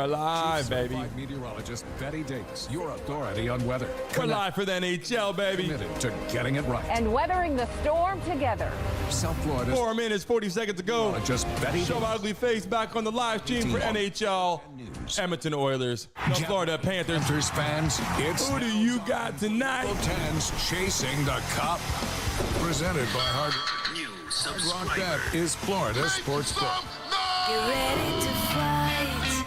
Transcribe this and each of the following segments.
are live, baby. Meteorologist Betty Davis, your authority on weather. We're live for the NHL, baby. Committed to getting it right. And weathering the storm together. South Florida. 4 minutes, 40 seconds to go. Just Betty Show my ugly face back on the live stream for NHL. Edmonton Oilers, the Florida Panthers. Panthers fans, it's Who do you got tonight? 10's chasing the cup. Presented by Hard Rock. That is Florida Sports Book. Get ready to fight,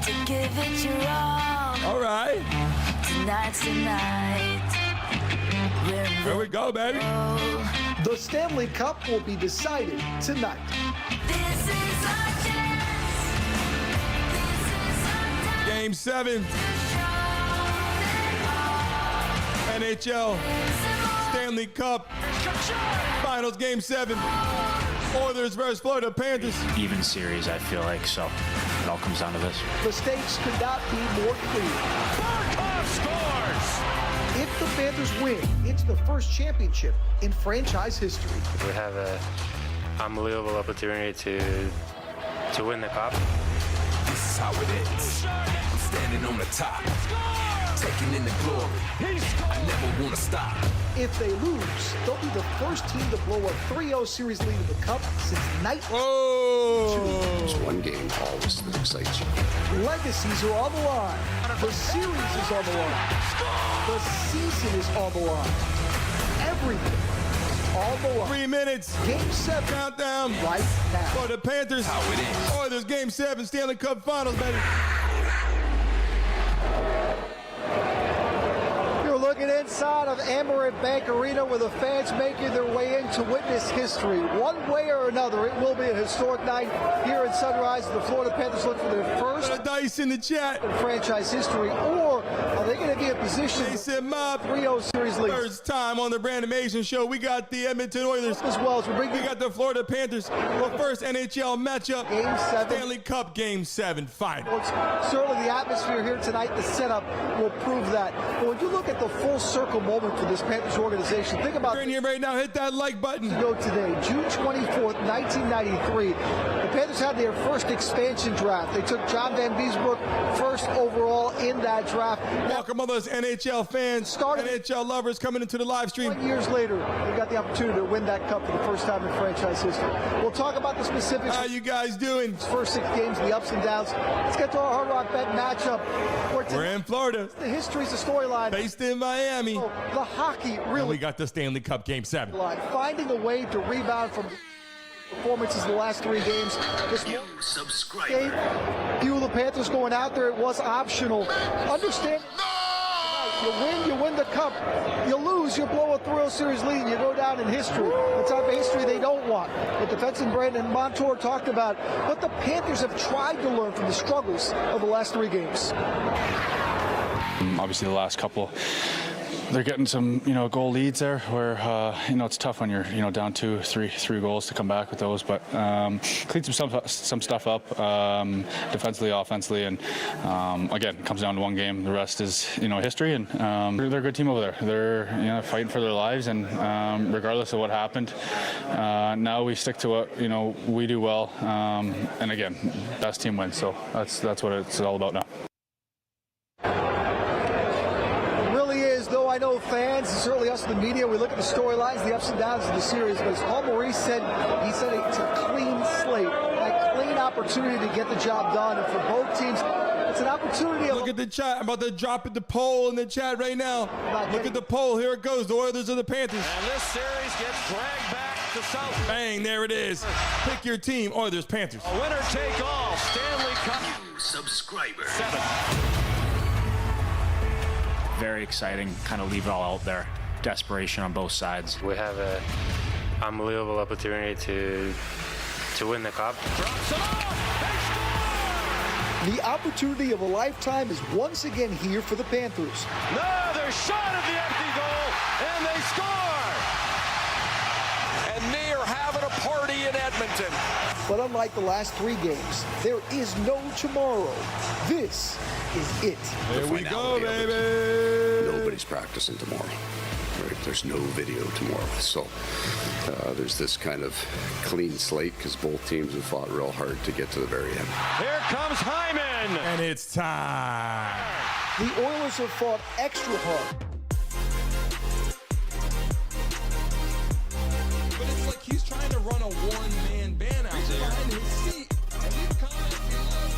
to give it your all. All right. Tonight's the night. Here we go, baby. The Stanley Cup will be decided tonight. This is our chance. This is our time. Game 7. NHL Stanley Cup Finals, Game 7. Oilers versus Florida Panthers. Even series, I feel like, so it all comes down to this. The stakes could not be more clear. Barkov scores! If the Panthers win, it's the first championship in franchise history. We have an unbelievable opportunity to win the cup. This is how it is. I'm standing on the top, taking in the glory. I never want to stop. If they lose, they'll be the first team to blow a 3-0 series lead in the Cup since 1992. Whoa! It's one game always that excites you. Legacies are on the line. The series is on the line. The season is on the line. Everything on the line. 3 minutes. Game 7 Countdown. right now. For the Panthers. How it is. Oilers, Game 7, Stanley Cup Finals, baby. Looking inside of Amerant Bank Arena where the fans making their way in to witness history. One way or another, it will be a historic night here in Sunrise. The Florida Panthers look for their first Put a dice in the chat. in franchise history, or are they going to be in position They said mob. 3-0 series lead? First time on the Brandon Mason Show. We got the Edmonton Oilers. As well as we bring We got the Florida Panthers. The first NHL matchup. Game 7. Stanley Cup Game 7 final. Certainly the atmosphere here tonight, the setup will prove that. But when you look at the full circle moment for this Panthers organization, think about In here right now. Hit that like button. go today, June 24th, 1993. The Panthers had their first expansion draft. They took John Van Beesbrook first overall in that draft. Welcome all those NHL fans, NHL lovers coming into the live stream. 20 years later, they got the opportunity to win that cup for the first time in franchise history. We'll talk about the specifics. How you guys doing? First 6 games, the ups and downs. Let's get to our Hard Rock Bet matchup. We're in Florida. The history's the storyline. Based in Miami. Oh, the hockey And really we got the Stanley Cup Game 7. finding a way to rebound from performances in the last 3 games. This game, few of the Panthers going out there, it was optional. Understand, you win the cup. You lose, you blow a 3-0 series lead, and you go down in history. The type of history they don't want. What defenseman Brandon Montour talked about, what the Panthers have tried to learn from the struggles of the last 3 games. Obviously, the last couple, they're getting some, goal leads there where, it's tough when you're, down 2, 3 goals to come back with those. But clean some stuff up defensively, offensively, and again, it comes down to one game. The rest is, history, and they're a good team over there. They're, fighting for their lives, and regardless of what happened, now we stick to what, we do well, and again, best team wins. So that's what it's all about now. I know fans, and certainly us in the media, we look at the storylines, the ups and downs of the series, but as Paul Maurice said, it's a clean slate, a clean opportunity to get the job done, and for both teams, it's an opportunity. Look at the chat. I'm about to drop the poll in the chat right now. Look at the poll. Here it goes. The Oilers or the Panthers. And this series gets dragged back to South. Bang, there it is. Pick your team. Oilers, Panthers. A winner take all. Stanley Cup. Subscriber. 7. Very exciting, kind of leave it all out there. Desperation on both sides. We have an unbelievable opportunity to win the cup. Drops it off. The opportunity of a lifetime is once again here for the Panthers. Another shot at the empty goal, and they score! And they are having a party in Edmonton. But unlike the last 3 games, there is no tomorrow. This is it. Here we go, baby. Nobody's practicing tomorrow. right? There's no video tomorrow. So there's this kind of clean slate because both teams have fought real hard to get to the very end. Here comes Hyman. And it's time. The Oilers have fought extra hard. But it's like he's trying to run a one-man band out there. Behind his seat. And leave a comment below.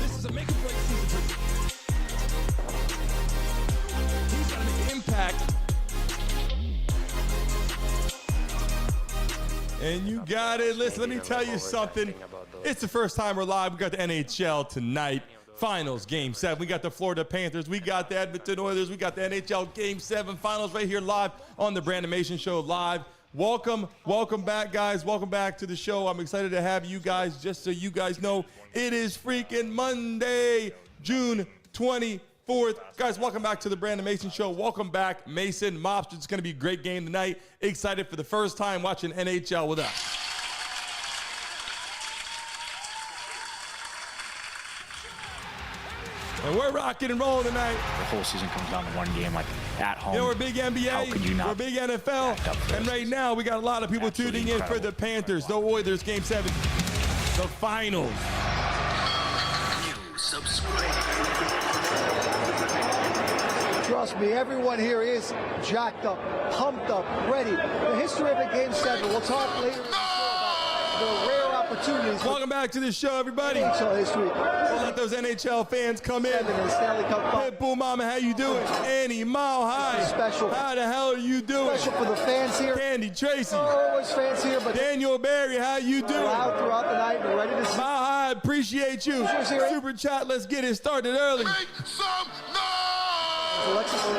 This is a make or break season for he's got to make an impact. And you got it. Listen, let me tell you something. It's the first time we're live. We got the NHL tonight. Finals, Game 7. We got the Florida Panthers. We got the Edmonton Oilers. We got the NHL Game 7 Finals right here live on the Brandon Mason Show live. Welcome back, guys. Welcome back to the show. I'm excited to have you guys. Just so you guys know, it is freaking Monday, June 24th. Guys, welcome back to the Brandon Mason Show. Welcome back, Mason, Mops. It's going to be a great game tonight. Excited for the first time watching NHL with us. And we're rocking and rolling tonight. The whole season comes down to one game, like at home. You know, we're big NBA, How could you not we're big NFL, and right now we got a lot of people tuning in for the Panthers, the Oilers, Game 7, the finals. You subscribe. Trust me, everyone here is jacked up, pumped up, ready. The history of a Game 7. We'll talk later in the show about the rare opportunities. Welcome back to the show, everybody. NHL history. We'll let those NHL fans come in. The Stanley Cup. Pitbull Mama, how you doing? Annie, Mile High. Special. How the hell are you doing? Special for the fans here. Candy, Tracy. There are always fans here, but Daniel Barry, how you doing? they're out throughout the night and ready to see. Mile High, appreciate you. Super chat, let's get it started early. Make some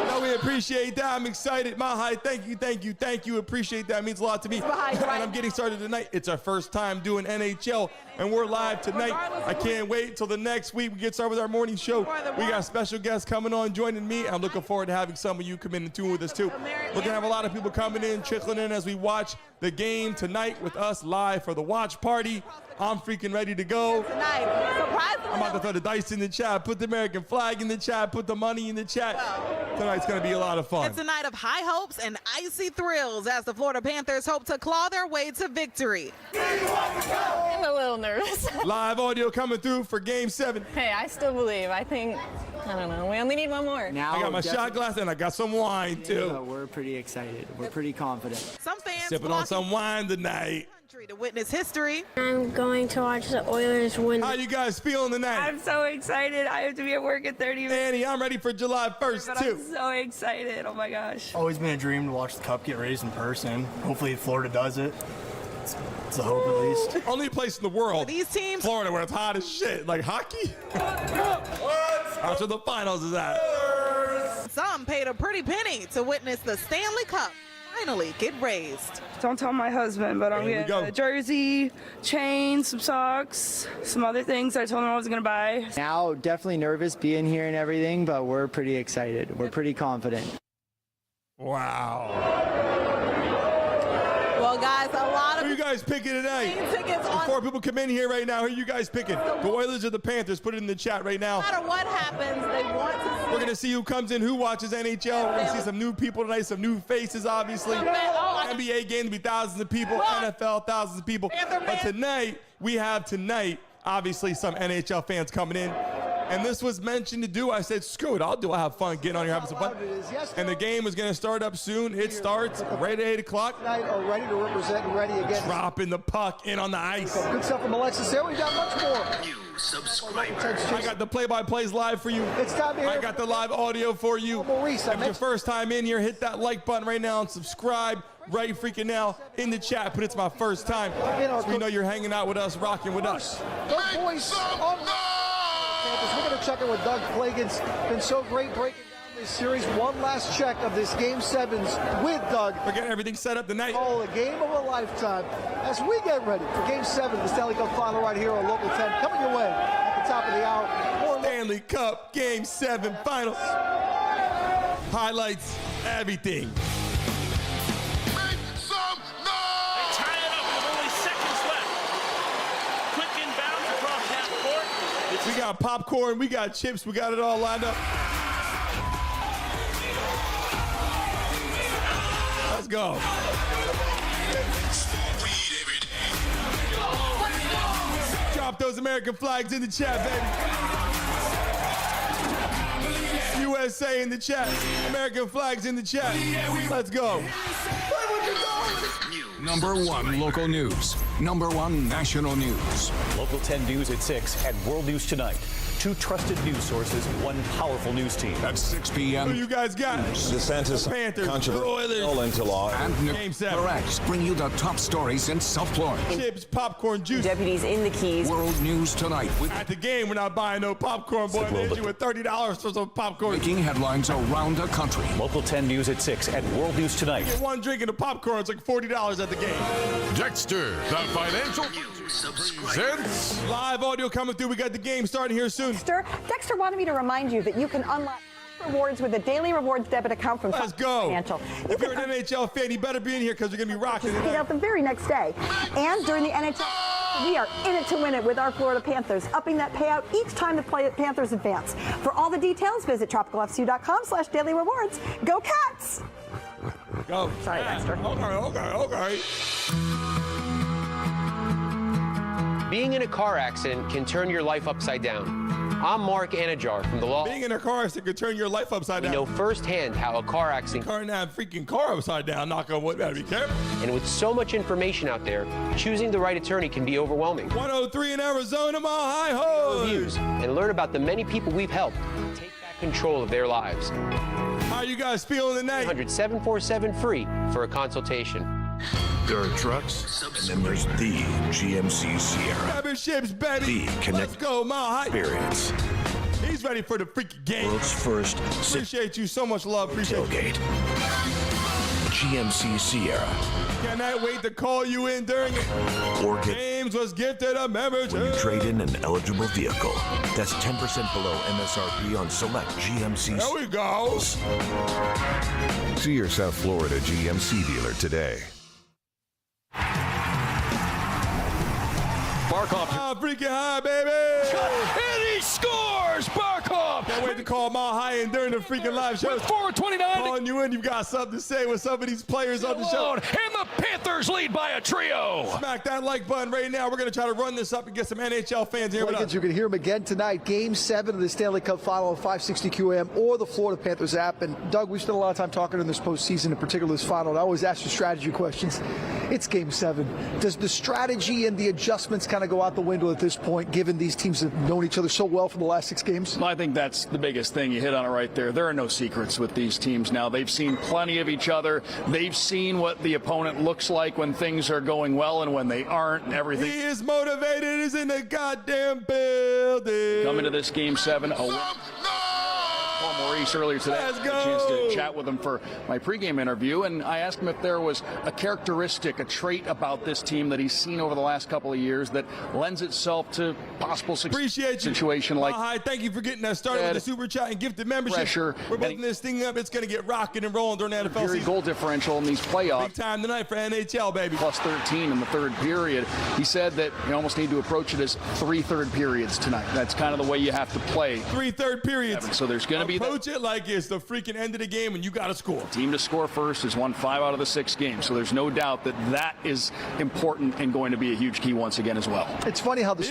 No, we appreciate that. I'm excited. Mile High, thank you. Appreciate that. It means a lot to me. And I'm getting started tonight. It's our first time doing NHL, and we're live tonight. I can't wait till the next week. We get started with our morning show. We got special guests coming on, joining me. I'm looking forward to having some of you come in and tune with us, too. We're going to have a lot of people coming in, trickling in as we watch the game tonight with us live for the watch party. I'm freaking ready to go. I'm about to throw the dice in the chat, put the American flag in the chat, put the money in the chat. Tonight's going to be a lot of fun. It's a night of high hopes and icy thrills as the Florida Panthers hope to claw their way to victory. I'm a little nervous. Live audio coming through for Game 7. Hey, I still believe. I don't know. We only need one more. Now I got my shot glass and I got some wine, too. Yeah, we're pretty excited. We're pretty confident. Some fans sipping on some wine tonight. To witness history. I'm going to watch the Oilers win. How you guys feeling tonight? I'm so excited. I have to be at work at 30 minutes. Annie, I'm ready for July 1st, too. I'm so excited. Oh, my gosh. Always been a dream to watch the Cup get raised in person. Hopefully Florida does it. It's a hope, at least. Only place in the world, these teams, Florida, where it's hot as shit. Like hockey? That's where the finals is at. Some paid a pretty penny to witness the Stanley Cup finally get raised. Don't tell my husband, but I'm getting a jersey, chain, some socks, some other things I told him I was going to buy. Now, definitely nervous being here and everything, but we're pretty excited. We're pretty confident. Wow. Well, guys, a lot of who you guys picking today? Before people come in here right now, who are you guys picking? The Oilers or the Panthers? Put it in the chat right now. No matter what happens, they want to see. We're going to see who comes in, who watches NHL. We're going to see some new people tonight, some new faces, obviously. NBA game to be thousands of people, NFL, thousands of people. But tonight, we have obviously, some NHL fans coming in. And this was mentioned to do. I said, screw it, I'll do it. I'll have fun getting on here, having some fun. And the game is going to start up soon. It starts right at 8 o'clock. Are ready to represent and ready again. Dropping the puck in on the ice. Good stuff from Alexis there. We got much more. New subscriber. I got the play-by-plays live for you. It's time to hear. I got the live audio for you. Maurice, if it's your first time in here, hit that like button right now and subscribe right freaking now in the chat. But it's my first time. So you know you're hanging out with us, rocking with us. Doug Boyce on we're going to check in with Doug Plagens. Been so great breaking down this series. One last check of this Game 7s with Doug. We're getting everything set up tonight. Oh, a game of a lifetime as we get ready for Game 7 of the Stanley Cup Final right here on Local 10. Coming your way at the top of the hour. More Stanley Cup Game 7 Finals. Highlights, everything. We got popcorn, we got chips, we got it all lined up. Let's go. Drop those American flags in the chat, baby. USA in the chat. American flags in the chat. Let's go. Number 1 local news. Number 1 national news. Local 10 News at 6 and World News Tonight. 2 trusted news sources, 1 powerful news team. At 6 p.m. Who you guys got? DeSantis Panthers, controversial into law. And Game 7. Correct. Bring you the top stories in South Florida. Chips, popcorn, juice. Deputies in the Keys. World News Tonight. At the game, we're not buying no popcorn, boy. They hit you with $30 for some popcorn. Breaking headlines around the country. Local 10 News at 6 and World News Tonight. Get one drink and the popcorn, it's like $40 at the game. Dexter, the financial presents live audio coming through. We got the game starting here soon. Dexter wanted me to remind you that you can unlock rewards with a daily rewards debit account from Let's go. Financial. If you're an NHL fan, you better be in here because we're going to be rocking it out the very next day. And during the NHL, we are in it to win it with our Florida Panthers, upping that payout each time the Panthers advance. For all the details, visit tropicalfc.com/daily rewards. Go Cats! Go. Sorry, Dexter. Okay. Being in a car accident can turn your life upside down. I'm Mark Anajar from the law. Being in a car accident can turn your life upside down. We know firsthand how a car accident can turn that freaking car upside down. Knock on wood, better be careful. And with so much information out there, choosing the right attorney can be overwhelming. 103 in Arizona, Mile High Ho! Reviews and learn about the many people we've helped take back control of their lives. How are you guys feeling tonight? 800-747-FREE for a consultation. There are trucks, and then there's the GMC Sierra. Memberships, baby. The Let's go, Mile High. Experience. He's ready for the freaking game. World's first. Appreciate you so much, love. Appreciate tailgate. GMC Sierra. Cannot wait to call you in during it. Or get James was gifted a membership. when you trade in an eligible vehicle. That's 10% below MSRP on select GMC. There we go. See your South Florida GMC dealer today. Barkov. Freaking high, baby. And he scores. Barkov. Can't wait to call Mile High in during the freaking live show. With 4:29. Calling you in, you've got something to say with some of these players on the show. And the Panthers lead by a trio. Smack that like button right now. We're going to try to run this up and get some NHL fans here with us. You can hear them again tonight. Game 7 of the Stanley Cup Final on 560 QAM or the Florida Panthers app. And Doug, we spent a lot of time talking in this postseason, in particular this final. And I always ask you strategy questions. It's Game 7. Does the strategy and the adjustments kind of go out the window at this point, given these teams have known each other so well for the last 6 games? I think that's the biggest thing. You hit on it right there. There are no secrets with these teams now. They've seen plenty of each other. They've seen what the opponent looks like when things are going well and when they aren't and everything. He is motivated, is in the goddamn building. Coming to this Game 7, Paul Maurice earlier today. I had a chance to chat with him for my pregame interview, and I asked him if there was a characteristic, a trait about this team that he's seen over the last couple of years that lends itself to possible situation like. Hi, thank you for getting us started with the super chat and gifted membership. Pressure. We're building this thing up. It's going to get rocking and rolling during the NFL season. Goal differential in these playoffs. Big time tonight for NHL, baby. Plus 13 in the third period. He said that you almost need to approach it as 3 third periods tonight. That's kind of the way you have to play. 3 third periods. So there's going to be approach it like it's the freaking end of the game and you got to score. Team to score first has won 5 out of the 6 games. So there's no doubt that that is important and going to be a huge key once again as well. It's funny how this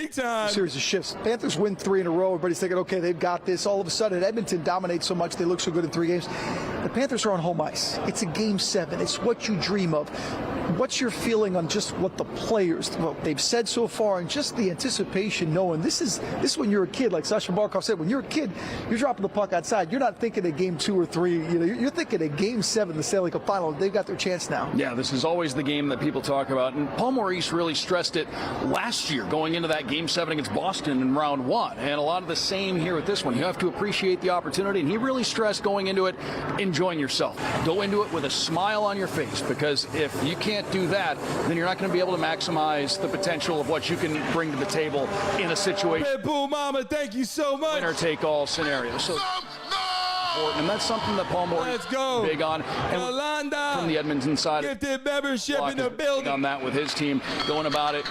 series of shifts. Panthers win 3 in a row. Everybody's thinking, okay, they've got this. All of a sudden, Edmonton dominates so much. They look so good in 3 games. The Panthers are on home ice. It's a Game 7. It's what you dream of. What's your feeling on just what the players, what they've said so far, and just the anticipation, knowing this is when you're a kid, like Sasha Barkov said, when you're a kid, you're dropping the puck outside. You're not thinking of Game 2 or 3. You know, you're thinking of Game 7, the Stanley Cup Final. They've got their chance now. Yeah, this is always the game that people talk about, and Paul Maurice really stressed it last year, going into that Game 7 against Boston in round 1, and a lot of the same here with this one. You have to appreciate the opportunity, and he really stressed going into it, enjoying yourself. Go into it with a smile on your face, because if you can't do that, then you're not going to be able to maximize the potential of what you can bring to the table in a situation. Pitbull Mama, thank you so much. Winner-take-all scenario. So, and that's something that Paul Maurice is big on. And Yolanda, from the Edmonton side, gifted membership in the building. On that with his team, going about it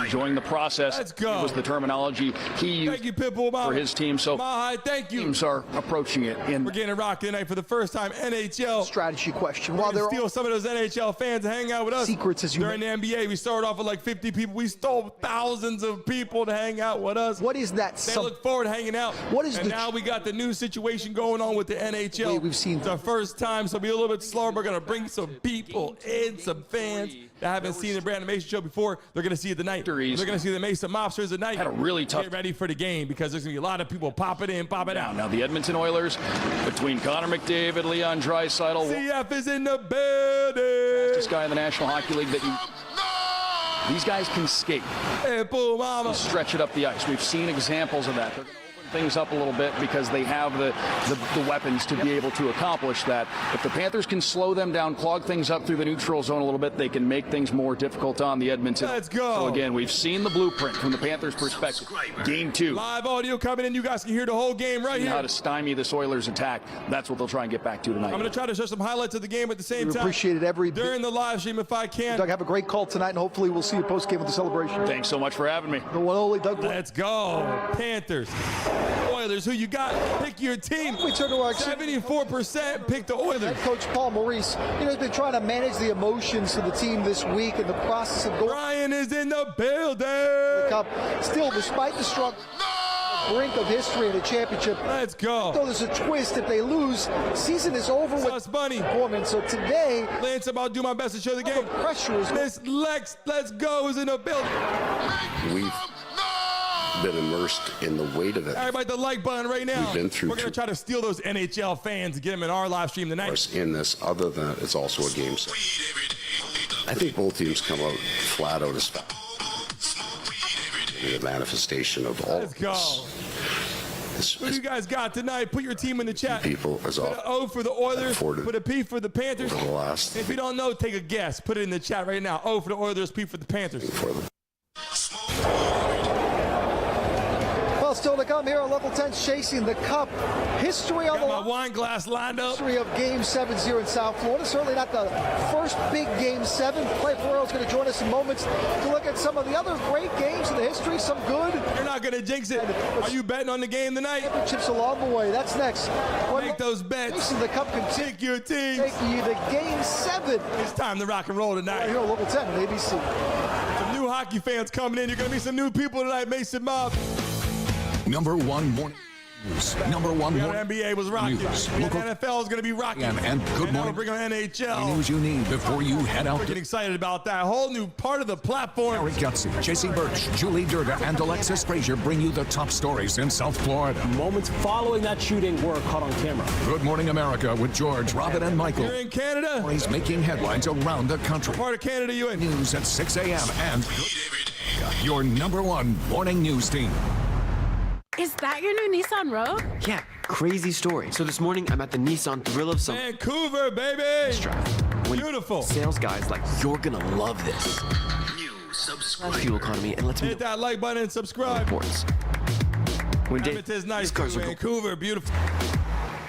enjoying the process. Let's go. Was the terminology he used Thank you, Pitbull, for his team. So thank you. Teams are approaching it. We're getting a rock tonight for the first time. NHL strategy question. While they're steal some of those NHL fans to hang out with us. Secrets as you during the NBA, we started off with like 50 people. We stole thousands of people to hang out with us. What is that? They look forward to hanging out. What is and now we got the new situation going on with the NHL. We've seen it's our first time, so be a little bit slower. We're gonna bring some people in, some fans that haven't seen the Brandon Mason show before. They're gonna see it tonight. They're gonna see the Mason Mobsters tonight. Had a really tough. Get ready for the game because there's gonna be a lot of people popping in, popping out. Now the Edmonton Oilers, between Connor McDavid, Leon Draisaitl. CF is in the building. Fastest guy in the National Hockey League that you. These guys can skate. Hey, boom, mama. Stretch it up the ice. We've seen examples of that. They're going to open things up a little bit because they have the weapons to be able to accomplish that. If the Panthers can slow them down, clog things up through the neutral zone a little bit, they can make things more difficult on the Edmonton. Let's go. So again, we've seen the blueprint from the Panthers' perspective. Game 2. Live audio coming in. You guys can hear the whole game right here. How to stymie this Oilers attack. That's what they'll try and get back to tonight. I'm going to try to show some highlights of the game at the same time. Appreciate it every during the live stream if I can. Doug, have a great call tonight, and hopefully we'll see you post game with the celebration. Thanks so much for having me. The one only Doug. Let's go. Panthers. Oilers, who you got? Pick your team. We turn to our 74% pick the Oilers. Head coach Paul Maurice, has been trying to manage the emotions of the team this week in the process of going. Brian is in the building. Cup. Still, despite the struggle, brink of history in a championship. Let's go. So there's a twist. If they lose, season is over with Bunny. performance. So today, Lance, I'm about to do my best to show the game. Pressure is Miss Lex, let's go, is in the building. We've been immersed in the weight of it. Everybody, the like button right now. We've been through. We're going to try to steal those NHL fans and get them in our live stream tonight. In this, other than it's also a game set. I think both teams come out flat out as the manifestation of all. Let's go. What do you guys got tonight? Put your team in the chat. People as put an O for the Oilers. Put a P for the Panthers. If you don't know, take a guess. Put it in the chat right now. O for the Oilers, P for the Panthers. Well, still to come here on Level 10, chasing the cup. History on my wine glass lined up. History of Game 7s here in South Florida. Certainly not the first big Game 7. Clay Ferrero's going to join us in moments to look at some of the other great games in the history. Some good. You're not going to jinx it. Are you betting on the game tonight? Championships along the way. That's next. Make those bets. Chasing the cup can take your team. Take you to Game 7. It's time to rock and roll tonight. Right here on Level 10 on ABC. Some new hockey fans coming in. You're going to meet some new people tonight. Mason Mob. Number 1 morning news. Number 1 morning NBA was rocking. NFL is going to be rocking. And good morning. We're bringing on NHL. News you need before you head out. We're getting excited about that. A whole new part of the platform. Eric Gutsy, JC Birch, Julie Durda, and Alexis Frazier bring you the top stories in South Florida. Moments following that shooting were caught on camera. Good Morning America with George, Robin, and Michael. You're in Canada? He's making headlines around the country. What part of Canada you in? News at 6 a.m. and your number 1 morning news team. Is that your new Nissan Rogue? Yeah, crazy story. So this morning, I'm at the Nissan Thrill of Summer. Vancouver, baby! Beautiful. Sales guys like, you're gonna love this. Fuel economy, and let's hit that like button and subscribe. Reports. When Edmonton's nice. Vancouver, beautiful.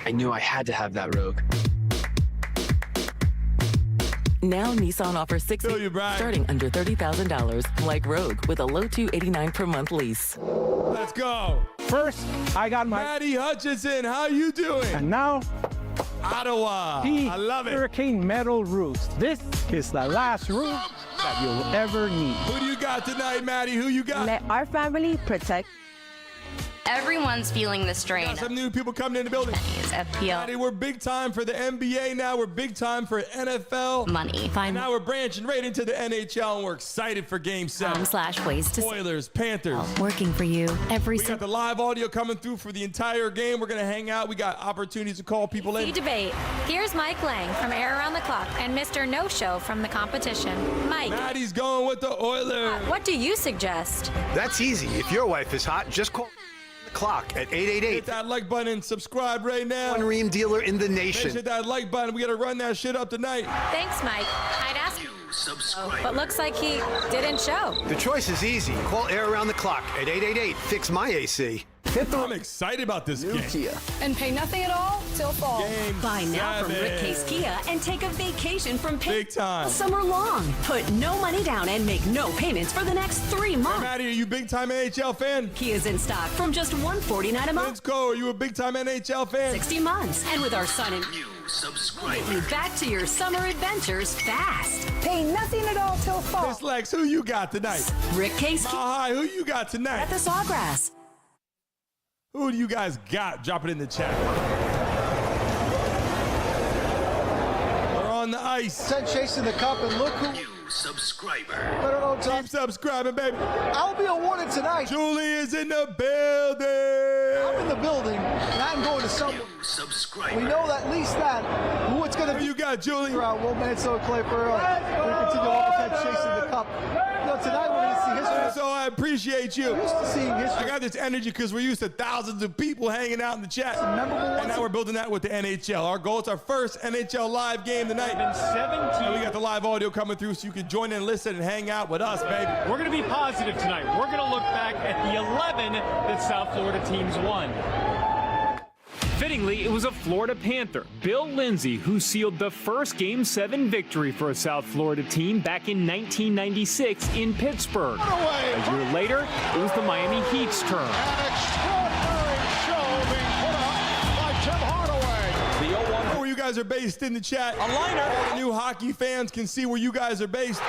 I knew I had to have that Rogue. Now Nissan offers 6 starting under $30,000, like Rogue, with a low $289 per month lease. Let's go. First, I got my Matty Hutchinson. How you doing? And now, Ottawa. I love it. Hurricane Metal Roost. This is the last roof that you'll ever need. Who do you got tonight, Matty? Who you got? Let our family protect. Everyone's feeling the strain. Got some new people coming in the building. FPL. Matty, we're big time for the NBA now. We're big time for NFL. Money. And now we're branching right into the NHL, and we're excited for Game 7. /ways to Oilers, Panthers. Working for you every We got the live audio coming through for the entire game. We're going to hang out. We got opportunities to call people in. Debate. Here's Mike Lang from Air Around the Clock and Mr. No Show from the competition. Mike. Matty's going with the Oilers. What do you suggest? That's easy. If your wife is hot, just call the clock at 888. Hit that like button and subscribe right now. One Ream dealer in the nation. Hit that like button. We got to run that shit up tonight. Thanks, Mike. I'd ask you. But looks like he didn't show. The choice is easy. Call Air Around the Clock at 888. Fix my AC. I'm excited about this game. Kia. And pay nothing at all till fall. Buy now from Rick Case Kia and take a vacation from Big time. summer long. Put no money down and make no payments for the next 3 months. Hey, Maddie, are you a big-time NHL fan? Kia's in stock from just $149 a month. Let's go. Are you a big-time NHL fan? 60 months. And with our son and subscribe. Get you back to your summer adventures fast. Pay nothing at all till fall. Miss Lex, who you got tonight? Rick Case Kia. Hi, who you got tonight? At the Sawgrass. Who do you guys got? Drop it in the chat. We're on the ice. Sent chasing the cup, and look who. Subscriber. Keep subscribing, baby. I'll be awarded tonight. Julie is in the building. I'm in the building, and I'm going to somewhere. Subscriber. We know at least that. Who it's going to be. Who you got, Julie? Romanzo Clay Burrow. We continue overtime chasing the cup. Tonight we're going to see history. So I appreciate you. We're used to seeing history. I got this energy because we're used to thousands of people hanging out in the chat. And now we're building that with the NHL. Our goal is our first NHL live game tonight. And we got the live audio coming through so you can join in, listen, and hang out with us, baby. We're going to be positive tonight. We're going to look back at the 11 that South Florida teams won. Fittingly, it was a Florida Panther, Bill Lindsay, who sealed the first Game 7 victory for a South Florida team back in 1996 in Pittsburgh. A year later, it was the Miami Heat's turn. An extraordinary show being put up by Tim Hardaway. The 0-1. Where you guys are based in the chat. A liner. All the new hockey fans can see where you guys are based.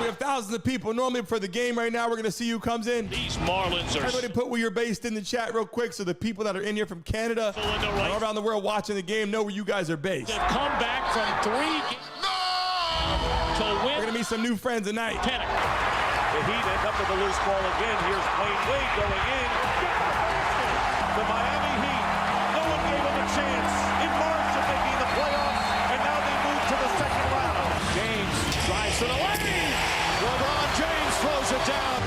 We have thousands of people. Normally for the game right now, we're going to see who comes in. These Marlins are... Everybody put where you're based in the chat real quick so the people that are in here from Canada and all around the world watching the game know where you guys are based. They've come back from 3 to win. We're going to meet some new friends tonight. The Heat end up with a loose ball again. Here's Wayne Wade going in. The Miami Heat, no one gave them a chance in March of making the playoffs, and now they move to the second round. James drives to the lane. LeBron James throws it down.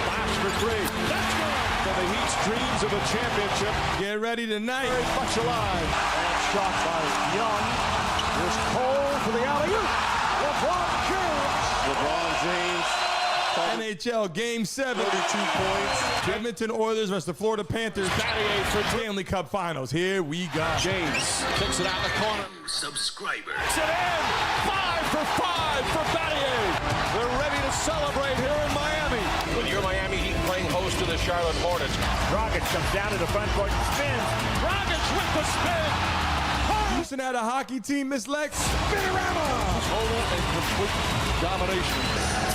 Flash for 3. That's good. For the Heat's dreams of a championship. Get ready tonight. Very much alive. And shot by Young. Here's Cole for the alley-oop. LeBron James. NHL Game 7. 32 points. Edmonton Oilers versus the Florida Panthers. Battier for Stanley Cup Finals. Here we go. James kicks it out in the corner. Subscriber. It's it in. 5 for 5 for Battier. They're ready to celebrate here in Miami. When you're Miami Heat playing host to the Charlotte Hornets. Dragic comes down to the front court and spins. Dragic with the spin. Houston had a hockey team, Miss Lex. Spinorama. Total and complete domination.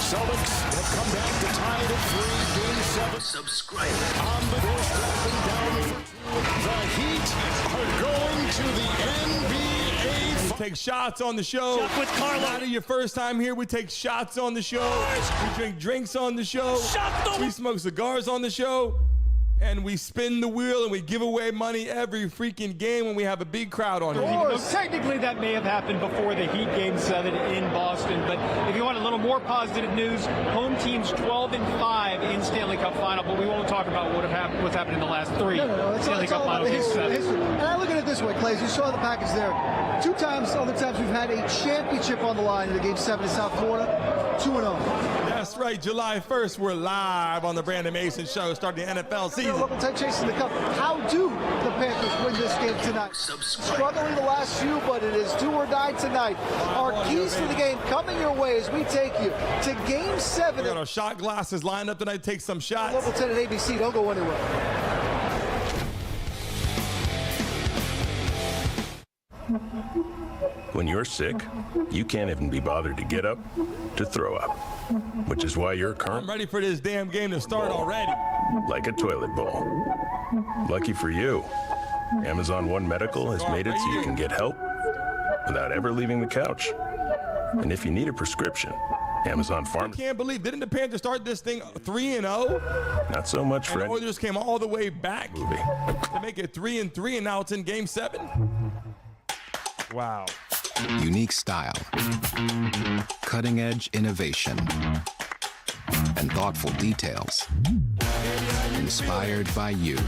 Celtics have come back to tie it at 3, Game 7. Subscriber. On the doorstep down the Heat are going to the NBA. We take shots on the show. Shot with Carlo. Not your first time here. We take shots on the show. We drink drinks on the show. We smoke cigars on the show. And we spin the wheel and we give away money every freaking game when we have a big crowd on here. Technically, that may have happened before the Heat Game 7 in Boston. But if you want a little more positive news, home teams 12-5 in Stanley Cup Final. But we won't talk about what's happened in the last 3 Stanley Cup Final Game 7. And I look at it this way, Clay, as you saw the package there. 2 times, other times we've had a championship on the line in the Game 7 in South Florida. 2-0. That's right. July 1st, we're live on the Brandon Mason Show, starting the NFL season. Local 10 chasing the cup. How do the Panthers win this game tonight? Struggling the last few, but it is do or die tonight. Our keys to the game coming your way as we take you to Game 7. We got our shot glasses lined up tonight. Take some shots. Local 10 at ABC. Don't go anywhere. When you're sick, you can't even be bothered to get up to throw up, which is why you're currently I'm ready for this damn game to start already. Like a toilet bowl. Lucky for you, Amazon One Medical has made it so you can get help without ever leaving the couch. And if you need a prescription, Amazon Pharmacy. I can't believe, didn't the Panthers start this thing 3-0? Not so much for the Oilers came all the way back to make it 3-3, and now it's in Game 7. Wow. Unique style, cutting-edge innovation, and thoughtful details. Inspired by you.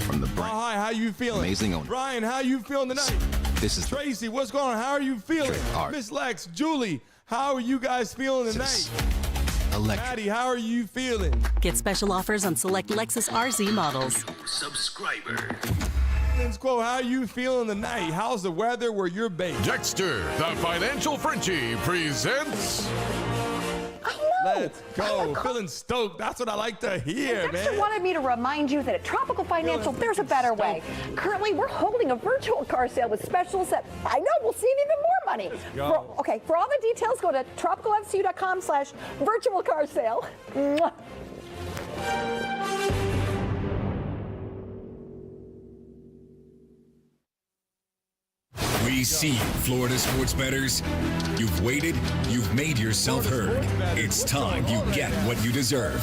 From the brand. Hi, how you feeling? Amazing owner. Brian, how you feeling tonight? This is Tracy, what's going on? How are you feeling? Art. Miss Lex, Julie, how are you guys feeling tonight? electric. Maddie, how are you feeling? Get special offers on select Lexus RZ models. Subscriber. Quo, how you feeling tonight? How's the weather where you're based? Dexter, the Financial Frenchie, presents... Let's go. Feeling stoked. That's what I like to hear, Dexter man. wanted me to remind you that at Tropical Financial, there's a better way. Currently, we're holding a virtual car sale with specials that I know will save even more money. For all the details, go to tropicalfcu.com/virtual car sale. Mwah. We see you, Florida sports bettors. You've waited, you've made yourself heard. It's time you get what you deserve.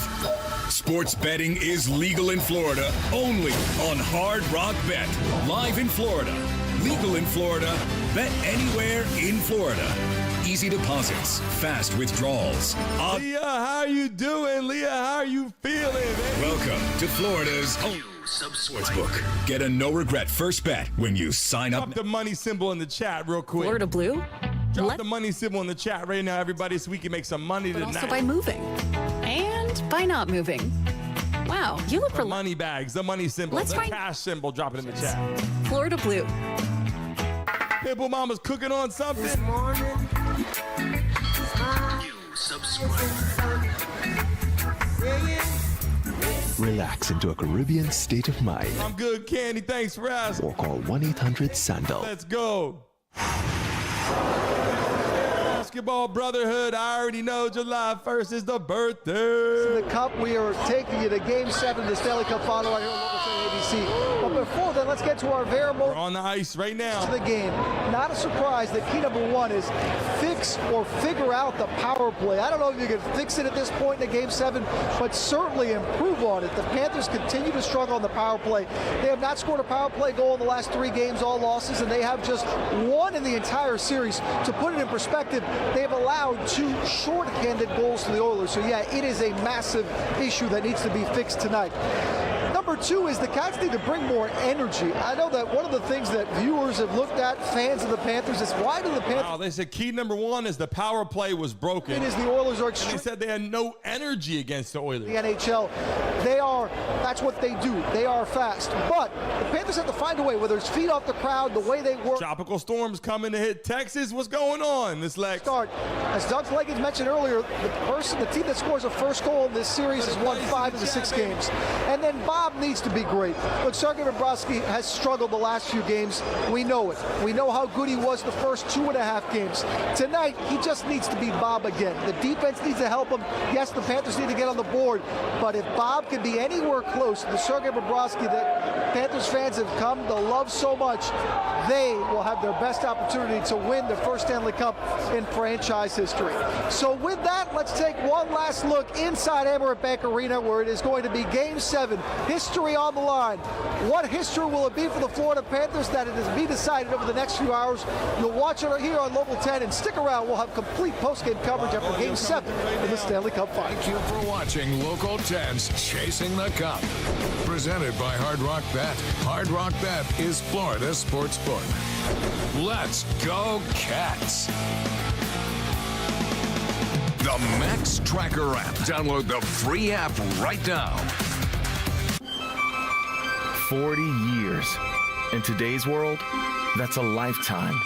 Sports betting is legal in Florida only on Hard Rock Bet. Live in Florida, legal in Florida, bet anywhere in Florida. Easy deposits, fast withdrawals. Leah, how you doing? Leah, how are you feeling, man? Welcome to Florida's own sportsbook. Get a no-regret first bet when you sign up. Drop the money symbol in the chat real quick. Florida Blue? Drop the money symbol in the chat right now, everybody, so we can make some money tonight. Also by moving. And by not moving. Wow, you look for money bags, the money symbol, the cash symbol, drop it in the chat. Florida Blue. Pitbull Mama's cooking on something. Relax into a Caribbean state of mind. I'm good, Candy. Thanks for asking. Or call 1-800-SANDAL. Let's go. Basketball Brotherhood. I already know July 1st is the birthday. In the Cup, we are taking you to Game 7 of the Stanley Cup Final right here on Local 10 ABC. But before then, let's get to our very We're on the ice right now. To the game. Not a surprise that key number one is fix or figure out the power play. I don't know if you can fix it at this point in the Game 7, but certainly improve on it. The Panthers continue to struggle on the power play. They have not scored a power play goal in the last 3 games, all losses, and they have just one in the entire series. To put it in perspective, they have allowed 2 short-handed goals to the Oilers. So yeah, it is a massive issue that needs to be fixed tonight. Number 2 is the Cats need to bring more energy. I know that one of the things that viewers have looked at, fans of the Panthers, is why do the Panthers... Wow, they said key number 1 is the power play was broken. It is the Oilers are extreme. They said they had no energy against the Oilers. The NHL, that's what they do. They are fast. But the Panthers have to find a way, whether it's feed off the crowd, the way they work. Tropical storms coming to hit Texas. What's going on this leg? Start. As Doug Leggett mentioned earlier, the team that scores a first goal in this series has won 5 of the 6 games. And then Bob needs to be great. Look, Sergei Bobrovsky has struggled the last few games. We know it. We know how good he was the first 2.5 games. Tonight, he just needs to be Bob again. The defense needs to help him. Yes, the Panthers need to get on the board, but if Bob can be anywhere close to the Sergei Bobrovsky that Panthers fans have come to love so much, they will have their best opportunity to win their first Stanley Cup in franchise history. So with that, let's take one last look inside Amerant Bank Arena, where it is going to be Game 7. History on the line. What history will it be for the Florida Panthers? That it is be decided over the next few hours. You'll watch it here on Local 10, and stick around. We'll have complete post-game coverage after Game 7 of the Stanley Cup Final. Thank you for watching Local 10's Chasing the Cup. Presented by Hard Rock Bet. Hard Rock Bet is Florida's sportsbook. Let's go, Cats! The Max Tracker app. Download the free app right now. 40 years. In today's world, that's a lifetime.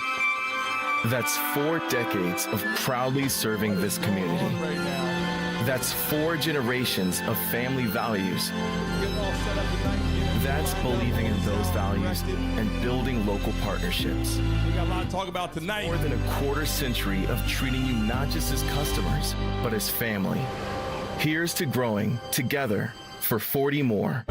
That's 4 decades of proudly serving this community. That's 4 generations of family values. That's believing in those values and building local partnerships. We got a lot to talk about tonight. More than a quarter century of treating you not just as customers, but as family. Here's to growing together for 40 more.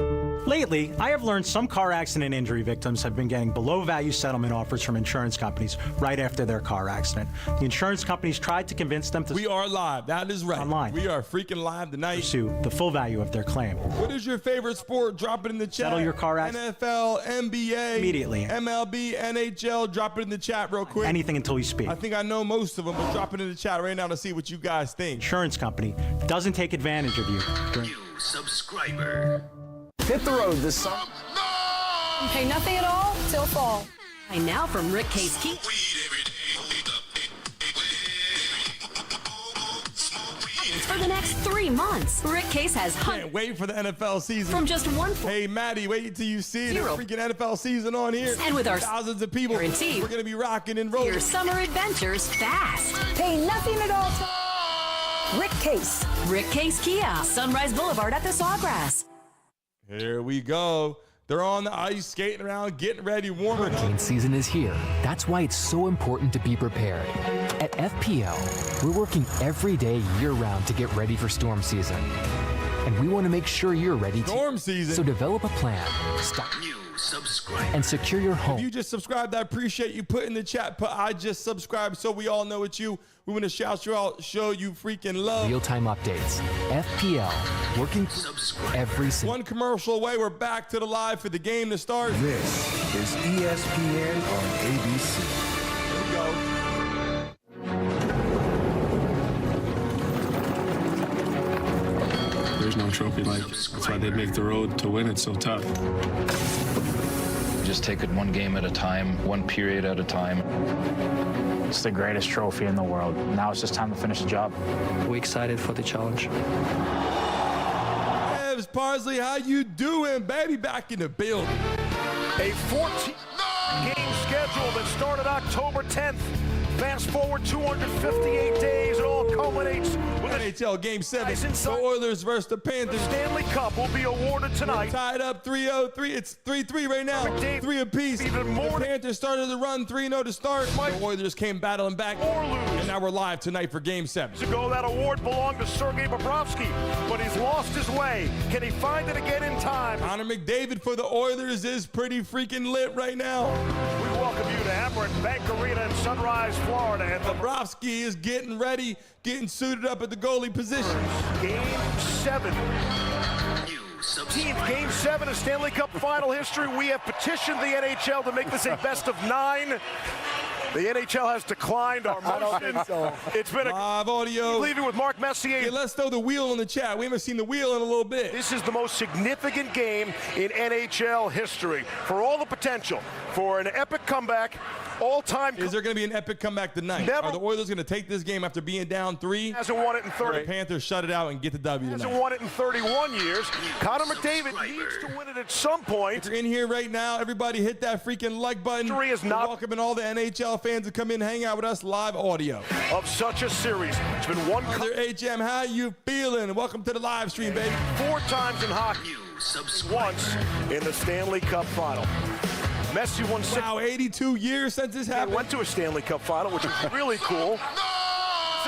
Lately, I have learned some car accident injury victims have been getting below-value settlement offers from insurance companies right after their car accident. The insurance companies tried to convince them to... We are live. That is right. Online. We are freaking live tonight. Pursue the full value of their claim. What is your favorite sport? Drop it in the chat. Settle your car accident. NFL, NBA. Immediately. MLB, NHL. Drop it in the chat real quick. Anything until we speak. I think I know most of them, but drop it in the chat right now to see what you guys think. Insurance company doesn't take advantage of you. New subscriber. Hit the road this summer. Pay nothing at all till fall. And now from Rick Case Key. for the next 3 months. Rick Case has Can't wait for the NFL season. From just one. Hey, Maddie, wait till you see the freaking NFL season on here. And with our thousands of people, guaranteed, we're going to be rocking and rolling. Your summer adventures fast. Pay nothing at all. Rick Case. Rick Case Kia, Sunrise Boulevard at the Sawgrass. Here we go. They're on the ice, skating around, getting ready, warming up. Hurricane season is here. That's why it's so important to be prepared. At FPL, we're working every day year-round to get ready for storm season. And we want to make sure you're ready to. Storm season. So develop a plan. Stop. Subscribe. And secure your home. If you just subscribed, I appreciate you. Put in the chat, put I just subscribed so we all know it's you. We want to shout you out, show you freaking love. Real-time updates. FPL, working every single. One commercial away, we're back to the live for the game to start. This is ESPN on ABC. Here we go. There's no trophy like it. That's why they make the road to win it so tough. Just take it one game at a time, one period at a time. It's the greatest trophy in the world. Now it's just time to finish the job. We're excited for the challenge. Evs Parsley, how you doing, baby? Back in the building. A 14-game schedule that started October 10th. Fast forward 258 days, it all culminates with NHL Game 7. The Oilers versus the Panthers. The Stanley Cup will be awarded tonight. We're tied up 3-0. It's 3-3 right now. 3 apiece. Even more. The Panthers started the run 3-0 to start. The Oilers came battling back. And now we're live tonight for Game 7. Ago, that award belonged to Sergei Bobrovsky, but he's lost his way. Can he find it again in time? Connor McDavid for the Oilers is pretty freaking lit right now. We welcome you to Emirates Bank Arena in Sunrise, Florida. And Bobrovsky is getting ready, getting suited up at the goalie position. Game 7. Team Game 7 of Stanley Cup final history. We have petitioned the NHL to make this a best of 9. The NHL has declined our motion. It's been a live audio. Leaving with Mark Messier. Hey, let's throw the wheel in the chat. We haven't seen the wheel in a little bit. This is the most significant game in NHL history for all the potential for an epic comeback. All-time. Is there going to be an epic comeback tonight? Are the Oilers going to take this game after being down 3? Hasn't won it in 30. The Panthers shut it out and get the W tonight. Hasn't won it in 31 years. Connor McDavid needs to win it at some point. If you're in here right now, everybody hit that freaking like button. Is not welcoming all the NHL fans to come in and hang out with us live audio of such a series. It's been one. HM, how you feeling? Welcome to the live stream, baby. 4 times in hockey. Once in the Stanley Cup final. Messi won 6. Wow, 82 years since this happened. He went to a Stanley Cup final, which is really cool.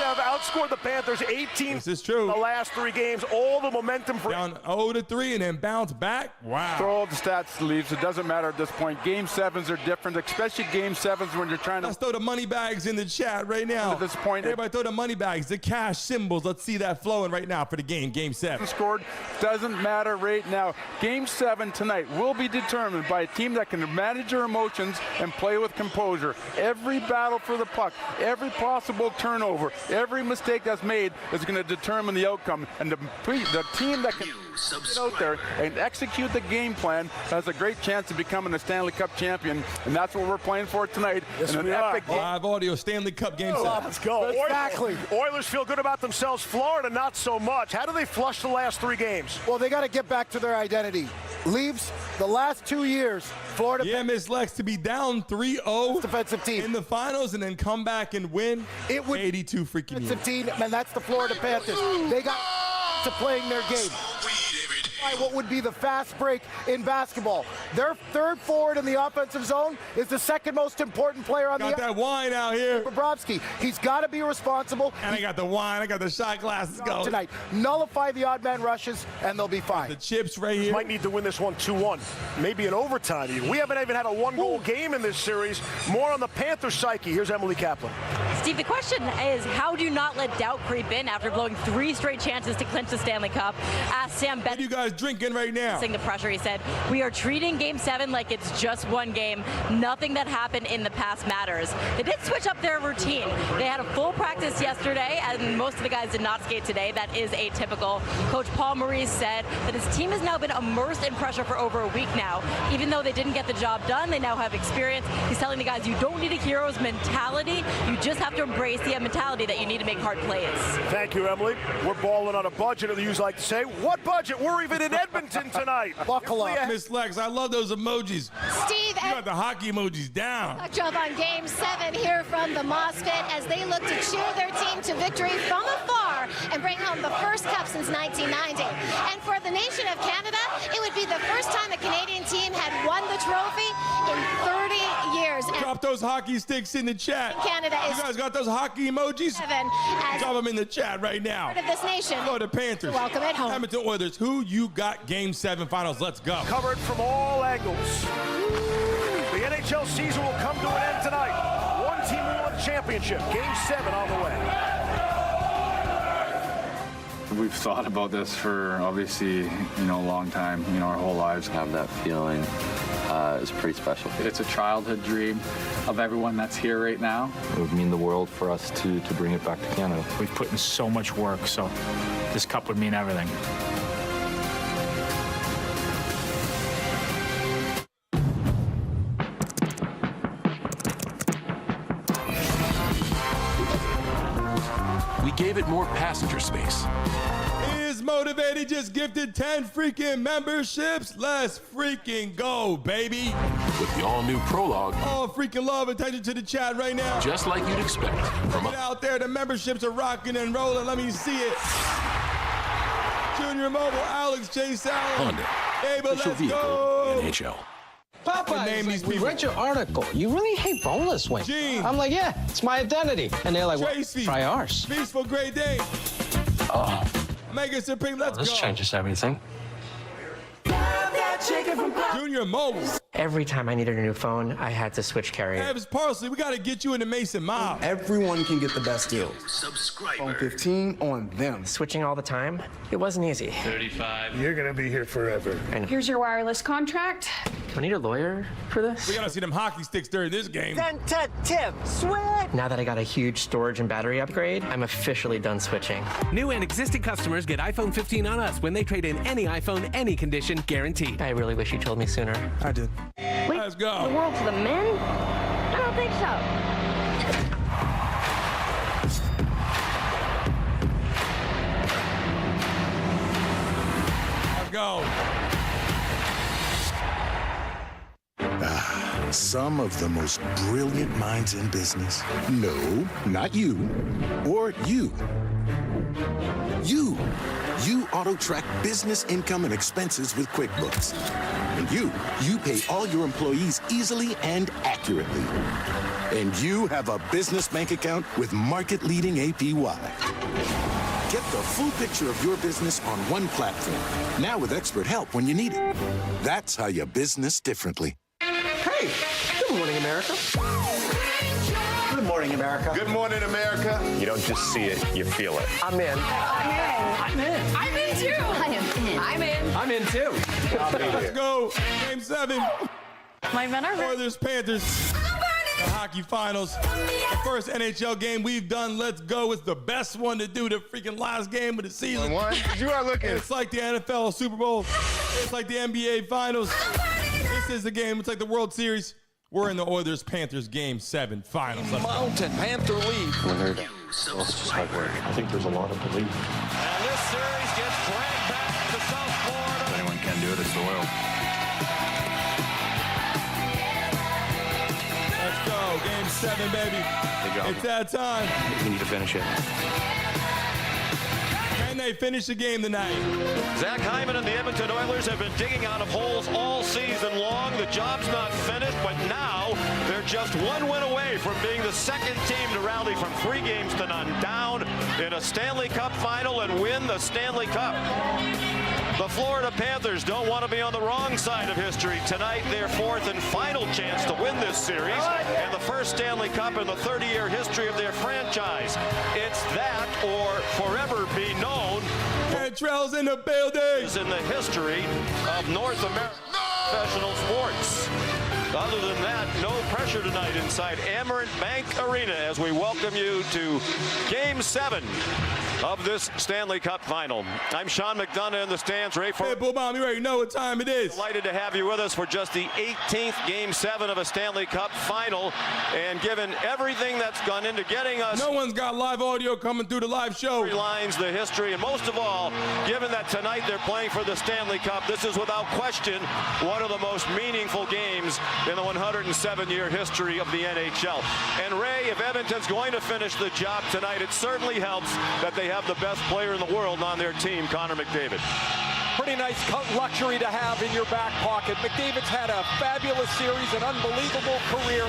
Have outscored the Panthers 18. This is true. The last 3 games, all the momentum for down 0-3 and then bounce back. Wow. Throw all the stats, Leaves. It doesn't matter at this point. Game 7s are different, especially Game 7s when you're trying to. Let's throw the money bags in the chat right now. At this point, everybody throw the money bags, the cash symbols. Let's see that flowing right now for the game. Game 7. Scored doesn't matter right now. Game 7 tonight will be determined by a team that can manage their emotions and play with composure. Every battle for the puck, every possible turnover, every mistake that's made is going to determine the outcome. And the team that can get out there and execute the game plan has a great chance of becoming a Stanley Cup champion. And that's what we're playing for tonight. Yes, in an epic game. Live audio Stanley Cup Game 7. Let's go. Exactly. Oilers feel good about themselves. Florida, not so much. How do they flush the last 3 games? Well, they got to get back to their identity. Leaves the last 2 years, Florida. Yeah, Miss Lex, to be down 3-0 defensive team in the finals and then come back and win. It would 82 freaking years. Defensive team, and that's the Florida Panthers. They got to playing their game. What would be the fast break in basketball? Their third forward in the offensive zone is the second most important player on got that wine out here. Bobrovsky. He's got to be responsible. And I got the wine. I got the shot glasses going. Tonight, nullify the odd man rushes, and they'll be fine. The chips right here. Might need to win this one 2-1. Maybe in overtime even. We haven't even had a 1-goal game in this series. More on the Panther psyche. Here's Emily Kaplan. Steve, the question is, how do you not let doubt creep in after blowing 3 straight chances to clinch the Stanley Cup? Asked Sam Bennett. What are you guys drinking right now? The pressure, he said, we are treating Game 7 like it's just one game. Nothing that happened in the past matters. They did switch up their routine. They had a full practice yesterday, and most of the guys did not skate today. That is atypical. Coach Paul Maurice said that his team has now been immersed in pressure for over a week now. Even though they didn't get the job done, they now have experience. He's telling the guys, you don't need a hero's mentality. You just have have to embrace the mentality that you need to make hard plays. Thank you, Emily. We're balling on a budget, as you like to say. What budget? We're even in Edmonton tonight. Buckle up. Miss Lex, I love those emojis. Steve, you got the hockey emojis down. touch up on Game 7 here from the MOSFET as they look to cheer their team to victory from afar and bring home the first cup since 1990. And for the nation of Canada, it would be the first time a Canadian team had won the trophy in 30 years. Drop those hockey sticks in the chat. Canada is. You guys got those hockey emojis? Drop them in the chat right now. Part of this nation. Go to Panthers. Welcome at home. Edmonton Oilers. Who you got Game 7 finals? Let's go. Covered from all angles. The NHL season will come to an end tonight. One team will win the championship. Game 7 on the way. We've thought about this for obviously, a long time, our whole lives. Have that feeling is pretty special. It's a childhood dream of everyone that's here right now. It would mean the world for us to bring it back to Canada. We've put in so much work, so this cup would mean everything. We gave it more passenger space. Is motivated, just gifted 10 freaking memberships. Let's freaking go, baby. With the all-new Prologue. All freaking love, attention to the chat right now. Just like you'd expect. Get out there, the memberships are rocking and rolling. Let me see it. Junior Mobile, Alex, Chase Allen. Honda. Baby, let's go. NHL. Papa, we read your article. You really hate boneless wings. Gene. I'm like, yeah, it's my identity. And they're like, well, try ours. Peaceful, great day. Oh. Mega Supreme, let's go. This changes everything. Junior Mobile. Every time I needed a new phone, I had to switch carrier. Evans Parsley, we got to get you in the Mason mob. Everyone can get the best deal. Subscriber. On 15 on them. Switching all the time, it wasn't easy. 35. You're going to be here forever. Here's your wireless contract. Do I need a lawyer for this? We got to see them hockey sticks during this game. Tentative switch. Now that I got a huge storage and battery upgrade, I'm officially done switching. New and existing customers get iPhone 15 on us when they trade in any iPhone, any condition, guaranteed. I really wish you told me sooner. I did. Let's go. The world to the men? I don't think so. Let's go. Some of the most brilliant minds in business. No, not you. Or you. You auto-track business income and expenses with QuickBooks. And you pay all your employees easily and accurately. And you have a business bank account with market-leading APY. Get the full picture of your business on one platform, now with expert help when you need it. That's how you business differently. Hey, good morning, America. Good morning, America. Good morning, America. You don't just see it, you feel it. I'm in. I'm in. I'm in too. I am in. I'm in. I'm in too. Let's go. Game 7. My men are Oilers, Panthers. The hockey finals. The first NHL game we've done. Let's go. It's the best one to do. The freaking last game of the season. You are looking. It's like the NFL Super Bowl. It's like the NBA Finals. This is the game. It's like the World Series. We're in the Oilers Panthers Game 7 finals. Mountain Panther lead. Well, it's just hard work. I think there's a lot of belief. And this series gets dragged back to South Florida. If anyone can do it, it's the Oil. Let's go. Game 7, baby. Good job. It's that time. We need to finish it. Can they finish the game tonight? Zach Hyman and the Edmonton Oilers have been digging out of holes all season long. The job's not finished, but now they're just one win away from being the second team to rally from 3 games to none down in a Stanley Cup final and win the Stanley Cup. The Florida Panthers don't want to be on the wrong side of history tonight. Their 4th and final chance to win this series and the first Stanley Cup in the 30-year history of their franchise. It's that or forever be known. Cantrell's in the building. In the history of North American professional sports. Other than that, no pressure tonight inside Amerant Bank Arena as we welcome you to Game 7 of this Stanley Cup final. I'm Sean McDonough in the stands. Ray Hey, Bull Bomb, you already know what time it is. Delighted to have you with us for just the 18th Game 7 of a Stanley Cup final. And given everything that's gone into getting us... No one's got live audio coming through the live show. ...lines, the history, and most of all, given that tonight they're playing for the Stanley Cup, this is without question one of the most meaningful games in the 107-year history of the NHL. And Ray, if Edmonton's going to finish the job tonight, it certainly helps that they have the best player in the world on their team, Connor McDavid. Pretty nice luxury to have in your back pocket. McDavid's had a fabulous series, an unbelievable career,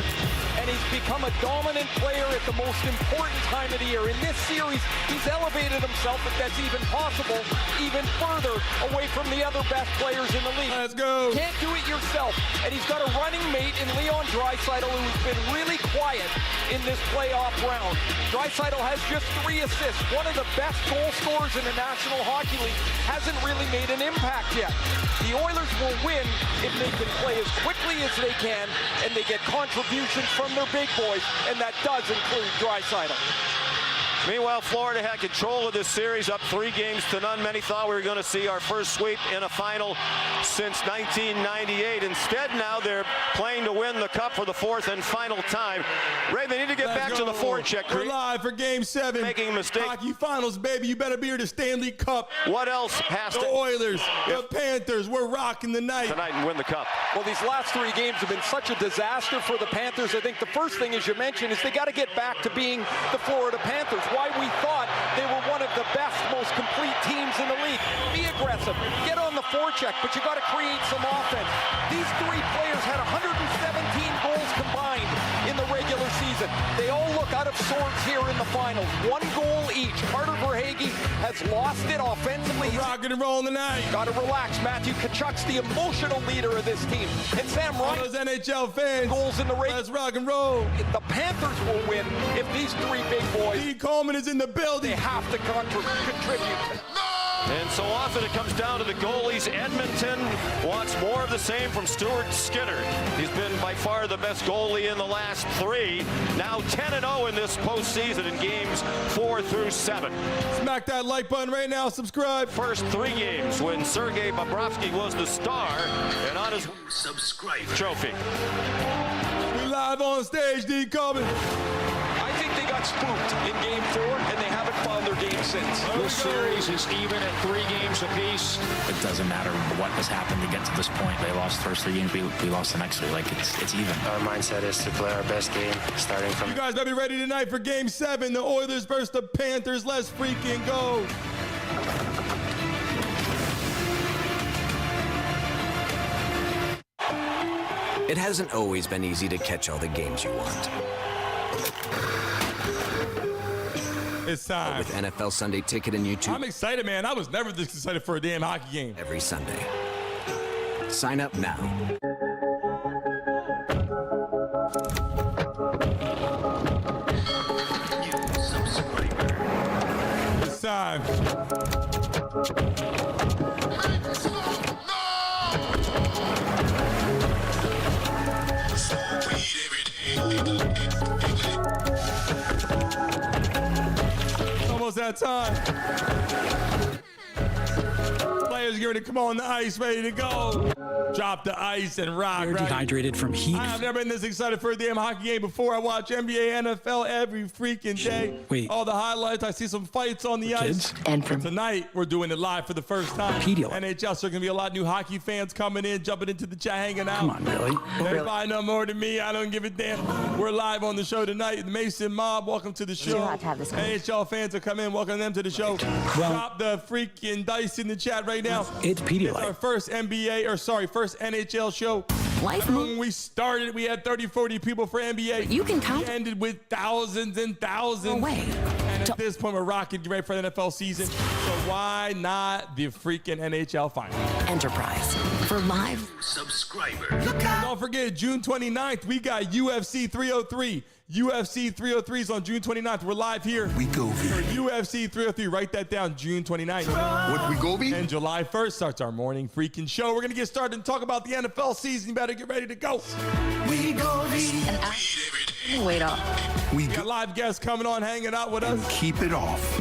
and he's become a dominant player at the most important time of the year. In this series, he's elevated himself, if that's even possible, even further away from the other best players in the league. Let's go. Can't do it yourself. And he's got a running mate in Leon Draisaitl, who's been really quiet in this playoff round. Draisaitl has just 3 assists. One of the best goal scorers in the National Hockey League, hasn't really made an impact yet. The Oilers will win if they can play as quickly as they can and they get contributions from their big boys, and that does include Draisaitl. Meanwhile, Florida had control of this series, up 3-0. Many thought we were going to see our first sweep in a final since 1998. Instead, now they're playing to win the Cup for the 4th and final time. Ray, they need to get back to the forecheck. We're live for Game 7. Making a mistake. Hockey finals, baby. You better be here to Stanley Cup. What else has the to... Oilers, the Panthers, we're rocking the night. Tonight and win the Cup. Well, these last 3 games have been such a disaster for the Panthers. I think the first thing, as you mentioned, is they got to get back to being the Florida Panthers. Why we thought they were one of the best, most complete teams in the league. Be aggressive, get on the forecheck, but you got to create some offense. These 3 players had 117 goals combined in the regular season. They all look out of sorts here in the finals. 1 goal each. Carter Verhaeghe has lost it offensively. We're rocking and rolling tonight. Got to relax. Matthew Tkachuk's the emotional leader of this team. And Sam Ryan. All those NHL fans. Goals in the race. Let's rock and roll. The Panthers will win if these 3 big boys. D. Coleman is in the building. They have to contribute. And so often it comes down to the goalies. Edmonton wants more of the same from Stuart Skinner. He's been by far the best goalie in the last 3. Now 10-0 in this postseason in games 4 through 7. Smack that like button right now. Subscribe. First 3 games when Sergei Bobrovsky was the star and on his subscribe trophy. We live on stage, D. Coleman. I think they got spooked in Game 4, and they haven't found their game since. This series is even at 3 games apiece. It doesn't matter what has happened to get to this point. They lost the first 3 games. We lost the next 3. Like, it's even. Our mindset is to play our best game, starting from... You guys better be ready tonight for Game 7. The Oilers versus the Panthers. Let's freaking go. It hasn't always been easy to catch all the games you want. It's time. With NFL Sunday Ticket and YouTube. I'm excited, man. I was never this excited for a damn hockey game. Every Sunday. Sign up now. It's time. Almost that time. Players getting ready to come on the ice, ready to go. Drop the ice and rock. They're dehydrated from heat. I've never been this excited for a damn hockey game before. I watch NBA, NFL every freaking day. Wait. All the highlights. I see some fights on the ice. And for tonight, we're doing it live for the first time. NHL, so there's gonna be a lot of new hockey fans coming in, jumping into the chat, hanging out. Come on, really? Everybody know more than me. I don't give a damn. We're live on the show tonight. The Mason Mob, welcome to the show. NHL fans are coming in, welcome them to the show. Well, drop the freaking dice in the chat right now. It's Pedialyte. It's our first first NHL show. When we started, we had 30, 40 people for NBA. You can count. We ended with thousands and thousands. No way. At this point, we're rocking, get ready for the NFL season. So why not the freaking NHL final? Enterprise for live subscribers. Don't forget, June 29th, we got UFC 303. UFC 303 is on June 29th. We're live here. We go for UFC 303. Write that down, June 29th. What we go be? And July 1st starts our morning freaking show. We're going to get started and talk about the NFL season. You better get ready to go. We go be. Wait up. We got live guests coming on, hanging out with us. Keep it off.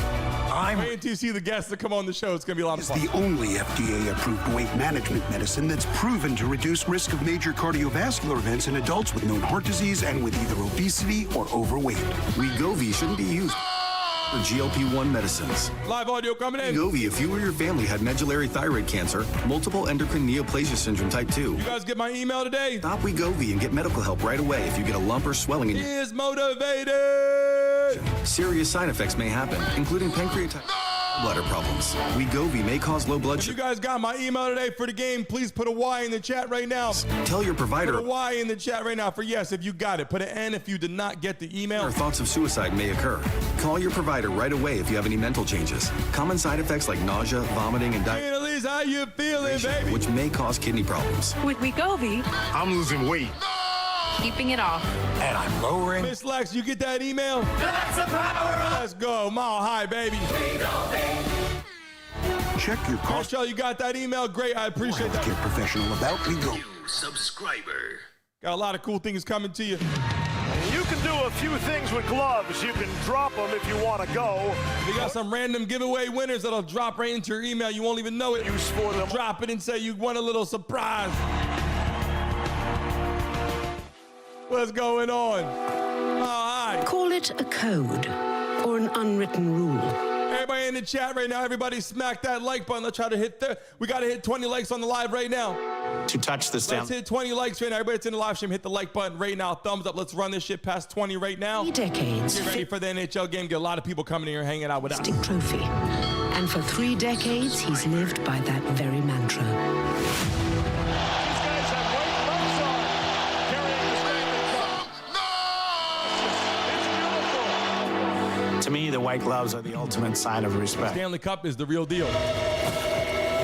I'm waiting to see the guests that come on the show. It's going to be a lot of fun. It's the only FDA-approved weight management medicine that's proven to reduce risk of major cardiovascular events in adults with known heart disease and with either obesity or overweight. Wegovy shouldn't be used for GLP-1 medicines. Live audio coming in. Wegovy, if you or your family had medullary thyroid cancer, multiple endocrine neoplasia syndrome type 2. You guys get my email today? Stop Wegovy and get medical help right away if you get a lump or swelling in your... He is motivated. Serious side effects may happen, including pancreatitis, bladder problems. Wegovy may cause low blood If you sugar. guys got my email today for the game, please put a Y in the chat right now. Tell your provider. Put a Y in the chat right now for yes if you got it. Put an N if you did not get the email. Thoughts of suicide may occur. Call your provider right away if you have any mental changes. Common side effects like nausea, vomiting, and diarrhea, Annalise, how you feeling, baby? which may cause kidney problems. With Wegovy, I'm losing weight. keeping it off. And I'm lowering. Miss Lex, you get that email? That's the power. Let's go. Mile high, baby. Check your cost. Marshall, you got that email? Great. I appreciate that. Get professional about Wegovy. Subscriber. Got a lot of cool things coming to you. You can do a few things with gloves. You can drop them if you want to go. We got some random giveaway winners that'll drop right into your email. You won't even know it. Use for them. Drop it and say you won a little surprise. What's going on? All right. Call it a code or an unwritten rule. Everybody in the chat right now, everybody smack that like button. Let's try to hit we got to hit 20 likes on the live right now. To touch the Let's hit 20 likes right now. Everybody that's in the live stream, hit the like button right now. Thumbs up. Let's run this shit past 20 right now. 3 decades. Get ready for the NHL game. Get a lot of people coming in here hanging out with us. Trophy. And for 3 decades, he's lived by that very mantra. To me, the white gloves are the ultimate sign of respect. Stanley Cup is the real deal.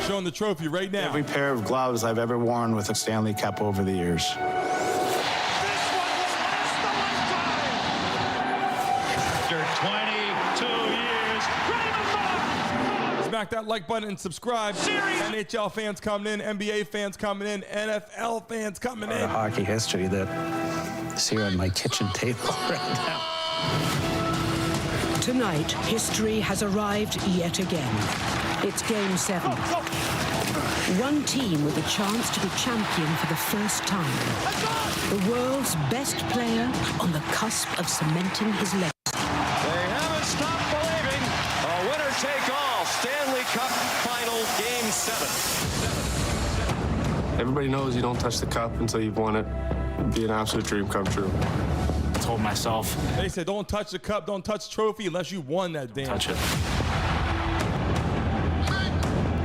Showing the trophy right now. Every pair of gloves I've ever worn with a Stanley Cup over the years. After 22 years, Smack that like button and subscribe. NHL fans coming in, NBA fans coming in, NFL fans coming in. Hockey history that is here on my kitchen table right now. Tonight, history has arrived yet again. It's Game 7. One team with a chance to be champion for the first time. The world's best player on the cusp of cementing his legacy. They haven't stopped believing. A winner-take-all Stanley Cup Final Game 7. Everybody knows you don't touch the cup until you've won it. It'd be an absolute dream come true. I told myself, They said don't touch the cup, don't touch the trophy unless you won that damn. touch it.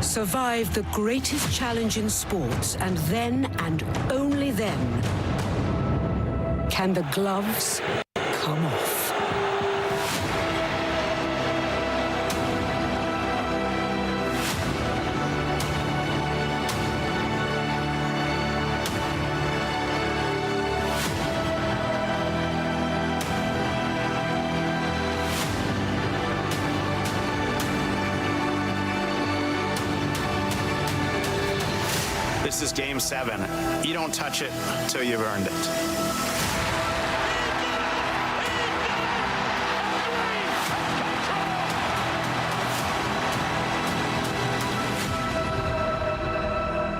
Survive the greatest challenge in sports, and then, and only then, can the gloves come off. This is Game 7. You don't touch it till you've earned it.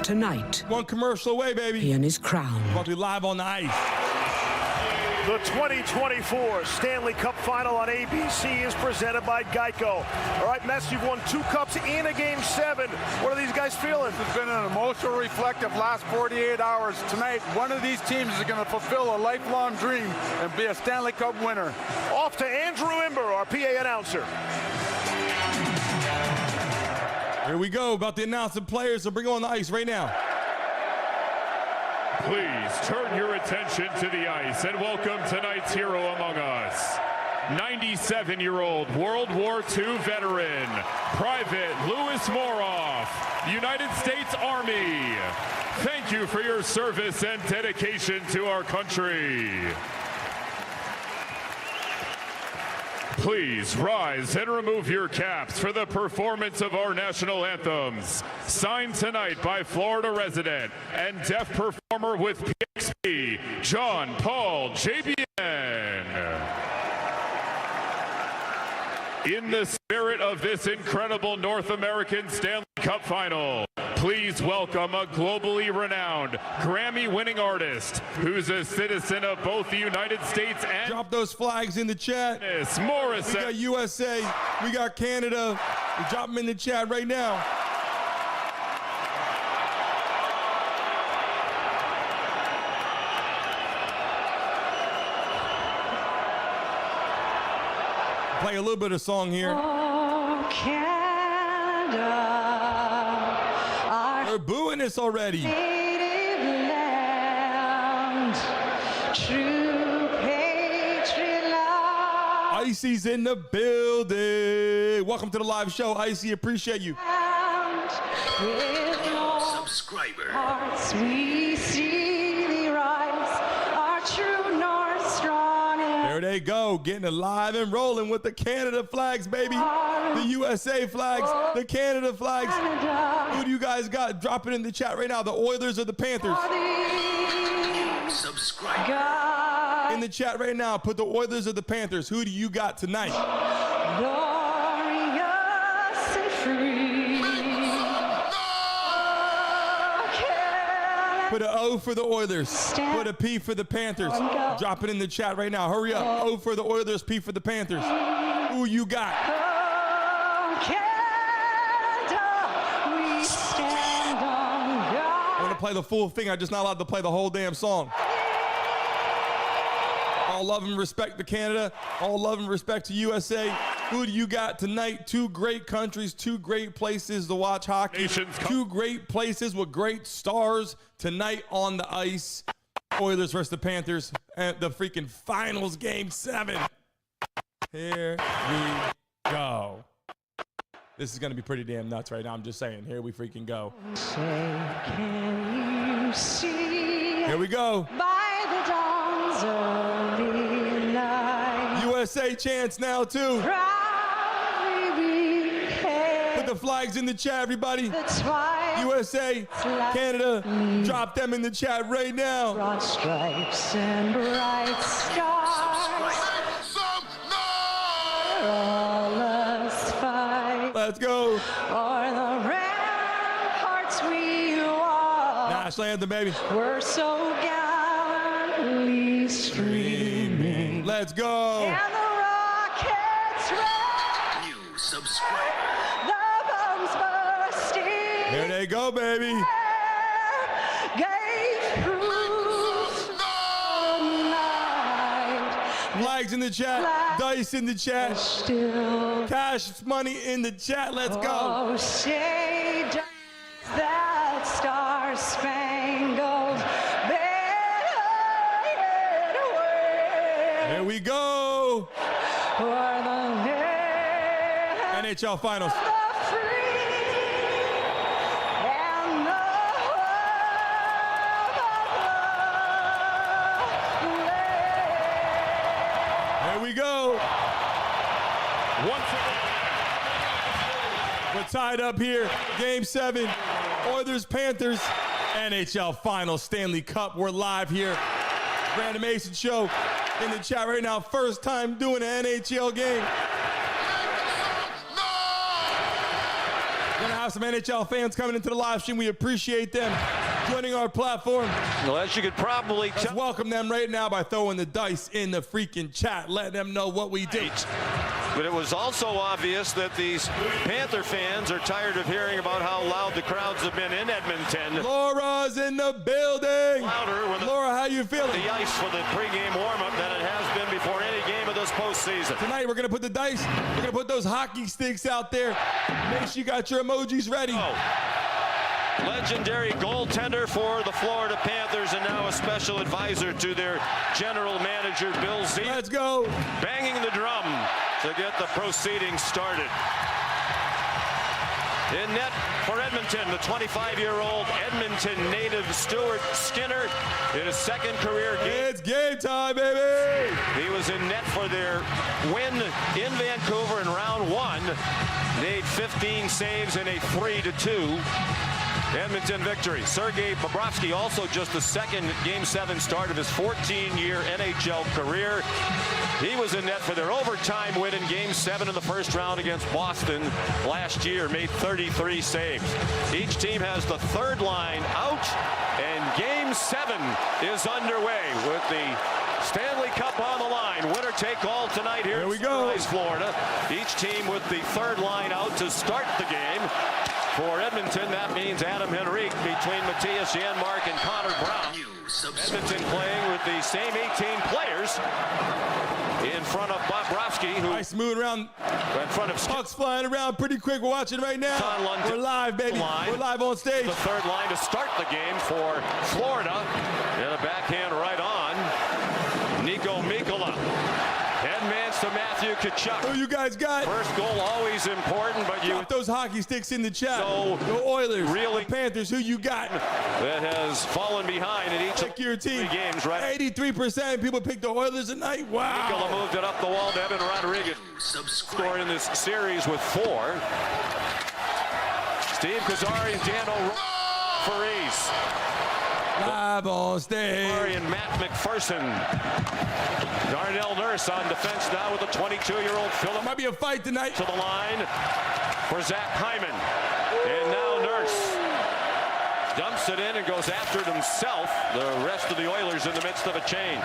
Tonight, One commercial away, baby. he and his crown. About to be live on the ice. The 2024 Stanley Cup Final on ABC is presented by Geico. All right, Mess, you've won 2 cups in a Game 7. What are these guys feeling? It's been an emotional, reflective last 48 hours. Tonight, one of these teams is going to fulfill a lifelong dream and be a Stanley Cup winner. Off to Andrew Imber, our PA announcer. Here we go. About to announce the players, so bring them on the ice right now. Please turn your attention to the ice and welcome tonight's hero among us. 97-year-old World War II veteran, Private Louis Moroff, United States Army. Thank you for your service and dedication to our country. Please rise and remove your caps for the performance of our national anthems. Signed tonight by Florida resident and deaf performer with PXP, John Paul JBN. In the spirit of this incredible North American Stanley Cup final, please welcome a globally renowned Grammy-winning artist who's a citizen of both the United States and... Drop those flags in the chat. Morrison. We got USA. We got Canada. We drop them in the chat right now. Play a little bit of song here. Oh, Canada, they're booing this already. native land, true patriot love. Icy's in the building. Welcome to the live show, Icy. Appreciate you. With no subscriber. hearts we see thee rise, our true north strong and There they go, getting alive and rolling with the Canada flags, baby. The USA flags, the Canada flags. Who do you guys got? Drop it in the chat right now. The Oilers or the Panthers? subscribe. In the chat right now, put the Oilers or the Panthers. Who do you got tonight? Glorious and free. Put an O for the Oilers. Put a P for the Panthers. Drop it in the chat right now. Hurry up. O for the Oilers, P for the Panthers. Who you got? We stand on God. I want to play the full thing. I'm just not allowed to play the whole damn song. All love and respect to Canada. All love and respect to USA. Who do you got tonight? Two great countries, two great places to watch hockey. Two great places with great stars tonight on the ice. Oilers versus the Panthers at the freaking finals, game 7. Here we go. This is going to be pretty damn nuts right now. I'm just saying. Here we freaking go. Can you see? Here we go. By the dawn's early light. USA chants now too. Put the flags in the chat, everybody. USA, Canada, drop them in the chat right now. Broad stripes and bright stars. All us fight. Let's go. For the ramparts we walk. National anthem, baby. We're so gallantly streaming. Let's go. And the rockets red. New subscriber. The bombs bursting. There they go, baby. Gave proof tonight. Flags in the chat. Dice in the chat. Cash money in the chat. Let's go. Oh, say does that star-spangled There we go. NHL Finals. There we go. We're tied up here. Game 7. Oilers, Panthers. NHL Finals, Stanley Cup. We're live here. Brandon Mason Show in the chat right now. First time doing an NHL game. We're gonna have some NHL fans coming into the live stream. We appreciate them joining our platform. Well, as you could probably Let's welcome them right now by throwing the dice in the freaking chat. Let them know what we do. But it was also obvious that these Panther fans are tired of hearing about how loud the crowds have been in Edmonton. Laura's in the building. Laura, how you feeling? The ice for the pregame warm-up than it has been before any game of this postseason. Tonight we're gonna put the dice. We're gonna put those hockey sticks out there. Make sure you got your emojis ready. legendary goaltender for the Florida Panthers and now a special advisor to their general manager, Bill Z. Let's go. Banging the drum to get the proceedings started. In net for Edmonton, the 25-year-old Edmonton native Stuart Skinner in his second career game. It's game time, baby! He was in net for their win in Vancouver in round 1. Made 15 saves in a 3-2 Edmonton victory. Sergei Bobrovsky also just the second Game 7 start of his 14-year NHL career. He was in net for their overtime win in Game 7 in the first round against Boston last year. Made 33 saves. Each team has the third line out, and Game 7 is underway with the Stanley Cup on the line. Winner take all tonight here we go. Florida. Each team with the third line out to start the game. For Edmonton, that means Adam Henrique between Matthias Janmark and Connor Brown. Edmonton playing with the same 18 players in front of Bobrovsky, who nice moving around in front of pucks flying around pretty quick. We're watching right now. We're live, baby. We're live on stage. The third line to start the game for Florida. And a backhand right on Nico Mikkola. Headmans to Matthew Tkachuk. Who you guys got? First goal always important, but you drop those hockey sticks in the chat. So the Oilers, really, the Panthers. Who you got? That has fallen behind in each Pick your team. Games, right? 83% people picked the Oilers tonight. Wow. Mikkola moved it up the wall to Evan Rodriguez. Scoring in this series with 4. Steve Kazari and Dan O'Reilly. Live on stage. And Matt McPherson. Darnell Nurse on defense now with a 22-year-old Philip. Might be a fight tonight. To the line for Zach Hyman. And now Nurse dumps it in and goes after it himself. The rest of the Oilers in the midst of a change.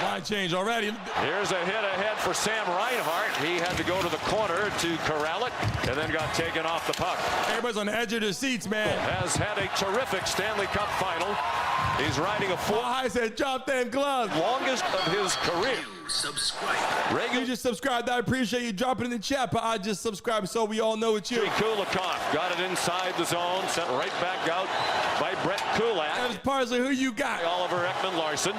Line change already. Here's a hit ahead for Sam Reinhart. He had to go to the corner to corral it and then got taken off the puck. Everybody's on the edge of their seats, man. Has had a terrific Stanley Cup final. He's riding a full. I said drop them gloves. Longest of his career. You just subscribed. I appreciate you dropping in the chat, but I just subscribed so we all know it's you. Kulikov got it inside the zone, sent right back out by Brett Kulak. Evans Parsley, who you got? Oliver Ekman-Larsson.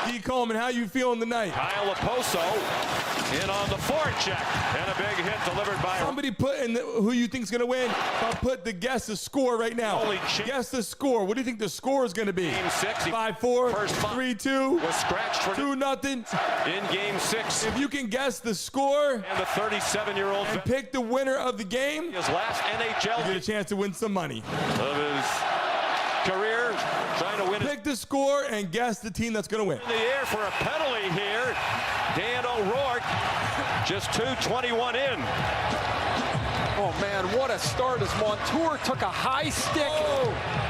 D. Coleman, how you feeling tonight? Kyle Oposo in on the forecheck, and a big hit delivered by somebody put in who you think's gonna win. I'll put the guess the score right now. Guess the score. What do you think the score is gonna be? Game 6. 5-4. First 3-2. Was scratched for 2-0 in Game 6. If you can guess the score and the 37-year-old and pick the winner of the game, his last NHL, you get a chance to win some money of his career, trying to win. Pick the score and guess the team that's going to win. In the air for a penalty here. Dan O'Rourke, just 2:21 in. Oh man, what a start as Montour took a high stick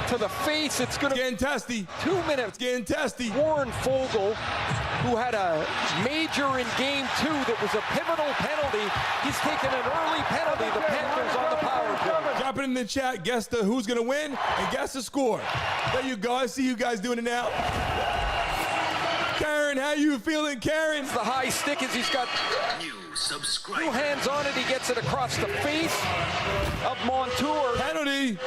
to the face. It's going to getting testy. 2 minutes. It's getting testy. Warren Fogle, who had a major in Game 2 that was a pivotal penalty. He's taken an early penalty. The Panthers on the power play. Drop it in the chat. Guess the who's going to win and guess the score. There you go. I see you guys doing it now. Karen, how you feeling, Karen? The high stick is he's got two hands on it. He gets it across the face of Montour. Penalty.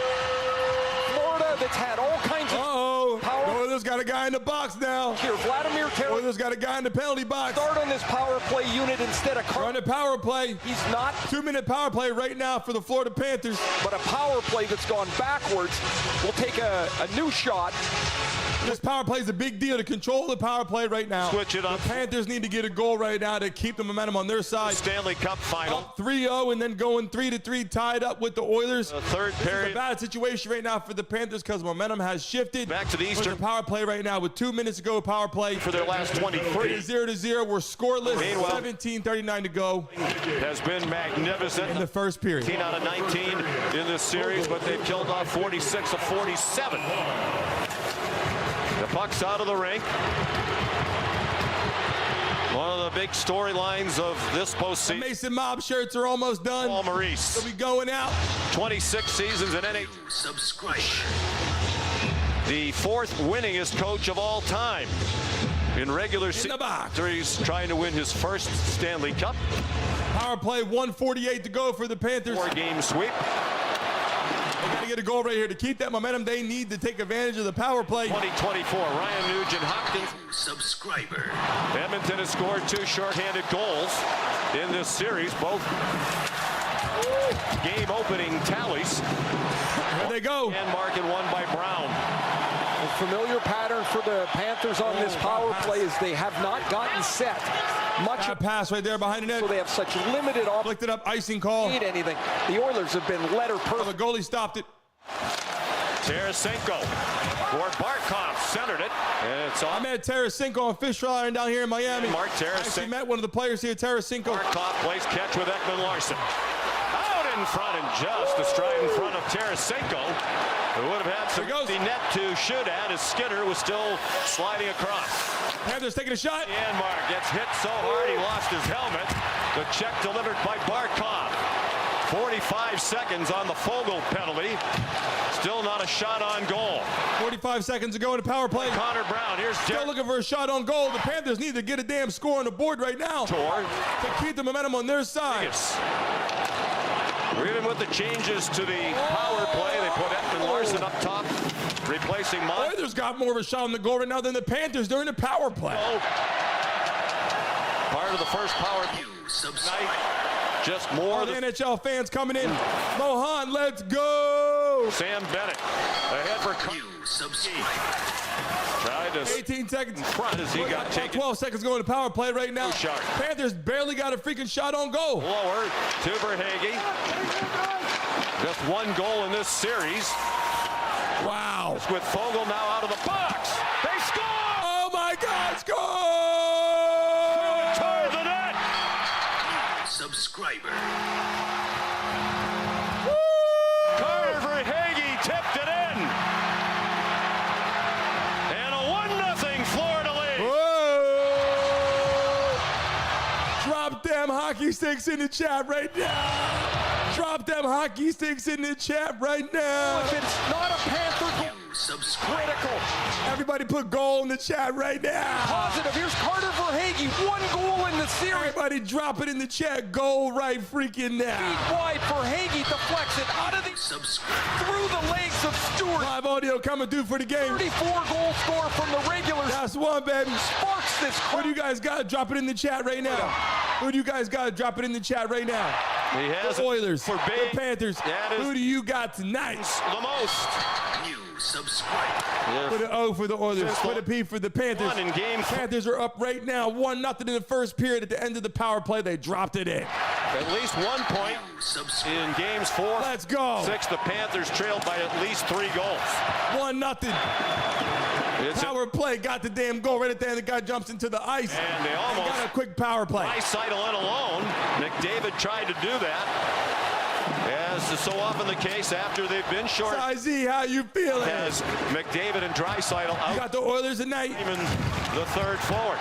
Florida that's had all kinds of power. Oilers got a guy in the box now. Here, Vladimir Terry. Oilers got a guy in the penalty box. Start on this power play unit instead of Run a power play. He's not. 2-minute power play right now for the Florida Panthers. But a power play that's gone backwards will take a new shot. This power play is a big deal to control the power play right now. Switch it up. The Panthers need to get a goal right now to keep the momentum on their side. Stanley Cup final. Up 3-0 and then going 3-3 tied up with the Oilers. The third period. It's a bad situation right now for the Panthers because momentum has shifted. Back to the Eastern. The power play right now with 2 minutes to go. Power play for their last 23. 0-0. We're scoreless. Meanwhile, 17:39 to go. Has been magnificent in the first period. 18 out of 19 in this series, but they've killed off 46 of 47. The puck's out of the rink. One of the big storylines of this postseason. The Mason Mob shirts are almost done. Paul Maurice. They'll be going out. 26 seasons in NHL. Subscribe. The fourth winningest coach of all time in regular series, trying to win his first Stanley Cup. Power play, 1:48 to go for the Panthers. 4-game sweep. They got to get a goal right here to keep that momentum. They need to take advantage of the power play. 2024, Ryan Nugent-Hopkins. Subscriber. Edmonton has scored 2 shorthanded goals in this series, both game-opening tallies. There they go. And Mark and one by Brown. A familiar pattern for the Panthers on this power play is they have not gotten set much. That pass right there behind the net. So they have such limited flicked it up, icing call. Anything. The Oilers have been letter perfect. The goalie stopped it. Tarasenko for Barkov, centered it, and it's on. I met Tarasenko on Fish Fry down here in Miami. Mark Tarasenko. Actually met one of the players here, Tarasenko. Barkov plays catch with Ekman Larson. Out in front and just a stride in front of Tarasenko, who would have had some empty net to shoot at as Skinner was still sliding across. Panthers taking a shot. Janmark gets hit so hard he lost his helmet. The check delivered by Barkov. 45 seconds on the Fogle penalty. Still not a shot on goal. 45 seconds to go in the power play. Connor Brown, here's still looking for a shot on goal. The Panthers need to get a damn score on the board right now to keep the momentum on their side. Even with the changes to the power play, they put Ekman Larson up top, replacing Mott. Oilers got more of a shot on the goal right now than the Panthers during the power play. Part of the first power play. Just more. The NHL fans coming in. Mohan, let's go. Sam Bennett ahead for tried to 18 seconds in front as he got taken. 12 seconds going to power play right now. Sharp. Panthers barely got a freaking shot on goal. Lower to Verhaeghe. Just one goal in this series. Wow. It's with Fogle now out of the box. They score! Oh my God, score! Toward the net. Subscriber. Carter Verhaeghe tipped it in. And a 1-0 Florida lead. Whoa! Drop them hockey sticks in the chat right now. Drop them hockey sticks in the chat right now. If it's not a Panther goal, critical. Everybody put goal in the chat right now. Positive. Here's Carter Verhaeghe. 1 goal in the series. Everybody drop it in the chat. Goal right freaking now. Feet wide. Verhaeghe deflects it out of the through the legs of Stewart. Live audio coming through for the game. 34-goal score from the regulars. That's one, baby. Sparks this. What do you guys got? Drop it in the chat right now. Who do you guys got? Drop it in the chat right now. He has the Oilers, for the Panthers. Who do you got tonight? The most. Subscribe. Put an O for the Oilers. Put a P for the Panthers. In game Panthers are up right now, 1-0 in the first period. At the end of the power play, they dropped it in. At least 1 point in games 4. Let's go. 6. The Panthers trailed by at least 3 goals. 1-0. Power play, got the damn goal right at the end. The guy jumps into the ice. And they almost got a quick power play. Draisaitl in alone. McDavid tried to do that. As is so often the case after they've been short. Sizey, how you feeling? As McDavid and Draisaitl out. You got the Oilers tonight. Even the third forward.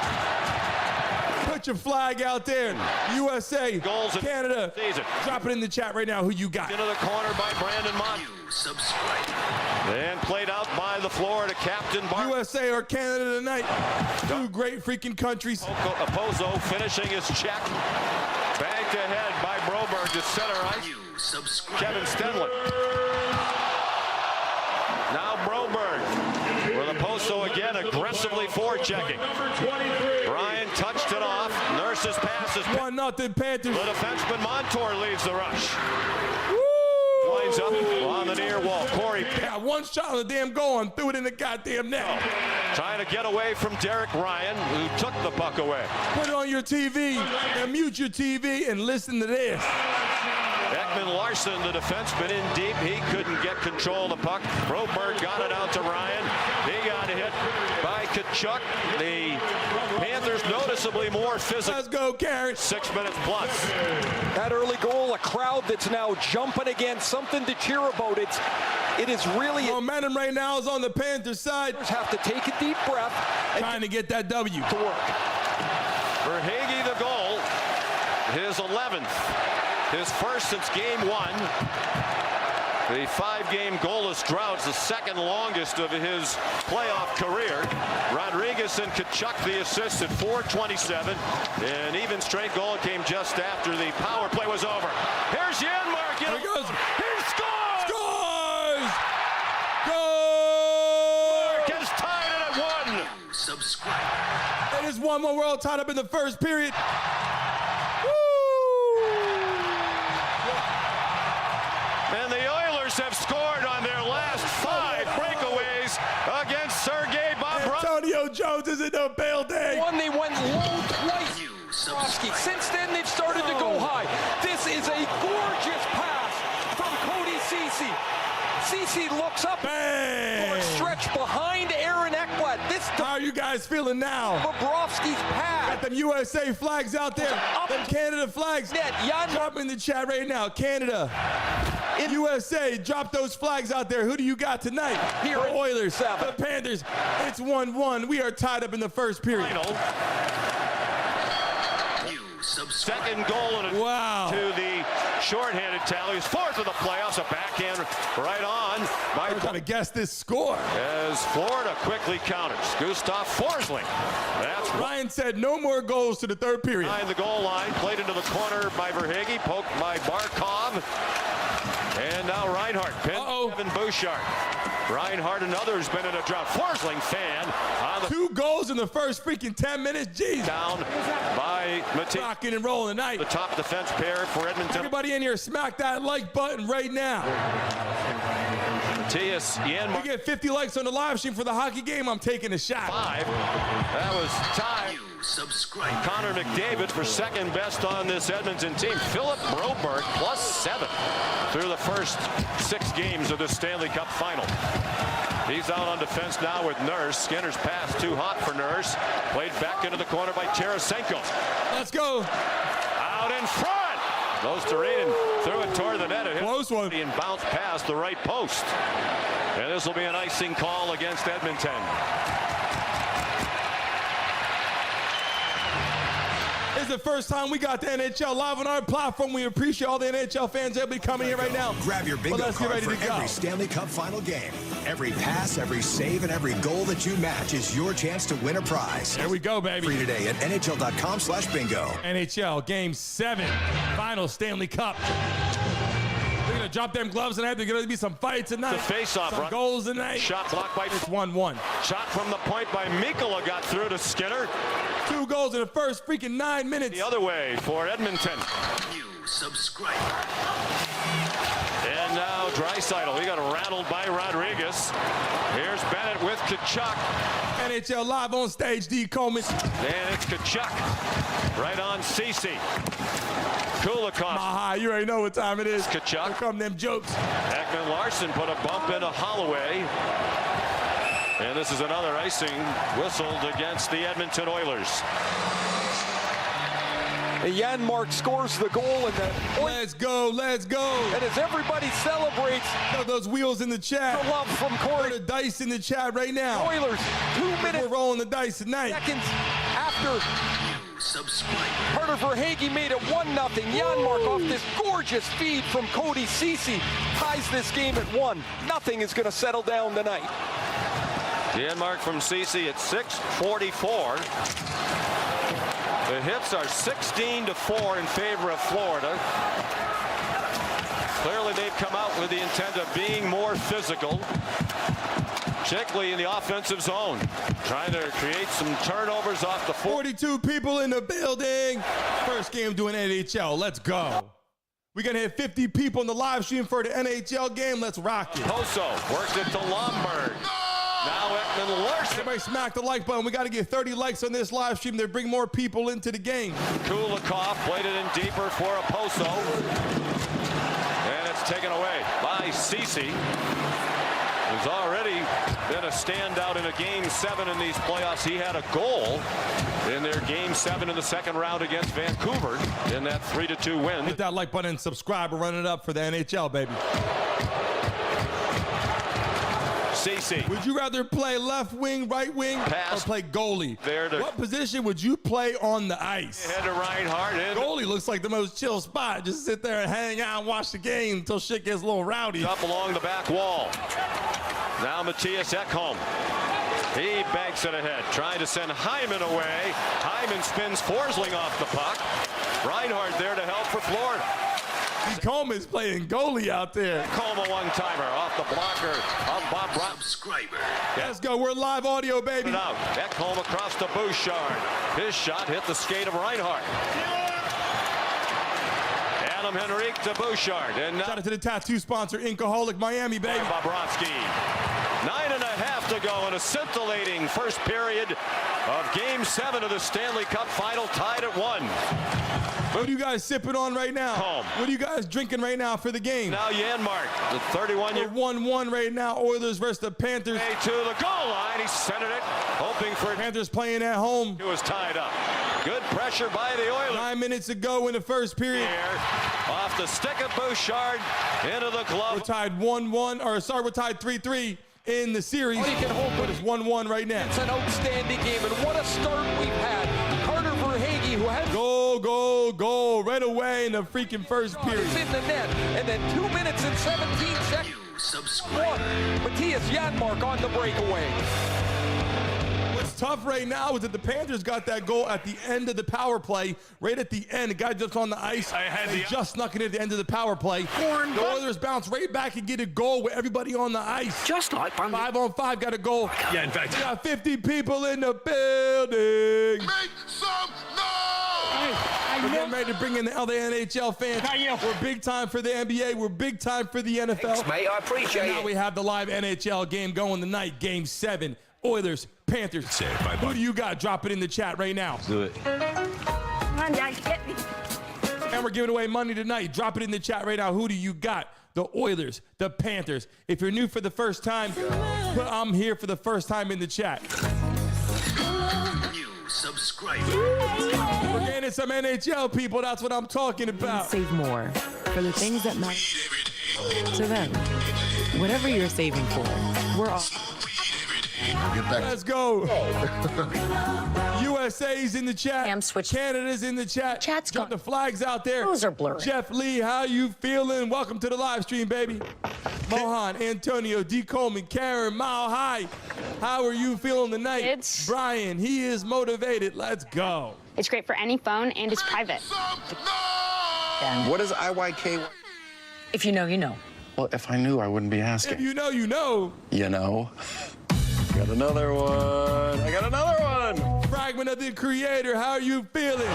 Put your flag out there. USA, goals in Canada. Season. Drop it in the chat right now. Who you got? Into the corner by Brandon Mott. Subscribe. And played out by the Florida captain. USA or Canada tonight. 2 great freaking countries. Opozo finishing his check. Banked ahead by Broberg to center ice. Kevin Stenley. Now Broberg with Opozo again aggressively forechecking. Ryan touched it off. Nurse's passes. 1-0 Panthers. The defenseman Montour leads the rush. Lines up on the near wall. Corey got 1 shot on the damn goal and threw it in the goddamn net. Trying to get away from Derek Ryan, who took the puck away. Put it on your TV and mute your TV and listen to this. Ekman Larson, the defenseman, in deep. He couldn't get control of the puck. Broberg got it out to Ryan. He got hit by Tkachuk. The Panthers noticeably more physical. Let's go, Karen. 6 minutes plus. That early goal, a crowd that's now jumping again. Something to cheer about. It is really momentum right now is on the Panthers side. Have to take a deep breath and trying to get that W to work. Verhaeghe the goal, his 11th, his first since game 1. The 5-game goalless drought's the second longest of his playoff career. Rodriguez and Tkachuk the assist at 4:27. An even strength goal came just after the power play was over. Here's Janmark. There he goes. He scores! Scores! 1-1. Subscribe. It is 1-1. We're all tied up in the first period. And the Oilers have scored on their last 5 breakaways against Sergei Bobrovsky. Antonio Jones is in the building. One, they went low twice. Since then, they've started to go high. This is a gorgeous pass from Cody Ceci. Ceci looks up for a stretch behind Aaron Ekblad. How are you guys feeling now? Bobrovsky's pass. Got them USA flags out there. Them Canada flags. Drop in the chat right now. Canada. USA, drop those flags out there. Who do you got tonight? Here the Oilers, the Panthers. It's 1-1. We are tied up in the first period. Second goal and to the shorthanded tally. Fourth of the playoffs. A backhand right on. I'm trying to guess this score. As Florida quickly counters. Gustav Forsling. That's Ryan said no more goals to the third period. Behind the goal line. Played into the corner by Verhaeghe. Poked by Barkov. And now Reinhart. Pinned Kevin Bouchard. Reinhart and others been in a drought. Forsling fan on the 2 goals in the first freaking 10 minutes. Jeez. Down by Matthias. Rocking and rolling tonight. The top defense pair for Edmonton. Everybody in here, smack that like button right now. Matthias Janmark. We get 50 likes on the live stream for the hockey game. I'm taking a shot. 5. That was tied. Subscribe. Connor McDavid for second best on this Edmonton team. Philip Broberg +7 through the first 6 games of the Stanley Cup final. He's out on defense now with Nurse. Skinner's pass too hot for Nurse. Played back into the corner by Tarasenko. Let's go. Out in front. Goes to Reed and threw it toward the net. It hit close one. And bounced past the right post. And this will be an icing call against Edmonton. It's the first time we got the NHL live on our platform. We appreciate all the NHL fans that will be coming here right now. Grab your bingo let's card get ready for to go. every Stanley Cup final game. Every pass, every save, and every goal that you match is your chance to win a prize. There we go, baby. Free today at NHL.com/bingo. NHL Game 7, final Stanley Cup. We're going to drop them gloves tonight. There's going to be some fights tonight. The face-off. Some goals tonight. Shot blocked by... It's 1-1. Shot from the point by Mikkola got through to Skinner. 2 goals in the first freaking 9 minutes. The other way for Edmonton. New subscriber. And now Draisaitl. He got rattled by Rodriguez. Here's Bennett with Tkachuk. NHL live on stage, D. Coleman. And it's Tkachuk. Right on Ceci. Kulikov. Maha, you already know what time it is. Tkachuk. Here come them jokes. Ekman Larson put a bump into Holloway. And this is another icing whistled against the Edmonton Oilers. And Janmark scores the goal in that. Let's go, let's go. And as everybody celebrates, throw those wheels in the chat. The love from Corey. Throw the dice in the chat right now. Oilers, 2 minutes. We're rolling the dice tonight. Seconds after Subscribe. Carter Verhaeghe made it 1-0. Janmark off this gorgeous feed from Cody Ceci ties this game at 1. Nothing is going to settle down tonight. Janmark from Ceci at 6:44. The hits are 16-4 in favor of Florida. Clearly they've come out with the intent of being more physical, particularly in the offensive zone. Trying to create some turnovers off the 42 people in the building. First game doing NHL. Let's go. We're going to hit 50 people in the live stream for the NHL game. Let's rock it. Poso works it to Lombard. Now Ekman Larson. Everybody smack the like button. We got to get 30 likes on this live stream to bring more people into the game. Kulikov played it in deeper for a Poso. And it's taken away by Ceci, who's already been a standout in a Game 7 in these playoffs. He had a goal in their Game 7 in the second round against Vancouver in that 3-2 win. Hit that like button and subscribe. We're running it up for the NHL, baby. Ceci. Would you rather play left wing, right wing, Pass. or play goalie? There to what position would you play on the ice? Head to Reinhart. Goalie looks like the most chill spot. Just sit there and hang out and watch the game until shit gets a little rowdy. Up along the back wall. Now Matthias Ekholm. He banks it ahead, trying to send Hyman away. Hyman spins Forsling off the puck. Reinhart there to help for Florida. Coleman's playing goalie out there. Coleman one-timer off the blocker of Bob Brown. Subscriber. Let's go. We're live audio, baby. Out. Ekholm across to Bouchard. His shot hit the skate of Reinhart. Adam Henrique to Bouchard. And shout out to the tattoo sponsor, Inkaholic Miami, baby. Bobrovsky. 9.5 to go in a scintillating first period of Game 7 of the Stanley Cup final, tied at 1. What are you guys sipping on right now? Home. What are you guys drinking right now for the game? Now Janmark, the 31-year. 1-1 right now. Oilers versus the Panthers. To the goal line. He centered it, hoping for Panthers playing at home. It was tied up. Good pressure by the Oilers. 9 minutes to go in the first period. Off the stick of Bouchard into the glove. We're tied 1-1, or sorry, we're tied 3-3 in the series. You can hold but it's 1-1 right now. It's an outstanding game, and what a start we've had. Carter Verhaeghe, who had goal right away in the freaking first period. It's in the net, and then 2 minutes and 17 seconds. Subscribe. Matthias Janmark on the breakaway. What's tough right now is that the Panthers got that goal at the end of the power play. Right at the end, the guy just on the ice. They just snuck it at the end of the power play. The Oilers bounce right back and get a goal with everybody on the ice. Just like 5-on-5 got a goal. Yeah, in fact. We got 50 people in the building. Make some We're getting ready to bring in the other NHL fans. We're big time for the NBA. We're big time for the NFL. Thanks, mate. I appreciate it. Now we have the live NHL game going tonight. Game 7. Oilers, Panthers. Who do you got? Drop it in the chat right now. Do it. Come on, guys, get me. And we're giving away money tonight. Drop it in the chat right now. Who do you got? The Oilers, the Panthers. If you're new for the first time, put I'm here for the first time in the chat. New subscriber. We're getting some NHL people. That's what I'm talking about. Save more for the things that matter to them. Whatever you're saving for, we're all. Let's go. USA's in the chat. Canada's in the chat. Chat's got the flags out there. Those are blurry. Jeff Lee, how you feeling? Welcome to the live stream, baby. Mohan, Antonio, D. Coleman, Karen, Mile High. How are you feeling tonight? Brian, he is motivated. Let's go. It's great for any phone and it's private. What is IYK? If you know, you know. Well, if I knew, I wouldn't be asking. If you know, you know. You know. Got another one. I got another one. Fragment of the Creator. How are you feeling?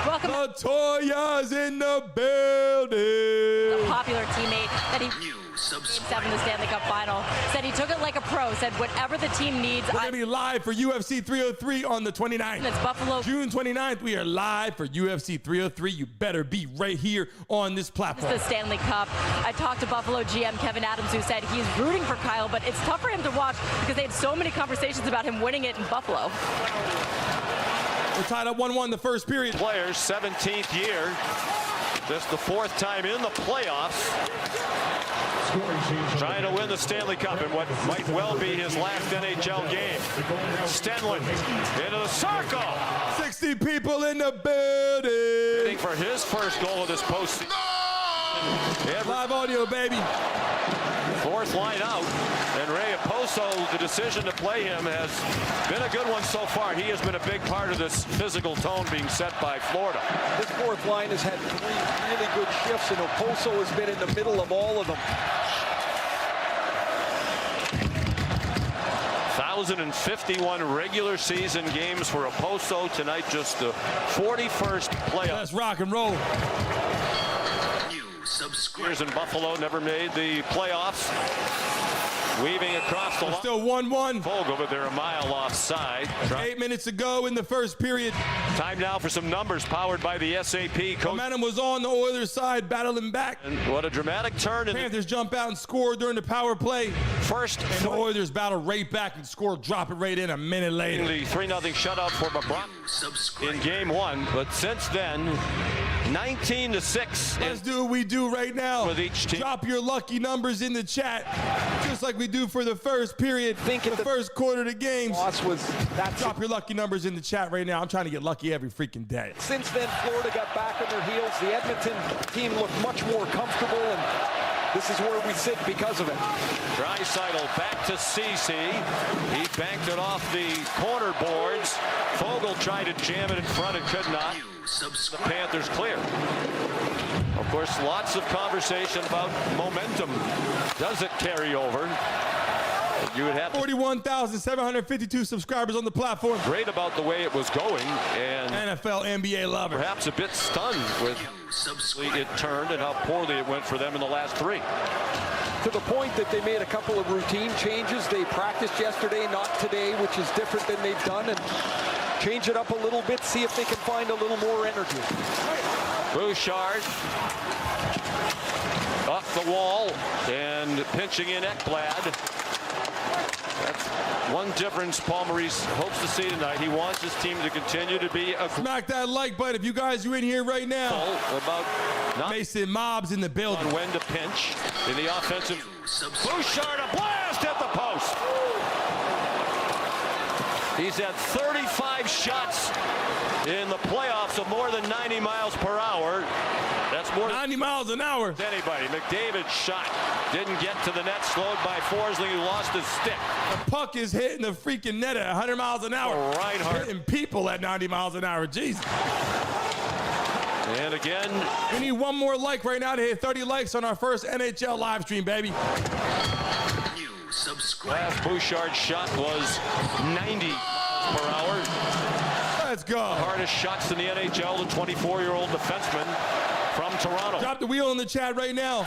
Welcome. Latoya's in the building. A popular teammate that he Game 7 the Stanley Cup final said he took it like a pro. Said whatever the team needs. We're gonna be live for UFC 303 on the 29th. It's Buffalo. June 29th. We are live for UFC 303. You better be right here on this platform. It's the Stanley Cup. I talked to Buffalo GM Kevin Adams, who said he's rooting for Kyle, but it's tough for him to watch because they had so many conversations about him winning it in Buffalo. We're tied up 1-1 the first period. Players, 17th year. This the 4th time in the playoffs. Trying to win the Stanley Cup in what might well be his last NHL game. Stenlund into the circle. 60 people in the building. Waiting for his first goal of this postseason. Live audio, baby. 4th line out. And Ray Oposo, the decision to play him has been a good one so far. He has been a big part of this physical tone being set by Florida. This 4th line has had 3 really good shifts, and Oposo has been in the middle of all of them. 1,051 regular season games for Oposo. Tonight, just the 41st playoff. Let's rock and roll. Subscribers in Buffalo never made the playoffs. Weaving across the line. Still 1-1. Vogel, but they're a mile offside. 8 minutes to go in the first period. Time now for some numbers powered by the SAP. Momentum was on the Oilers side, battling back. And what a dramatic turn. Panthers jump out and score during the power play. First. And the Oilers battle right back and score, drop it right in a minute later. The 3-0 shutout for Bobrovsky in game 1. But since then, 19-6. Let's do what we do right now. With each team. Drop your lucky numbers in the chat, just like we do for the first period, the first quarter of the games. Drop your lucky numbers in the chat right now. I'm trying to get lucky every freaking day. Since then, Florida got back on their heels. The Edmonton team looked much more comfortable, and this is where we sit because of it. Draisaitl back to Ceci. He banked it off the corner boards. Vogel tried to jam it in front and could not. The Panthers clear. Of course, lots of conversation about momentum. Does it carry over? You would have 41,752 subscribers on the platform. Great about the way it was going, and NFL, NBA lover. Perhaps a bit stunned with it turned and how poorly it went for them in the last three. To the point that they made a couple of routine changes. They practiced yesterday, not today, which is different than they've done, and change it up a little bit, see if they can find a little more energy. Bouchard up the wall and pinching in Ekblad. That's one difference Paul Maurice hopes to see tonight. He wants his team to continue to be a... Smack that like button if you guys are in here right now. About Mason Mobs in the building. When to pinch in the offensive. Bouchard, a blast at the post. He's had 35 shots in the playoffs of more than 90 miles per hour. That's more than 90 miles an hour. Anybody. McDavid's shot didn't get to the net, slowed by Forsling, who lost his stick. The puck is hitting the freaking net at 100 miles an hour. Reinhardt. Hitting people at 90 miles an hour. Jesus. And again, we need one more like right now to hit 30 likes on our first NHL live stream, baby. Last Bouchard's shot was 90 miles per hour. Let's go. Hardest shots in the NHL, the 24-year-old defenseman from Toronto. Drop the wheel in the chat right now.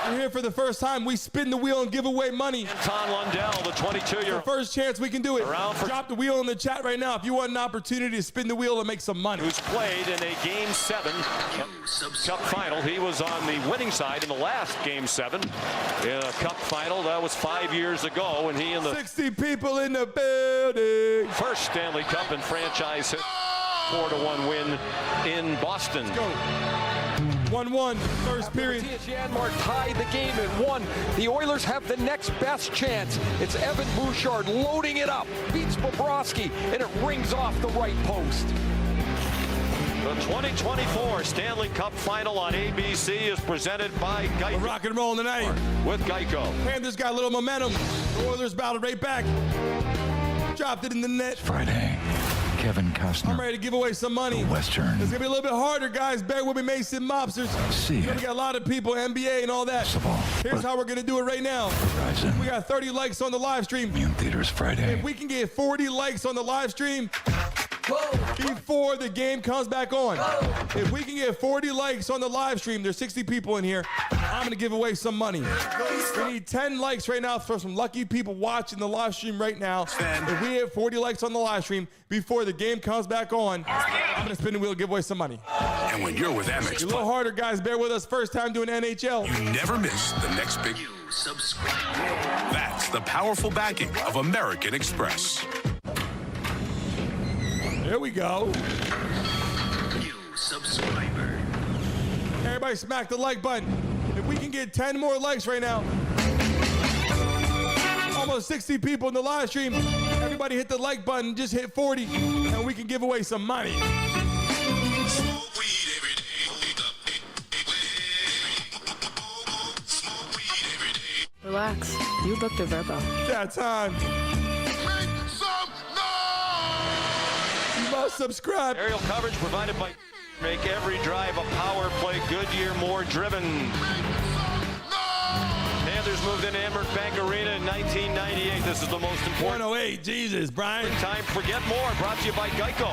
You're here for the first time. We spin the wheel and give away money. Anton Lundell, the 22-year-old. The first chance we can do it. Drop the wheel in the chat right now if you want an opportunity to spin the wheel and make some money. Who's played in a Game 7 Cup final. He was on the winning side in the last Game 7 in a Cup final. That was 5 years ago, and he and the 60 people in the building. First Stanley Cup in franchise 4-1 win in Boston. Let's go. 1-1, first period. Janmark tied the game at 1. The Oilers have the next best chance. It's Evan Bouchard loading it up, beats Bobrovsky, and it rings off the right post. The 2024 Stanley Cup Final on ABC is presented by Geico. We're rock and roll tonight. With Geico. Panthers got a little momentum. The Oilers battled right back. Dropped it in the net. Friday. Kevin Costner. I'm ready to give away some money. The Western. It's gonna be a little bit harder, guys. Bear with me, Mason Mobsters. See we got a lot of people, NBA and all that. Possible. Here's how we're gonna do it right now. Verizon. We got 30 likes on the live stream. In theaters Friday. If we can get 40 likes on the live stream before the game comes back on. If we can get 40 likes on the live stream, there's 60 people in here, I'm gonna give away some money. We need 10 likes right now for some lucky people watching the live stream right now. If we hit 40 likes on the live stream before the game comes back on, I'm gonna spin the wheel and give away some money. And when you're with Amex, It's a little harder, guys. Bear with us. First time doing NHL. You never miss the next big. That's the powerful backing of American Express. There we go. New subscriber. Everybody smack the like button. If we can get 10 more likes right now. Almost 60 people in the live stream. Everybody hit the like button. Just hit 40 and we can give away some money. Relax. You booked a Verbo. That time. You must subscribe. Aerial coverage provided by Make every drive a power play. Goodyear more driven. Panthers moved into Emert Bank Arena in 1998. This is the most important. 108. Jesus, Brian. Time forget more. Brought to you by Geico.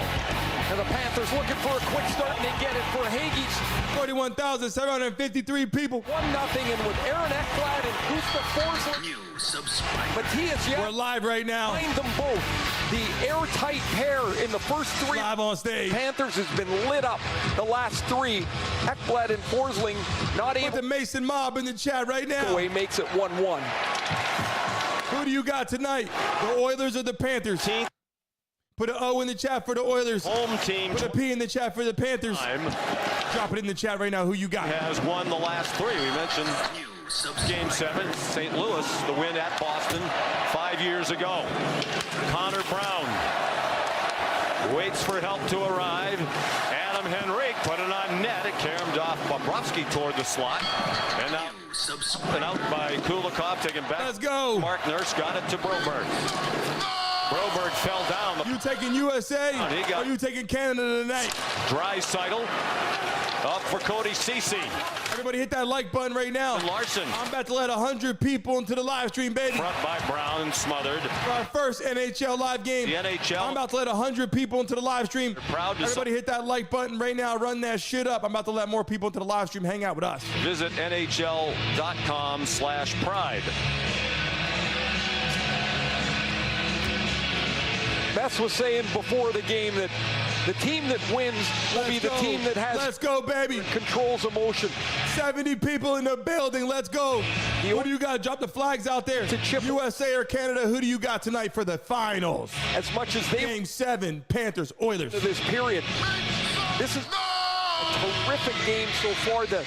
And the Panthers looking for a quick start, and they get it for Hagees. 41,753 people. 1-0, and with Aaron Ekblad and Gustav Forsling. New subscriber. Matthias We're live right now. Find them both. The airtight pair in the first 3. Live on stage. Panthers has been lit up the last 3. Ekblad and Forsling not able. Put the Mason Mob in the chat right now. Away makes it 1-1. Who do you got tonight? The Oilers or the Panthers? Put an O in the chat for the Oilers. Home team. Put a P in the chat for the Panthers. Drop it in the chat right now. Who you got? Has won the last 3. We mentioned Game 7, St. Louis, the win at Boston 5 years ago. Connor Brown waits for help to arrive. Adam Henrique put it on net. It caromed off Bobrovsky toward the slot. And now out by Kulikov, taken back. Let's go. Mark Nurse got it to Broberg. Broberg Pittsburgh fell down. You taking USA or you taking Canada tonight? Draisaitl up for Cody Ceci. Everybody hit that like button right now. And Larson. I'm about to let 100 people into the live stream, baby. Front by Brown and smothered. For our first NHL live game. The NHL. I'm about to let 100 people into the live stream. Proud to Everybody hit that like button right now. Run that shit up. I'm about to let more people into the live stream hang out with us. Visit NHL.com/pride. Bess was saying before the game that the team that wins will be the team that has Let's go, baby. Controls emotion. 70 people in the building. Let's go. Who do you got? Drop the flags out there. USA or Canada, who do you got tonight for the finals? As much as they... Game 7, Panthers, Oilers. This period. This is a terrific game so far. The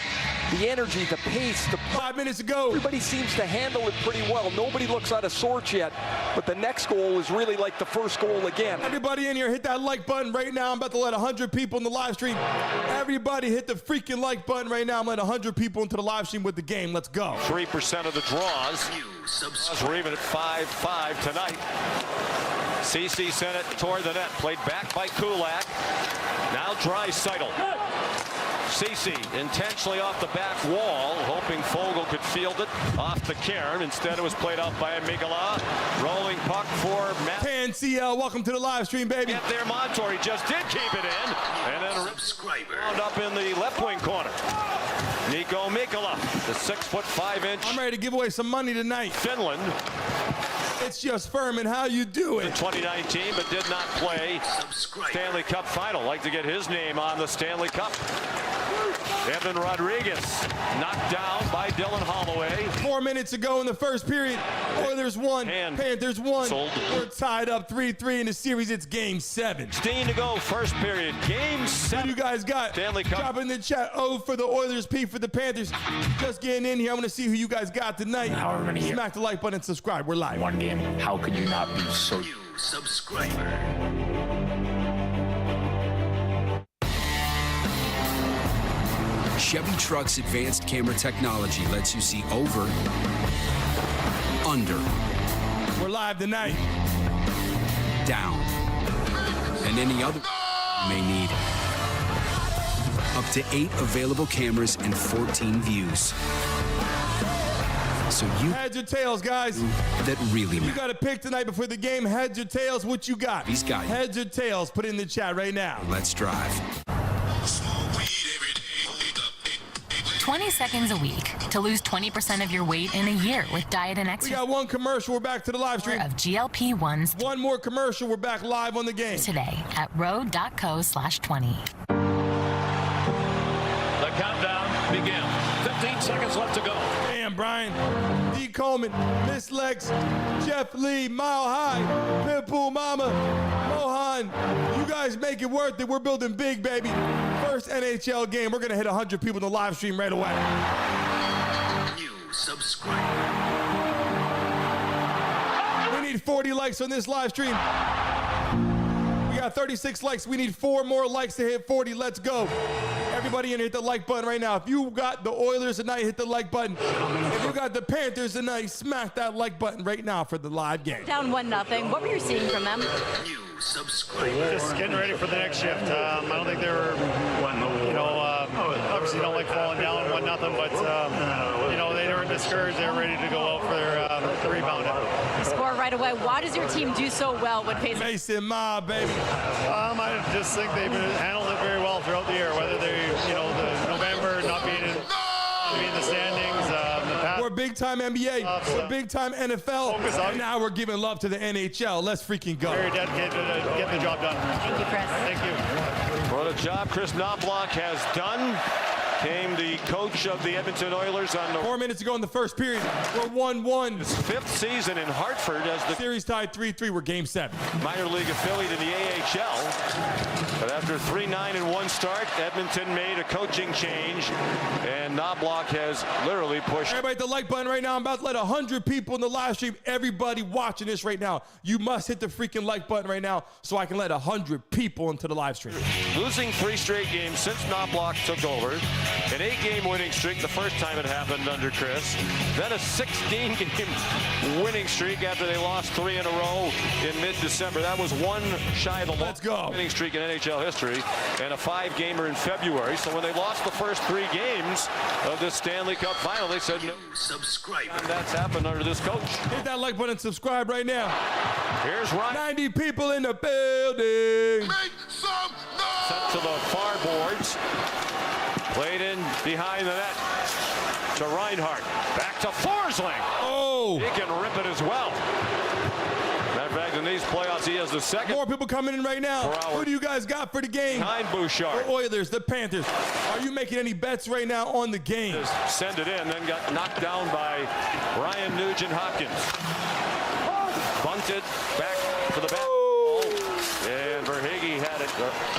energy, the pace. 5 minutes ago. Everybody seems to handle it pretty well. Nobody looks out of sorts yet. But the next goal is really like the first goal again. Everybody in here, hit that like button right now. I'm about to let 100 people in the live stream. Everybody hit the freaking like button right now. I'm letting 100 people into the live stream with the game. Let's go. 3% of the draws. We're even at 5-5 tonight. Ceci sent it toward the net. Played back by Kulak. Now Draisaitl. Ceci intentionally off the back wall, hoping Fogle could field it off the cairn. Instead, it was played out by Migala. Rolling puck for Matt. CL, welcome to the live stream, baby. Get there, Montori just did keep it in. And then wound up in the left wing corner. Nico Migala, the 6'5". I'm ready to give away some money tonight. Finland. It's just Furman. How you doing? In 2019, but did not play Stanley Cup final. Like to get his name on the Stanley Cup. Evan Rodriguez knocked down by Dylan Holloway. 4 minutes ago in the first period, Oilers won, Panthers won. We're tied up 3-3 in the series. It's Game 7. 16 to go, first period. Game 7. What do you guys got? Stanley Cup. Drop in the chat. O for the Oilers, P for the Panthers. Just getting in here. I want to see who you guys got tonight. Smack the like button and subscribe. We're live. One game. How could you not be so... New subscriber. Chevy Truck's advanced camera technology lets you see over, under, We're live tonight. down, and any other you may need. Up to 8 available cameras and 14 views. So you heads or tails, guys. That really matter. You got to pick tonight before the game. Heads or tails, what you got? He's got you. Heads or tails, put it in the chat right now. Let's drive. 20 seconds a week to lose 20% of your weight in a year with diet and exercise. We got one commercial. We're back to the live stream. Of GLP-1s. One more commercial. We're back live on the game. Today at road.co/20. The countdown begins. 15 seconds left to go. Damn, Brian. D. Coleman, Miss Lex, Jeff Lee, Mile High, Pitbull Mama, Mohan. You guys make it worth it. We're building big, baby. First NHL game. We're going to hit 100 people in the live stream right away. New subscriber. We need 40 likes on this live stream. We got 36 likes. We need 4 more likes to hit 40. Let's go. Everybody in here, hit the like button right now. If you got the Oilers tonight, hit the like button. If you got the Panthers tonight, smack that like button right now for the live game. Down 1-0. What were you seeing from them? New subscriber. Just getting ready for the next shift. I don't think they were, obviously don't like falling down 1-0, but, they weren't discouraged. They were ready to go out for the rebound. Score right away. Why does your team do so well when facing Mason Ma, baby? I just think they've handled it very well throughout the year, whether they, the November not being in the standings, We're big-time NBA. We're big-time NFL. And now we're giving love to the NHL. Let's freaking go. Very dedicated to get the job done. Thank you, Chris. Thank you. For the job Chris Knobloch has done, came the coach of the Edmonton Oilers on the 4 minutes ago in the first period. We're 1-1. His 5th season in Hartford as the series tied 3-3. We're Game 7. Minor league affiliate in the AHL. But after 3-9-1 start, Edmonton made a coaching change, and Knobloch has literally pushed. Everybody hit the like button right now. I'm about to let 100 people in the live stream. Everybody watching this right now, you must hit the freaking like button right now so I can let 100 people into the live stream. Losing 3 straight games since Knobloch took over. An 8-game winning streak the first time it happened under Chris. Then a 16-game winning streak after they lost 3 in a row in mid-December. That was one shy of the longest winning streak in NHL history, and a 5-gamer in February. So when they lost the first 3 games of the Stanley Cup final, they said no. Subscribe. And that's happened under this coach. Hit that like button and subscribe right now. Here's Ryan. 90 people in the building. Make some noise. Set to the far boards. Played in behind the net to Reinhart. Back to Forsling. Oh. He can rip it as well. Matter of fact, in these playoffs, he has the second. More people coming in right now. Who do you guys got for the game? Behind Bouchard. The Oilers, the Panthers. Are you making any bets right now on the game? Just send it in, then got knocked down by Ryan Nugent-Hopkins. Bunted back for the back. And Verhaeghe had it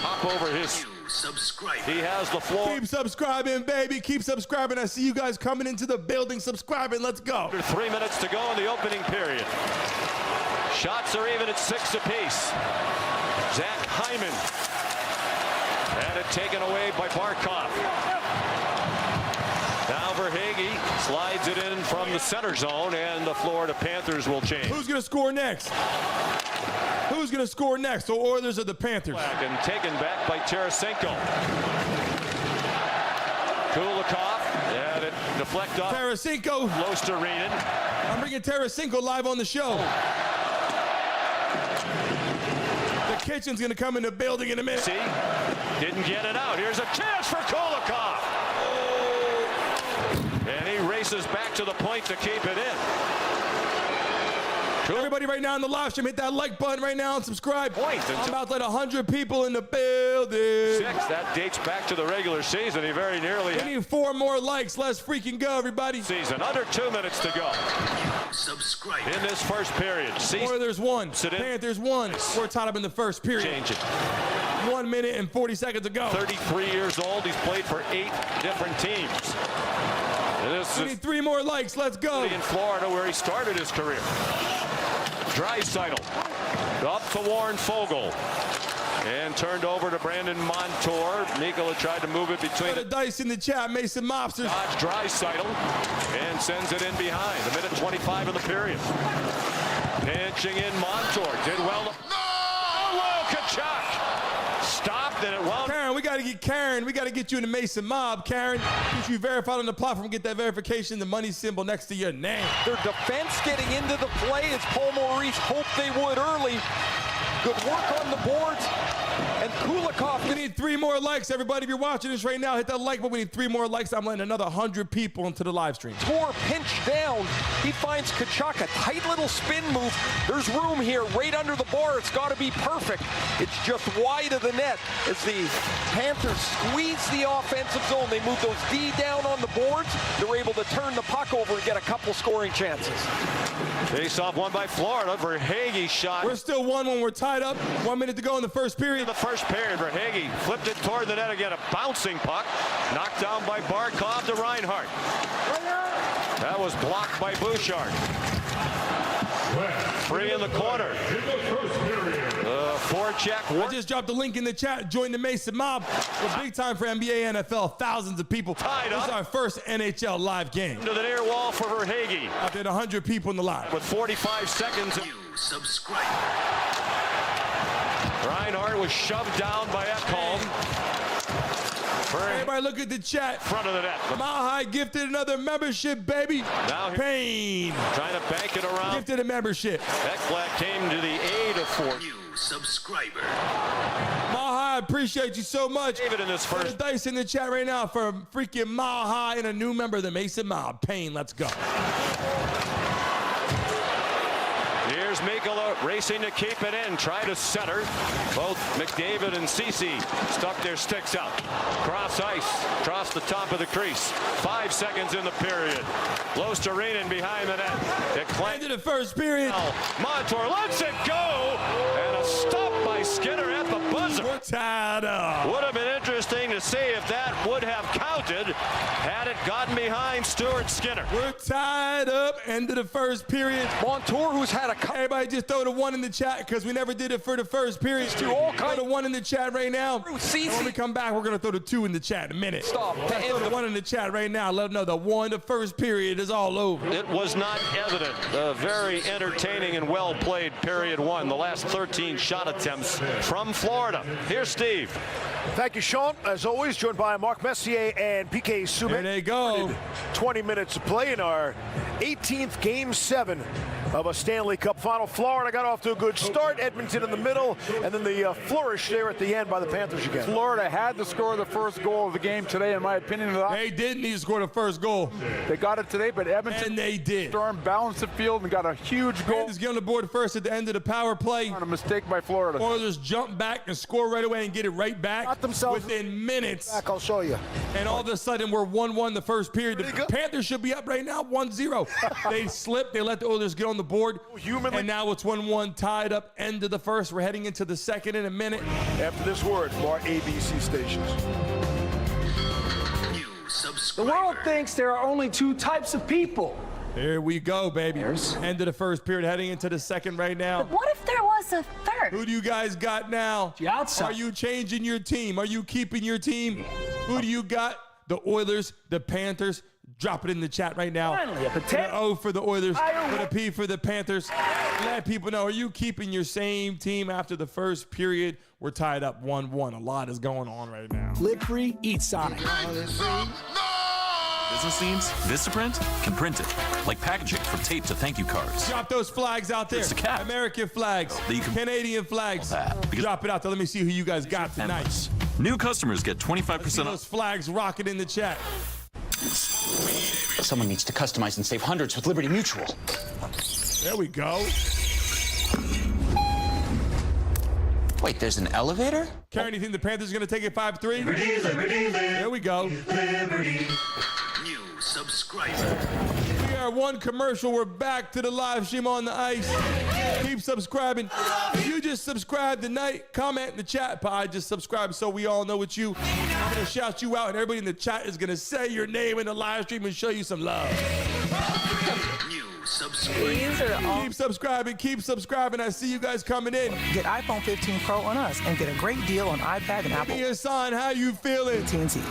hop over his. Subscribe. He has the floor. Keep subscribing, baby. Keep subscribing. I see you guys coming into the building subscribing. Let's go. Under 3 minutes to go in the opening period. Shots are even at 6 apiece. Zach Hyman had it taken away by Barkov. Now Verhaeghe slides it in from the center zone, and the Florida Panthers will change. Who's going to score next? Who's going to score next? The Oilers or the Panthers? And taken back by Tarasenko. Kulikov had it deflect off. Tarasenko. Losterinen. I'm bringing Tarasenko live on the show. The kitchen's going to come in the building in a minute. See? Didn't get it out. Here's a chance for Kulikov. And he races back to the point to keep it in. Everybody right now in the live stream, hit that like button right now and subscribe. I'm about to let 100 people in the building. 6. That dates back to the regular season. He very nearly. We need 4 more likes. Let's freaking go, everybody. Season. Under 2 minutes to go. Subscribe. In this first period. Oilers 1. Panthers 1. We're tied up in the first period. Change it. 1 minute and 40 seconds to go. 33 years old. He's played for 8 different teams. We need 3 more likes. Let's go. In Florida, where he started his career. Draisaitl up to Warren Fogle and turned over to Brandon Montour. Mikkola tried to move it between the dice in the chat. Mason Mobster. Dodge Draisaitl and sends it in behind. 1:25 in the period. Pinching in Montour. Did well. Oh, Kachuk. Stopped and it wound. Karen, we got to get Karen. We got to get you in the Mason Mob, Karen. Get you verified on the platform. Get that verification, the money symbol next to your name. Their defense getting into the play as Paul Maurice hoped they would early. Good work on the boards. And Kulikov. We need 3 more likes, everybody. If you're watching this right now, hit that like button. We need 3 more likes. I'm letting another 100 people into the live stream. Tor pinched down. He finds Kachuk, a tight little spin move. There's room here right under the bar. It's got to be perfect. It's just wide of the net as the Panthers squeeze the offensive zone. They move those D down on the boards. They're able to turn the puck over and get a couple scoring chances. Face off won by Florida. Verhaeghe shot. We're still 1 when we're tied up. 1 minute to go in the first period. In the first period, Verhaeghe flipped it toward the net again. A bouncing puck. Knocked down by Barkov to Reinhart. That was blocked by Bouchard. 3 in the corner. Forecheck. I just dropped a link in the chat. Join the Mason Mob. We're big time for NBA, NFL. Thousands of people. Tied up. This is our first NHL live game. To the near wall for Verhaeghe. After 100 people in the live. With 45 seconds. Subscribe. Reinhart was shoved down by Ekholm. Everybody look at the chat. Front of the net. Mile High gifted another membership, baby. Now Payne. Trying to bank it around. Gifted a membership. Ekblad came to the aid of 4. New subscriber. Mile High, appreciate you so much. David in this first. The dice in the chat right now for freaking Mile High and a new member of the Mason Mob. Payne, let's go. Here's Mikkola racing to keep it in. Try to center. Both McDavid and Ceci stuck their sticks out. Cross ice. Across the top of the crease. 5 seconds in the period. Losterinen behind the net. It claimed into the first period. Montour lets it go. And a stop by Skinner at the buzzer. We're tied up. Would have been interesting to see if that would have counted. counted had it gotten behind Stuart Skinner. We're tied up. End of the first period. Montour, who's had a... Everybody just throw the 1 in the chat because we never did it for the first period. Throw the 1 in the chat right now. And when we come back, we're going to throw the 2 in the chat in a minute. Stop. Throw the 1 in the chat right now. Let them know the 1, the first period is all over. It was not evident. A very entertaining and well-played period 1. The last 13 shot attempts from Florida. Here's Steve. Thank you, Sean. As always, joined by Mark Messier and PK Subban. There they go. 20 minutes of play in our 18th Game 7 of a Stanley Cup final. Florida got off to a good start. Edmonton in the middle, and then the flourish there at the end by the Panthers again. Florida had to score the first goal of the game today, in my opinion. They didn't need to score the first goal. They got it today, but Edmonton and they did. Storm balanced the field and got a huge goal. Panthers get on the board first at the end of the power play. A mistake by Florida. Oilers jump back and score right away and get it right back. Got themselves within minutes. Back, I'll show you. And all of a sudden, we're 1-1 the first period. The Panthers should be up right now, 1-0. They slipped. They let the Oilers get on the board. And now it's 1-1, tied up, end of the first. We're heading into the second in a minute. After this word from our ABC stations. The world thinks there are only 2 types of people. There we go, baby. End of the first period, heading into the second right now. But what if there was a third? Who do you guys got now? Outside. Are you changing your team? Are you keeping your team? Who do you got? The Oilers, the Panthers. Drop it in the chat right now. Finally, Put an O for the Oilers, put a P for the Panthers. Let people know, are you keeping your same team after the first period? We're tied up 1-1. A lot is going on right now. Live free, eat Sonic. Business needs? Vistaprint can print it. Like packaging from tape to thank you cards. Drop those flags out there. American flags, Canadian flags. Drop it out there. Let me see who you guys got tonight. New customers get 25% off. Those flags rocking in the chat. Someone needs to customize and save hundreds with Liberty Mutual. There we go. Wait, there's an elevator? Karen, you think the Panthers are going to take it 5-3? Liberty, there we go. Liberty. New subscriber. We are 1 commercial. We're back to the live stream on the ice. Keep subscribing. If you just subscribe tonight, comment in the chat. I just subscribe so we all know it's you. I'm going to shout you out, and everybody in the chat is going to say your name in the live stream and show you some love. Keep subscribing, keep subscribing. I see you guys coming in. Get iPhone 15 Pro on us and get a great deal on iPad and Apple. Give me a sign. How you feeling? TNT.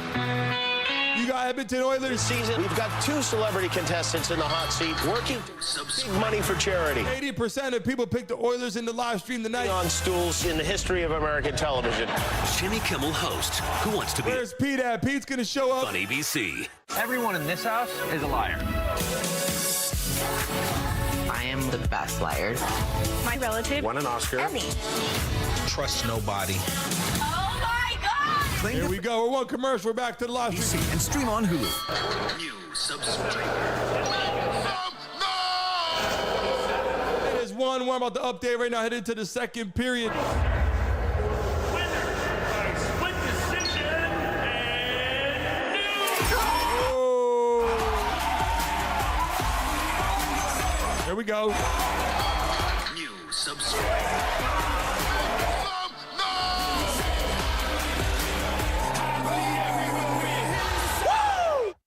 You got Edmonton Oilers. This season, we've got 2 celebrity contestants in the hot seat working big money for charity. 80% of people picked the Oilers in the live stream tonight. On stools in the history of American television. Jimmy Kimmel host. Who wants to be? Where's Pete at? Pete's going to show up. On ABC. Everyone in this house is a liar. I am the best liar. My relative. Won an Oscar. Emmy. Trust nobody. Oh my God! Here we go. We're 1 commercial. We're back to the live stream. And stream on Hulu. New subscriber. It is 1-1. I'm about to update right now. Headed to the second period. There we go. New subscriber.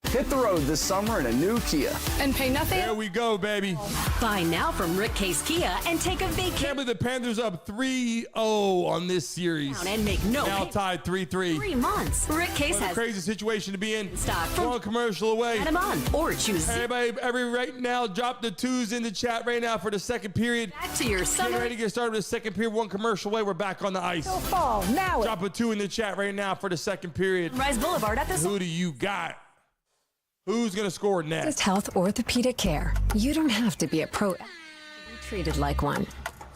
Hit the road this summer in a new Kia. And pay nothing? There we go, baby. Buy now from Rick Case Kia and take a vacation. Can't believe the Panthers up 3-0 on this series. And make no now tied 3-3. 3 months. Rick Case has a crazy situation to be in. Stock from 1 commercial away. And a month. Or choose. Everybody, right now, drop the 2s in the chat right now for the second period. Back to your summer. Get ready to get started with the second period. 1 commercial away. We're back on the ice. Go fall now. Drop a 2 in the chat right now for the second period. Rise Boulevard at the. Who do you got? Who's going to score next? Health Orthopedic Care. You don't have to be a pro to be treated like one.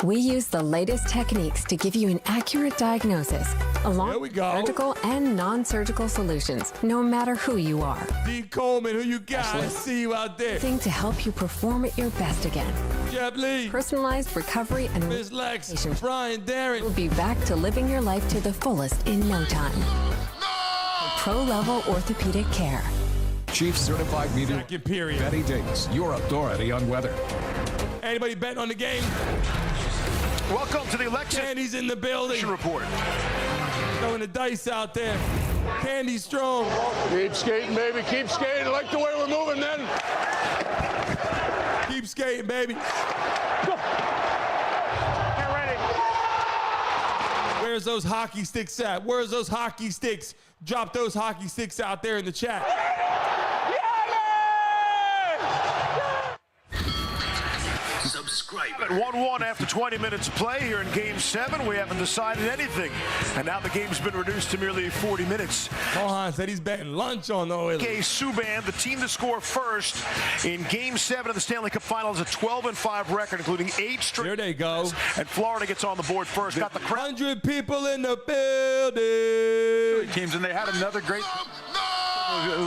We use the latest techniques to give you an accurate diagnosis, along with surgical and non-surgical solutions, no matter who you are. D. Coleman, who you got? I see you out there. Thing to help you perform at your best again. Jeb Lee. Personalized recovery and Ms. Lex. Brian Darren. You'll be back to living your life to the fullest in no time. Pro-level orthopedic care. Chief Certified Meteorologist Betty Davis, your authority on weather. Anybody betting on the game? Welcome to the election. Candy's in the building. Report. Throwing the dice out there. Candy Strong. Keep skating, baby. Keep skating. I like the way we're moving then. Keep skating, baby. Go. Get ready. Where's those hockey sticks at? Where's those hockey sticks? Drop those hockey sticks out there in the chat. Subscribe. At 1-1 after 20 minutes of play here in Game 7, we haven't decided anything. And now the game's been reduced to merely 40 minutes. Mohan said he's betting lunch on the Oilers. Subban, the team to score first in Game 7 of the Stanley Cup Finals, a 12-5 record, including 8 straight. Here they go. And Florida gets on the board first. Got the 100 people in the building. Teams, and they had another great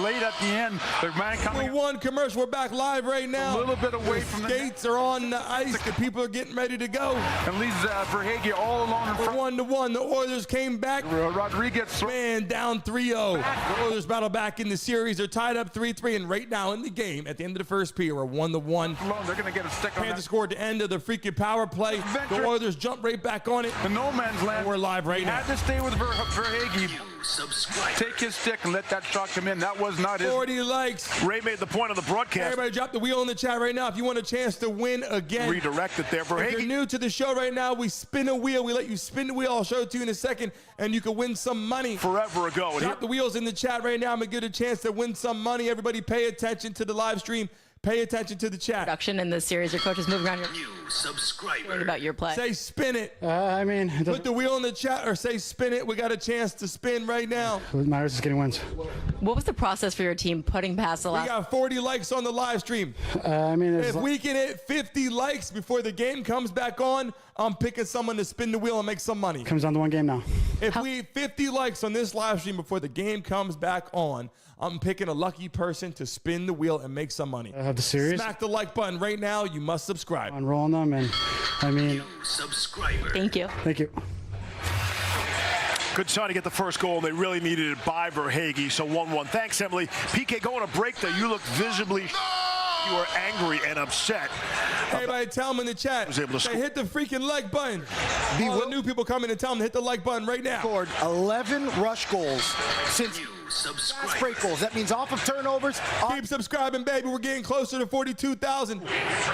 late at the end. The man coming. One commercial. We're back live right now. A little bit away from the skates are on the ice. The people are getting ready to go. And leaves Verhaeghe all alone in front. 1-1. The Oilers came back. Rodriguez. Man, down 3-0. The Oilers battle back in the series. They're tied up 3-3. And right now in the game, at the end of the first period, we're 1-1. They're going to get a stick on that. Panthers scored at the end of the freaking power play. The Oilers jump right back on it. The no man's land. And we're live right now. Had to stay with Verhaeghe. Subscribe. Take his stick and let that shot come in. That was not his. 40 likes. Ray made the point on the broadcast. Everybody drop the wheel in the chat right now if you want a chance to win again. Redirect it there. If you're new to the show right now, we spin a wheel. We let you spin the wheel. I'll show it to you in a second, and you can win some money. Forever ago. Drop the wheels in the chat right now. I'm going to give you a chance to win some money. Everybody pay attention to the live stream. Pay attention to the chat. Production in this series, your coach is moving around your New subscriber. about your play. Say spin it. I mean, put the wheel in the chat or say spin it. We got a chance to spin right now. What matters is getting wins. What was the process for your team putting past the last? We got 40 likes on the live stream. I mean, if we can hit 50 likes before the game comes back on, I'm picking someone to spin the wheel and make some money. Comes down to one game now. If we hit 50 likes on this live stream before the game comes back on, I'm picking a lucky person to spin the wheel and make some money. I have the series. Smack the like button right now. You must subscribe. I'm rolling them, and I mean. Subscriber. Thank you. Thank you. Good sign to get the first goal. They really needed it by Verhaeghe, so 1-1. Thanks, Emily. PK, going to break there. You look visibly... You are angry and upset. Everybody tell them in the chat. Was able to say hit the freaking like button. All the new people coming and tell them to hit the like button right now. Scored 11 rush goals since Subscribe. break goals. That means off of turnovers. Keep subscribing, baby. We're getting closer to 42,000.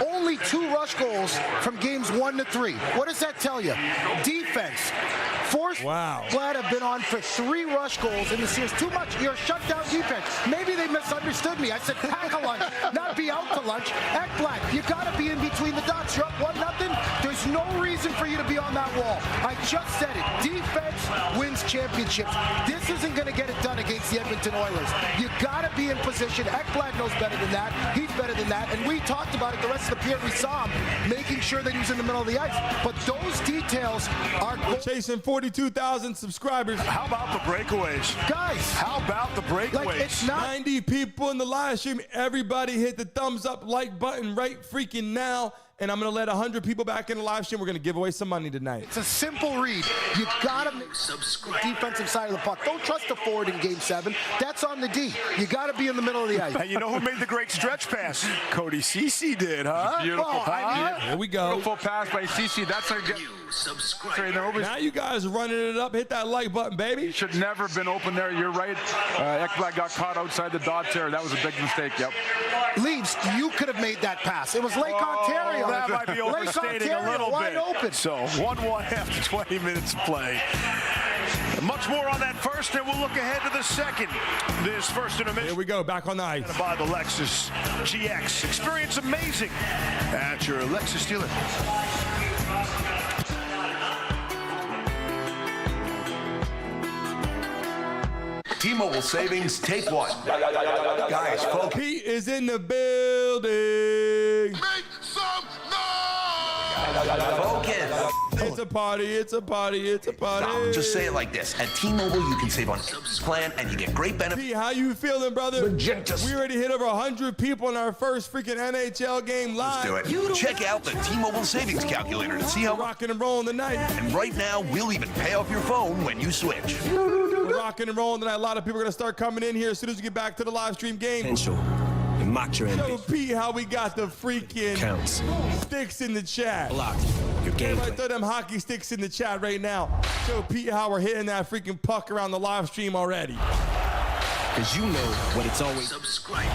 Only 2 rush goals from games 1 to 3. What does that tell you? Defense. Force Glad have been on for 3 rush goals in the series. Too much. You're shutdown defense. Maybe they misunderstood me. I said pack a lunch, not be out to lunch. Ekblad, you got to be in between the dots. You're up 1-0. There's no reason for you to be on that wall. I just said it. Defense wins championships. This isn't going to get it done against the Edmonton Oilers. You got to be in position. Ekblad knows better than that. He's better than that. And we talked about it the rest of the period. We saw him making sure that he was in the middle of the ice. But those details are... We're chasing 42,000 subscribers. How about the breakaways? Guys. How about the breakaways? Like, it's not... 90 people in the live stream. Everybody hit the thumbs up like button right freaking now. And I'm going to let 100 people back in the live stream. We're going to give away some money tonight. It's a simple read. You got to subscribe. Defensive side of the puck. Don't trust the forward in Game 7. That's on the D. You got to be in the middle of the ice. And you know who made the great stretch pass? Cody Ceci did, huh? Beautiful pass. Here we go. Beautiful pass by Ceci. That's a good... Subscribe. Now you guys are running it up. Hit that like button, baby. Should never have been open there. You're right. Ekblad got caught outside the dots there. That was a big mistake. Yep. Leaves, you could have made that pass. It was Lake Ontario. That might be overstating a little wide bit. Open. So 1-1 after 20 minutes of play. Much more on that first, and we'll look ahead to the second. This first intermission. Here we go, back on the ice. By the Lexus GX. Experience amazing at your Lexus dealer. T-Mobile savings, take one. Guys, folks. Pete is in the building. Make some noise! Focus. It's a party, it's a party, it's a party. No, just say it like this. At T-Mobile, you can save on plan and you get great benefits. Pete, how you feeling, brother? Legit. We already hit over 100 people in our first freaking NHL game live. Let's do it. Check out the T-Mobile savings calculator to see how we're rocking and rolling tonight. And right now, we'll even pay off your phone when you switch. We're rocking and rolling tonight. A lot of people are going to start coming in here as soon as we get back to the live stream game. Potential. And mock your Show Pete how we got the freaking counts. sticks in the chat. Blocked. Your game Everybody throw them hockey sticks in the chat right now. Show Pete how we're hitting that freaking puck around the live stream already. Because you know what it's always. Subscribe.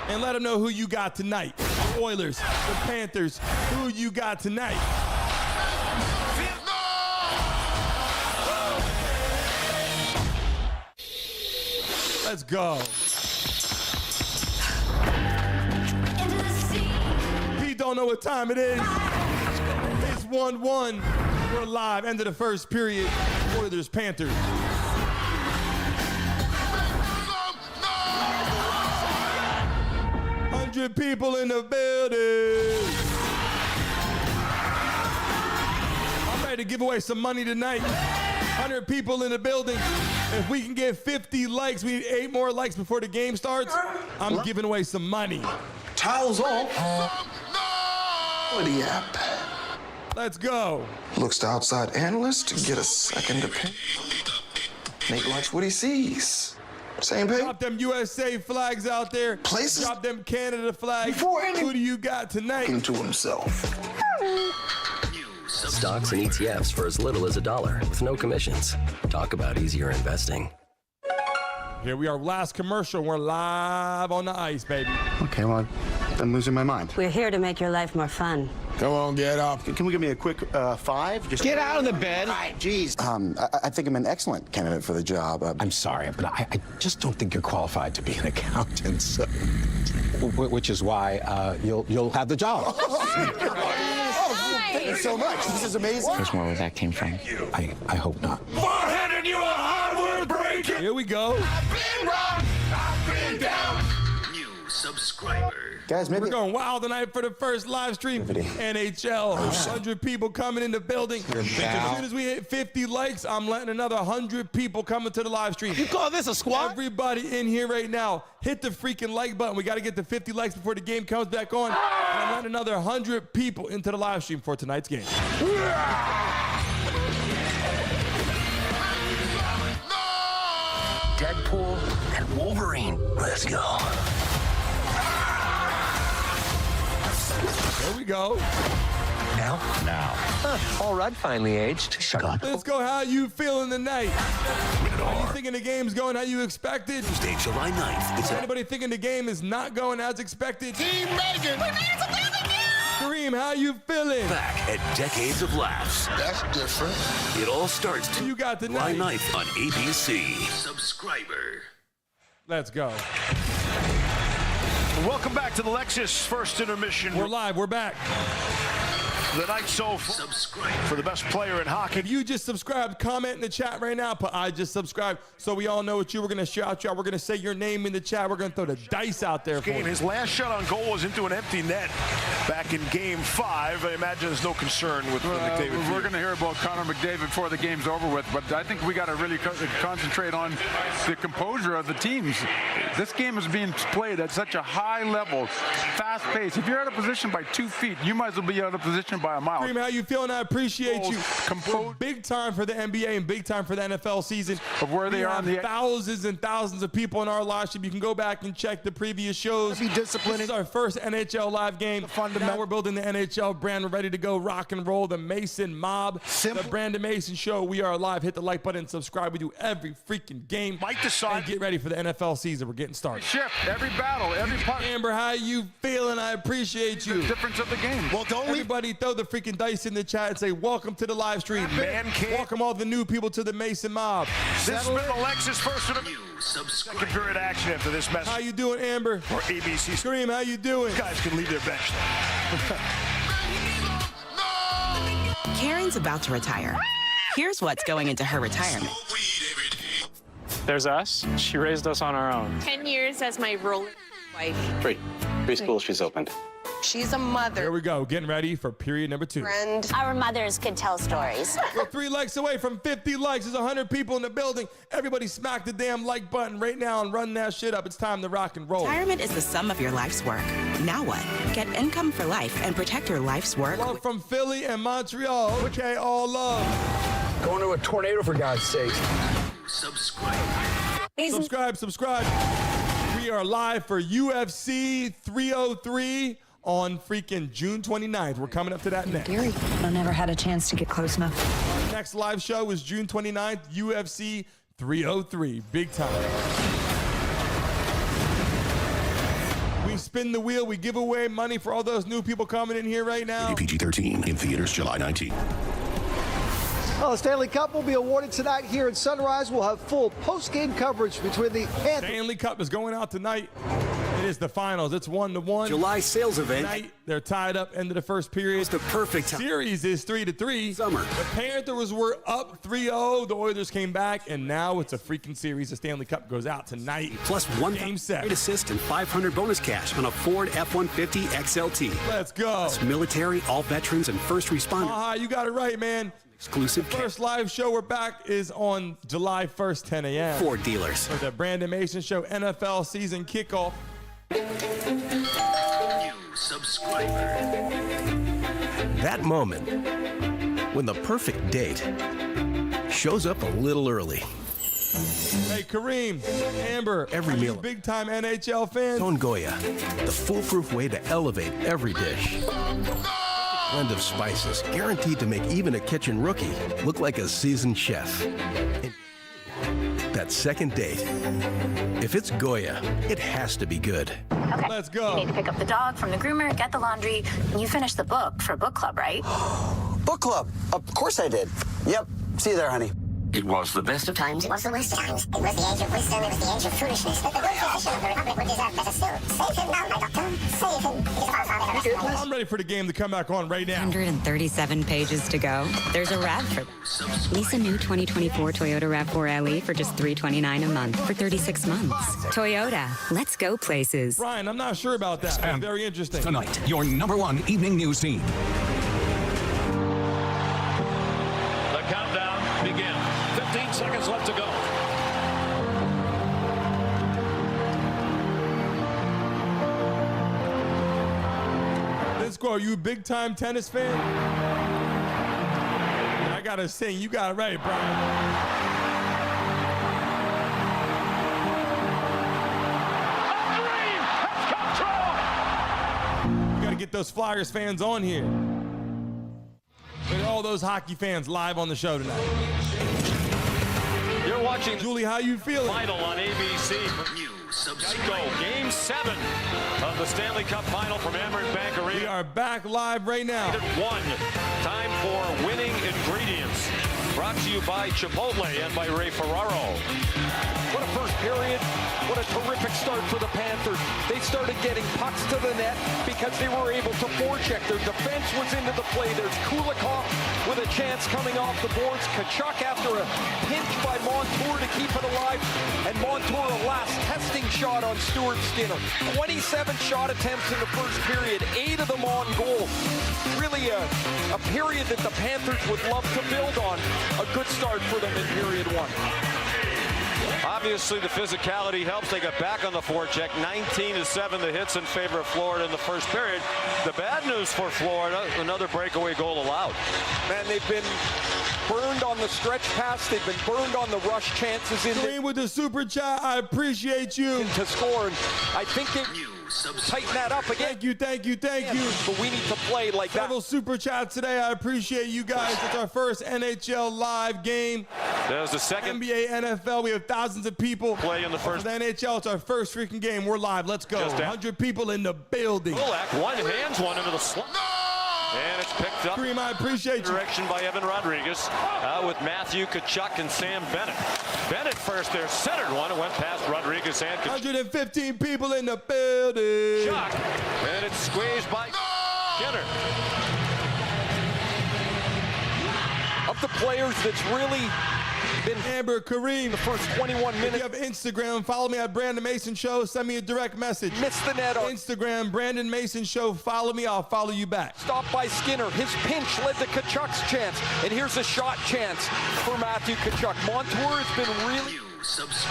And let them know who you got tonight. The Oilers, the Panthers, who you got tonight. Let's go. Pete don't know what time it is. It's 1-1. We're live. End of the first period. Oilers, Panthers. 100 people in the building. I'm ready to give away some money tonight. 100 people in the building. If we can get 50 likes, we need 8 more likes before the game starts. I'm giving away some money. Towels off. What the app? Let's go. Looks to outside analysts to get a second opinion. Nate likes what he sees. Same page. Drop them USA flags out there. Places. Drop them Canada flags. Who do you got tonight? Into himself. Stocks and ETFs for as little as $1 with no commissions. Talk about easier investing. Here we are, last commercial. We're live on the ice, baby. Okay, well, I'm losing my mind. We're here to make your life more fun. Come on, get up. Can we give me a quick 5? Just Get out of the bed. All right, geez. I think I'm an excellent candidate for the job. I'm sorry, but I just don't think you're qualified to be an accountant. So, which is why you'll have the job. Thank you so much. This is amazing. There's more where that came from. I hope not. Foreheading you a hardware break. Here we go. I've been wrong. I've been down. New subscriber. Guys, maybe we're going wild tonight for the first live stream. NHL. 100 people coming in the building. As soon as we hit 50 likes, I'm letting another 100 people coming to the live stream. You call this a squad? Everybody in here right now, hit the freaking like button. We got to get to 50 likes before the game comes back on. And I'm letting another 100 people into the live stream for tonight's game. Deadpool and Wolverine. Let's go. There we go. Now. All right, finally aged. Shut up. Let's go. How you feeling tonight? Are you thinking the game's going how you expected? Tuesday, July 9th. Is anybody thinking the game is not going as expected? Team Megan. Kareem, how you feeling? Back at Decades of Laughs. That's different. It all starts You got July tonight. 9th on ABC. Subscriber. Let's go. Welcome back to the Lexus First Intermission. We're live. We're back. The night so far for the best player in hockey. If you just subscribed, comment in the chat right now. Put I just subscribed so we all know what you. We're going to shout you out. We're going to say your name in the chat. We're going to throw the dice out there for you. His last shot on goal was into an empty net back in Game 5. I imagine there's no concern with McDavid. We're going to hear about Connor McDavid before the game's over with, but I think we got to really concentrate on the composure of the teams. This game is being played at such a high level, fast pace. If you're out of position by 2 feet, you might as well be out of position by a mile. Kareem, how you feeling? I appreciate you. We're big time for the NBA and big time for the NFL season. Of where they are on the thousands and thousands of people in our live stream. You can go back and check the previous shows. Be disciplined. This is our first NHL live game. Now we're building the NHL brand. We're ready to go rock and roll. The Mason Mob. Simple. The Brandon Mason Show. We are live. Hit the like button and subscribe. We do every freaking game. Mike decide. And get ready for the NFL season. We're getting started. Shift, every battle, every puck. Amber, how you feeling? I appreciate you. The difference of the game. Well, don't leave. Everybody throw the freaking dice in the chat and say, welcome to the live stream. Welcome all the new people to the Mason Mob. This has been the Lexus First Second period action after this message. How you doing, Amber? Or ABC. Kareem, how you doing? Guys can leave their bench. Karen's about to retire. Here's what's going into her retirement. There's us. She raised us on our own. 10 years as my rolling wife. Three schools she's opened. She's a mother. There we go. Getting ready for period number 2. Friend. Our mothers could tell stories. We're 3 likes away from 50 likes. There's 100 people in the building. Everybody smack the damn like button right now and run that shit up. It's time to rock and roll. Retirement is the sum of your life's work. Now what? Get income for life and protect your life's work. Love from Philly and Montreal. Okay, all love. Going to a tornado, for God's sake. Subscribe. We are live for UFC 303 on freaking June 29th. We're coming up to that next. Gary, I never had a chance to get close enough. Our next live show is June 29th, UFC 303. Big time. We spin the wheel. We give away money for all those new people coming in here right now. PG-13 in theaters July 19th. Well, the Stanley Cup will be awarded tonight here at Sunrise. We'll have full post-game coverage between the Panthers. Stanley Cup is going out tonight. It is the finals. It's 1-1. July sales event. Tonight, they're tied up end of the first period. It's the perfect time. Series is 3-3. Summer. The Panthers were up 3-0. The Oilers came back, and now it's a freaking series. The Stanley Cup goes out tonight. Plus one Game 7. great assist and 500 bonus cash on a Ford F-150 XLT. Let's go. Plus military, all veterans, and first responders. You got it right, man. Exclusive First live show we're back is on July 1st, 10 a.m. Ford dealers. For the Brandon Mason Show NFL season kickoff. New subscriber. That moment when the perfect date shows up a little early. Hey, Kareem, Amber, every meal. Big time NHL fans. Tone Goya, the foolproof way to elevate every dish. Blend of spices, guaranteed to make even a kitchen rookie look like a seasoned chef. And that second date, if it's Goya, it has to be good. Okay. Let's go. You need to pick up the dog from the groomer, get the laundry, and you finish the book for book club, right? Book club. Of course I did. Yep. See you there, honey. It was the best of Times. It was the worst of times. It was the age of wisdom. It was the age of foolishness. But the good physician of the Republic would deserve better still. Save him now, my doctor. Save him. He is our father the rest of I'm ready for the game to come back on right now. 137 pages to go. There's a RAV4. Lease a new 2024 Toyota RAV4 LE for just $329 a month for 36 months. Toyota, let's go places. Brian, I'm not sure about that. It's very interesting. Tonight, your #1 evening news team. The countdown begins. 15 seconds left to go. Let's go. Are you a big time tennis fan? I gotta sing. You got it right, Brian. You gotta get those Flyers fans on here. With all those hockey fans live on the show tonight. You're watching Julie, how you feeling? Final on ABC. Go. Game 7 of the Stanley Cup Final from Emirates Bank Arena. We are back live right now. 1. Time for winning ingredients. Brought to you by Chipotle and by Ray Ferraro. What a first period. What a terrific start for the Panthers. They started getting pucks to the net because they were able to forecheck. Their defense was into the play. There's Kulikov with a chance coming off the boards. Kachuk after a pinch by Montour to keep it alive. And Montour a last testing shot on Stuart Skinner. 27 shot attempts in the first period. 8 of them on goal. Really a period that the Panthers would love to build on. A good start for them in period 1. Obviously, the physicality helps. They got back on the forecheck. 19-7, the hits in favor of Florida in the first period. The bad news for Florida, another breakaway goal allowed. Man, they've been burned on the stretch pass. They've been burned on the rush chances. Green with the super chat. I appreciate you. To score, and I think they tighten that up again. Thank you. But we need to play like that. Several super chats today. I appreciate you guys. It's our first NHL live game. There's the second NBA, NFL. We have thousands of people. Play in the first. The NHL, it's our first freaking game. We're live. Let's go. 100 people in the building. Kulak, one hands one into the slot. And it's picked up. Kareem, I appreciate you. Direction by Evan Rodriguez with Matthew Kachuk and Sam Bennett. Bennett first there, centered one. It went past Rodriguez and Kachuk. 115 people in the building. Chuck, and it's squeezed by Skinner. Of the players that's really been Amber, Kareem, the first 21 minutes. If you have Instagram, follow me at Brandon Mason Show. Send me a direct message. Missed the net on Instagram, Brandon Mason Show. Follow me. I'll follow you back. Stopped by Skinner. His pinch led to Kachuk's chance. And here's a shot chance for Matthew Kachuk. Montour has been really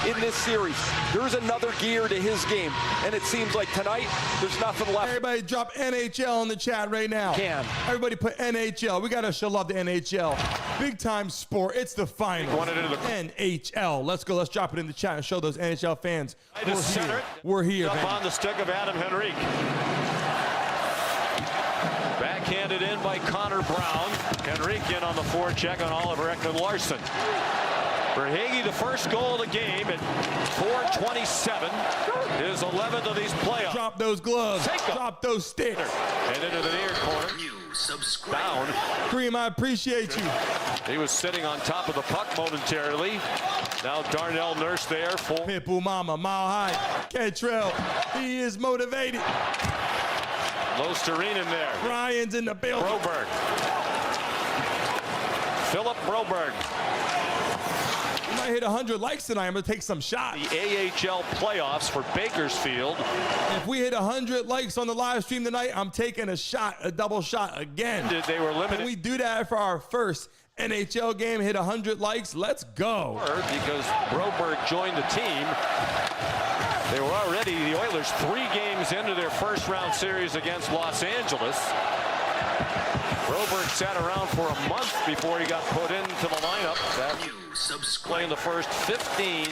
in this series. There's another gear to his game. And it seems like tonight, there's nothing left. Everybody drop NHL in the chat right now. Everybody put NHL. We got to show love to NHL. Big time sport. It's the final. NHL. Let's go. Let's drop it in the chat and show those NHL fans. We're here. Up on the stick of Adam Henrique. backhanded in by Connor Brown. Henrique on the forecheck on Oliver Ekman-Larsson. Verhaeghe, the first goal of the game at 4:27. His 11th of these playoffs. Drop those gloves. Drop those sticks. And into the near corner. Down. Cream, I appreciate you. He was sitting on top of the puck momentarily. Now Darnell Nurse there for Pitbull Mama, Mile High, Cantrell. He is motivated. Losterinen there. Ryan's in the building. Broberg. Philip Broberg. You might hit 100 likes tonight. I'm going to take some shots. The AHL playoffs for Bakersfield. If we hit 100 likes on the live stream tonight, I'm taking a shot, a double shot again. They were limited. Can we do that for our first NHL game? Hit 100 likes. Let's go. Because Broberg joined the team. They were already, the Oilers, 3 games into their first round series against Los Angeles. Broberg sat around for a month before he got put into the lineup. Playing the first 15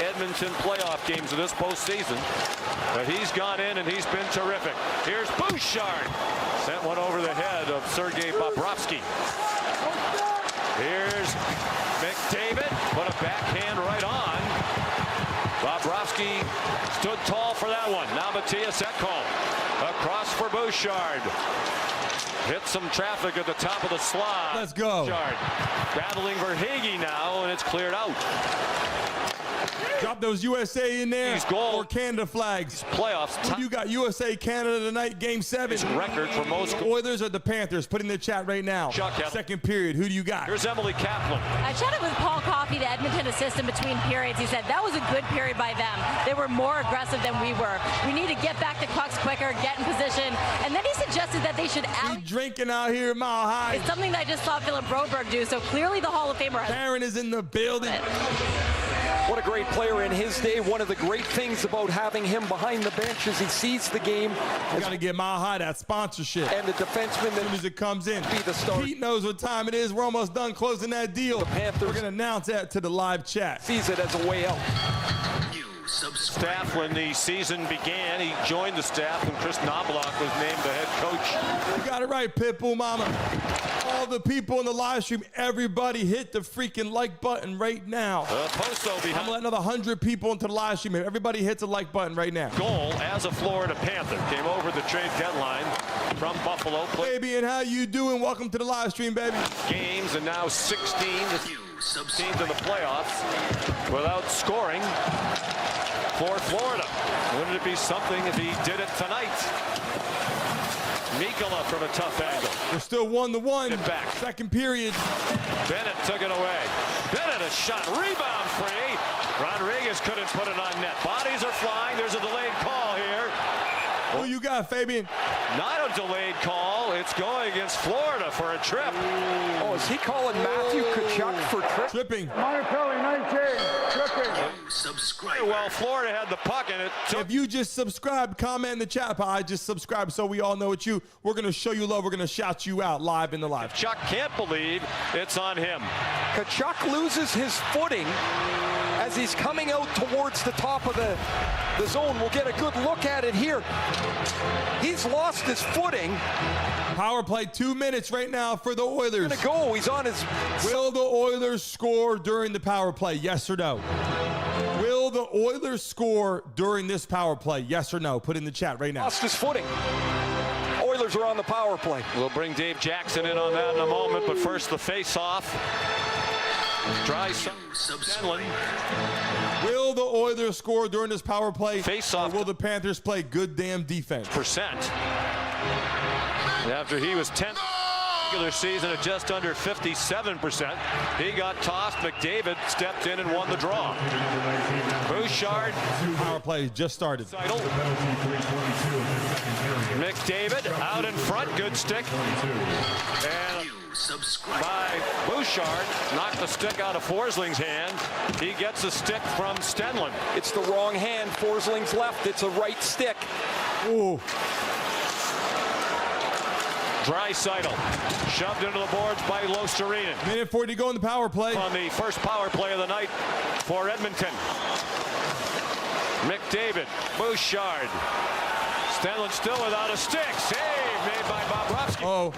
Edmonton playoff games of this postseason. But he's gone in and he's been terrific. Here's Bouchard. Sent one over the head of Sergei Bobrovsky. Here's McDavid. Put a backhand right on. Bobrovsky stood tall for that one. Now Matthias Ekholm. Across for Bouchard. Hit some traffic at the top of the slot. Let's go. Bouchard battling Verhaeghe now, and it's cleared out. Drop those USA in there. Or Canada flags. Playoffs. Who you got? USA, Canada tonight, Game 7. His record for most. Oilers or the Panthers? Put in the chat right now. Second period. Who do you got? Here's Emily Kaplan. I chatted with Paul Coffey, the Edmonton assistant, between periods. He said that was a good period by them. They were more aggressive than we were. We need to get back to pucks quicker, get in position. And then he suggested that they should We drinking out here at Mile High. It's something that I just saw Philip Broberg do. So clearly the Hall of Famer has. Barron is in the building. What a great player in his day. One of the great things about having him behind the bench is he sees the game. You got to get Mile High that sponsorship. And the defenseman as soon as it comes in. Be the star. Pete knows what time it is. We're almost done closing that deal. The Panthers. We're going to announce that to the live chat. Sees it as a way out. Staff when the season began. He joined the staff when Chris Knobloch was named the head coach. You got it right, Pitbull Mama. All the people in the live stream, everybody hit the freaking like button right now. Posto behind. I'm letting another 100 people into the live stream. Everybody hits a like button right now. Goal as a Florida Panther. Came over the trade deadline from Buffalo. Baby, and how you doing? Welcome to the live stream, baby. Games and now 16 teams in the playoffs without scoring for Florida. Wouldn't it be something if he did it tonight? Mikkola from a tough angle. We're still 1-1. Back. Second period. Bennett took it away. Bennett a shot. Rebound free. Rodriguez couldn't put it on net. Bodies are flying. There's a delayed call here. Who you got, Fabian? Not a delayed call. It's going against Florida for a trip. Oh, is he calling Matthew Tkachuk for tripping? Montepelli 19, tripping. Subscribe. Well, Florida had the puck and it took. If you just subscribe, comment in the chat. I just subscribe so we all know it's you. We're going to show you love. We're going to shout you out live in the live. Chuck can't believe it's on him. Tkachuk loses his footing as he's coming out towards the top of the zone. We'll get a good look at it here. He's lost his footing. Power play, 2 minutes right now for the Oilers. He's gonna go. He's on his. Will the Oilers score during the power play? Yes or no? Will the Oilers score during this power play? Yes or no? Put in the chat right now. Lost his footing. Oilers are on the power play. We'll bring Dave Jackson in on that in a moment, but first the face-off. Will the Oilers score during this power play? Face-off. Or will the Panthers play good damn defense? After he was 10th regular season at just under 57%, he got tossed. McDavid stepped in and won the draw. Bouchard. Power play just started. McDavid out in front, good stick. And by Bouchard, knocked the stick out of Forsling's hand. He gets a stick from Stenlund. It's the wrong hand. Forsling's left. It's a right stick. Ooh. Draisaitl shoved into the boards by Losterinen. Minute 40 to go in the power play. On the first power play of the night for Edmonton. McDavid, Bouchard. Stenlund still without a stick. Save made by Bobrovsky. Oh.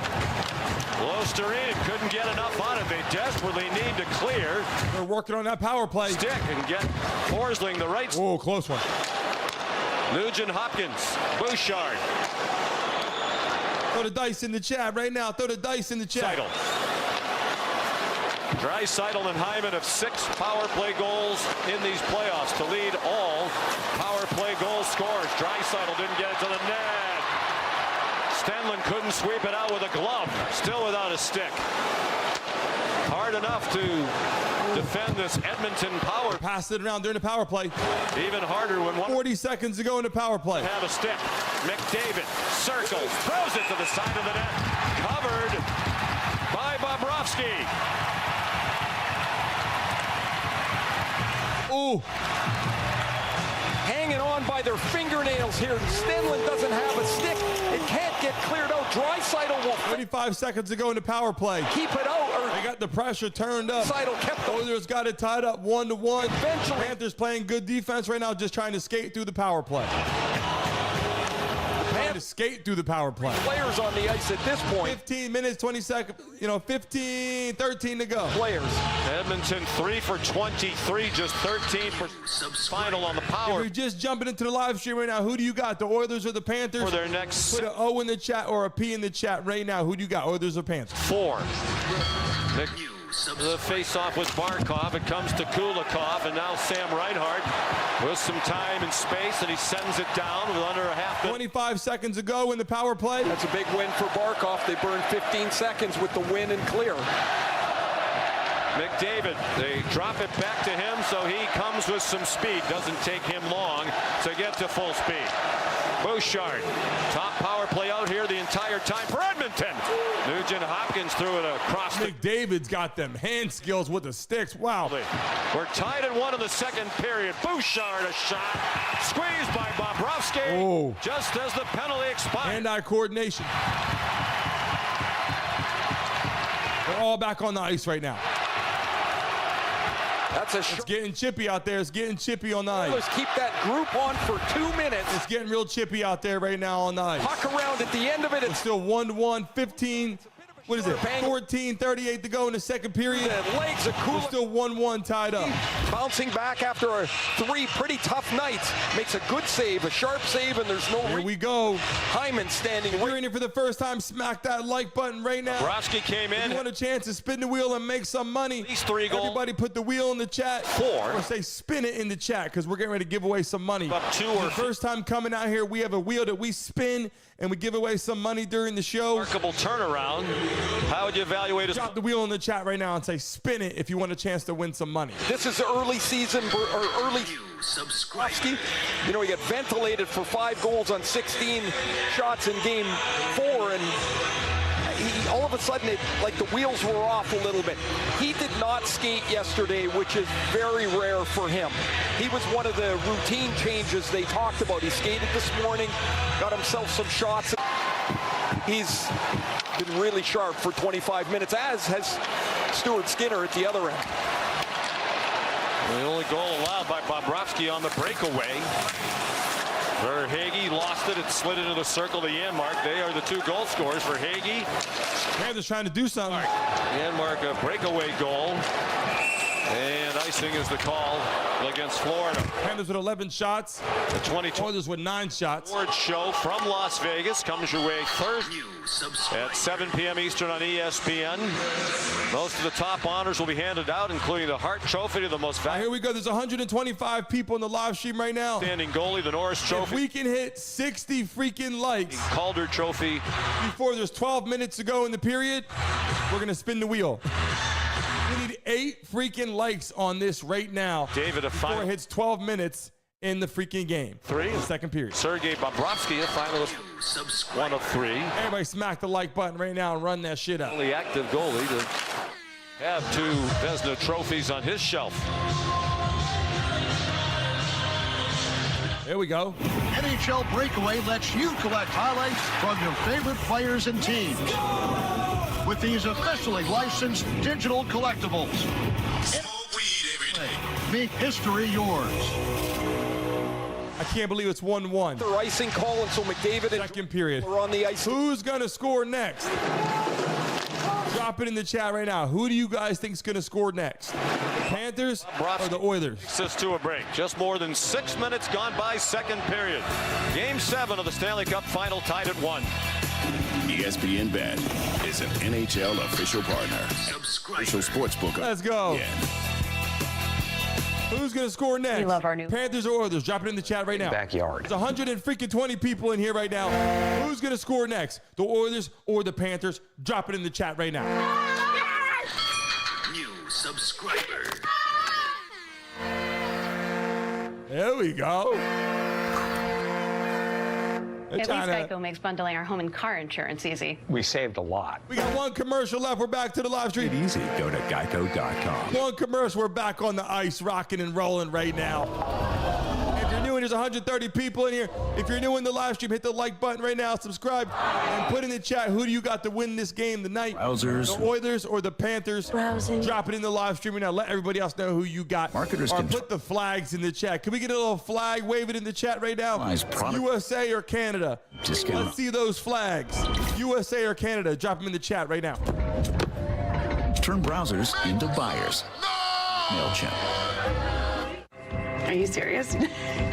Losterine couldn't get enough on it. They desperately need to clear. They're working on that power play. Stick and get Forsling the right. Oh, close one. Nugent Hopkins, Bouchard. Throw the dice in the chat right now. Throw the dice in the chat. Draisaitl and Hyman have 6 power play goals in these playoffs to lead all power play goal scorers. Draisaitl didn't get it to the net. Stenlund couldn't sweep it out with a glove. Still without a stick. Hard enough to defend this Edmonton power. Pass it around during the power play. Even harder when 40 seconds to go in the power play. Have a stick. McDavid circles, throws it to the side of the net. Covered by Bobrovsky. Ooh. Hanging on by their fingernails here. Stenlund doesn't have a stick. It can't get cleared out. Draisaitl will 25 seconds to go in the power play. Keep it out. They got the pressure turned up. Oilers got it tied up 1-1. Eventually. Panthers playing good defense right now, just trying to skate through the power play. Trying to skate through the power play. Players on the ice at this point. 15 minutes, 20 seconds, 13 to go. Players. Edmonton 3 for 23, just 13 for final on the power. If you're just jumping into the live stream right now, who do you got, the Oilers or the Panthers? For their next. Put an O in the chat or a P in the chat right now. Who do you got, Oilers or Panthers? 4. The face-off with Barkov. It comes to Kulikov, and now Sam Reinhart with some time and space, and he sends it down with under a half. 25 seconds to go in the power play. That's a big win for Barkov. They burned 15 seconds with the win and clear. McDavid, they drop it back to him, so he comes with some speed. Doesn't take him long to get to full speed. Bouchard, top power play out here the entire time for Edmonton. Nugent Hopkins threw it across. McDavid's got them hand skills with the sticks. Wow. We're tied at 1 in the second period. Bouchard, a shot. Squeezed by Bobrovsky. Oh. Just as the penalty expired. Hand-eye coordination. They're all back on the ice right now. It's getting chippy out there. It's getting chippy on the ice. Let's keep that group on for 2 minutes. It's getting real chippy out there right now on the ice. Puck around at the end of it. It's still 1-1, 15. What is it? 14:38 to go in the second period. The legs of Kulikov. Still 1-1 tied up. Bouncing back after 3 pretty tough nights. Makes a good save, a sharp save, and there's no. Here we go. Hyman standing. If you're in here for the first time, smack that like button right now. Bobrovsky came in. If you want a chance to spin the wheel and make some money. At least 3 goals. Everybody put the wheel in the chat. 4. Or say spin it in the chat because we're getting ready to give away some money. Up 2 or first time coming out here, we have a wheel that we spin and we give away some money during the show. Remarkable turnaround. How would you evaluate his... Drop the wheel in the chat right now and say spin it if you want a chance to win some money. This is early season or early. Subscribe. You know, he got ventilated for 5 goals on 16 shots in game 4, and he, all of a sudden, like the wheels were off a little bit. He did not skate yesterday, which is very rare for him. He was one of the routine changes they talked about. He skated this morning, got himself some shots. He's been really sharp for 25 minutes, as has Stuart Skinner at the other end. The only goal allowed by Bobrovsky on the breakaway. Verhaeghe lost it. It slid into the circle to Janmark. They are the 2 goal scorers for Hagee. Panthers trying to do something. Janmark, a breakaway goal. And icing is the call against Florida. Panthers with 11 shots. The 22 Oilers with 9 shots. Award show from Las Vegas comes your way Thursday at 7 p.m. Eastern on ESPN. Most of the top honors will be handed out, including the Hart Trophy to the most valuable. Here we go. There's 125 people in the live stream right now. Standing goalie, the Norris Trophy. If we can hit 60 freaking likes. Calder Trophy. Before there's 12 minutes to go in the period, we're going to spin the wheel. We need 8 freaking likes on this right now. David, a before final. it hits 12 minutes in the freaking game. 3 in the second period. Sergei Bobrovsky, a finalist. 1 of 3. Everybody smack the like button right now and run that shit up. Only active goalie to have 2 Vezina trophies on his shelf. There we go. NHL Breakaway lets you collect highlights from your favorite players and teams with these officially licensed digital collectibles. Make history yours. I can't believe it's 1-1. They're icing call until McDavid and second period. are on the ice. Who's going to score next? Drop it in the chat right now. Who do you guys think is going to score next? The Panthers or the Oilers? Takes us to a break. Just more than 6 minutes gone by, second period. Game 7 of the Stanley Cup final tied at 1. ESPN Bet is an NHL official partner. Official sportsbook. Let's go. Yeah. Who's going to score next? We love our new Panthers or Oilers? Drop it in the chat right now. Backyard. There's 120 people in here right now. Who's going to score next? The Oilers or the Panthers? Drop it in the chat right now. New subscriber. There we go. At least Geico makes bundling our home and car insurance easy. We saved a lot. We got one commercial left. We're back to the live stream. Easy. Go to geico.com. One commercial. We're back on the ice, rocking and rolling right now. If you're new and there's 130 people in here, if you're new in the live stream, hit the like button right now, subscribe, and put in the chat who do you got to win this game tonight? Wowzers. The Oilers or the Panthers? Browsing. Drop it in the live stream right now. Let everybody else know who you got. Marketers or can put the flags in the chat. Can we get a little flag? Wave it in the chat right now. USA or Canada? Let's see those flags. USA or Canada? Drop them in the chat right now. Turn browsers into buyers. MailChimp. Are you serious?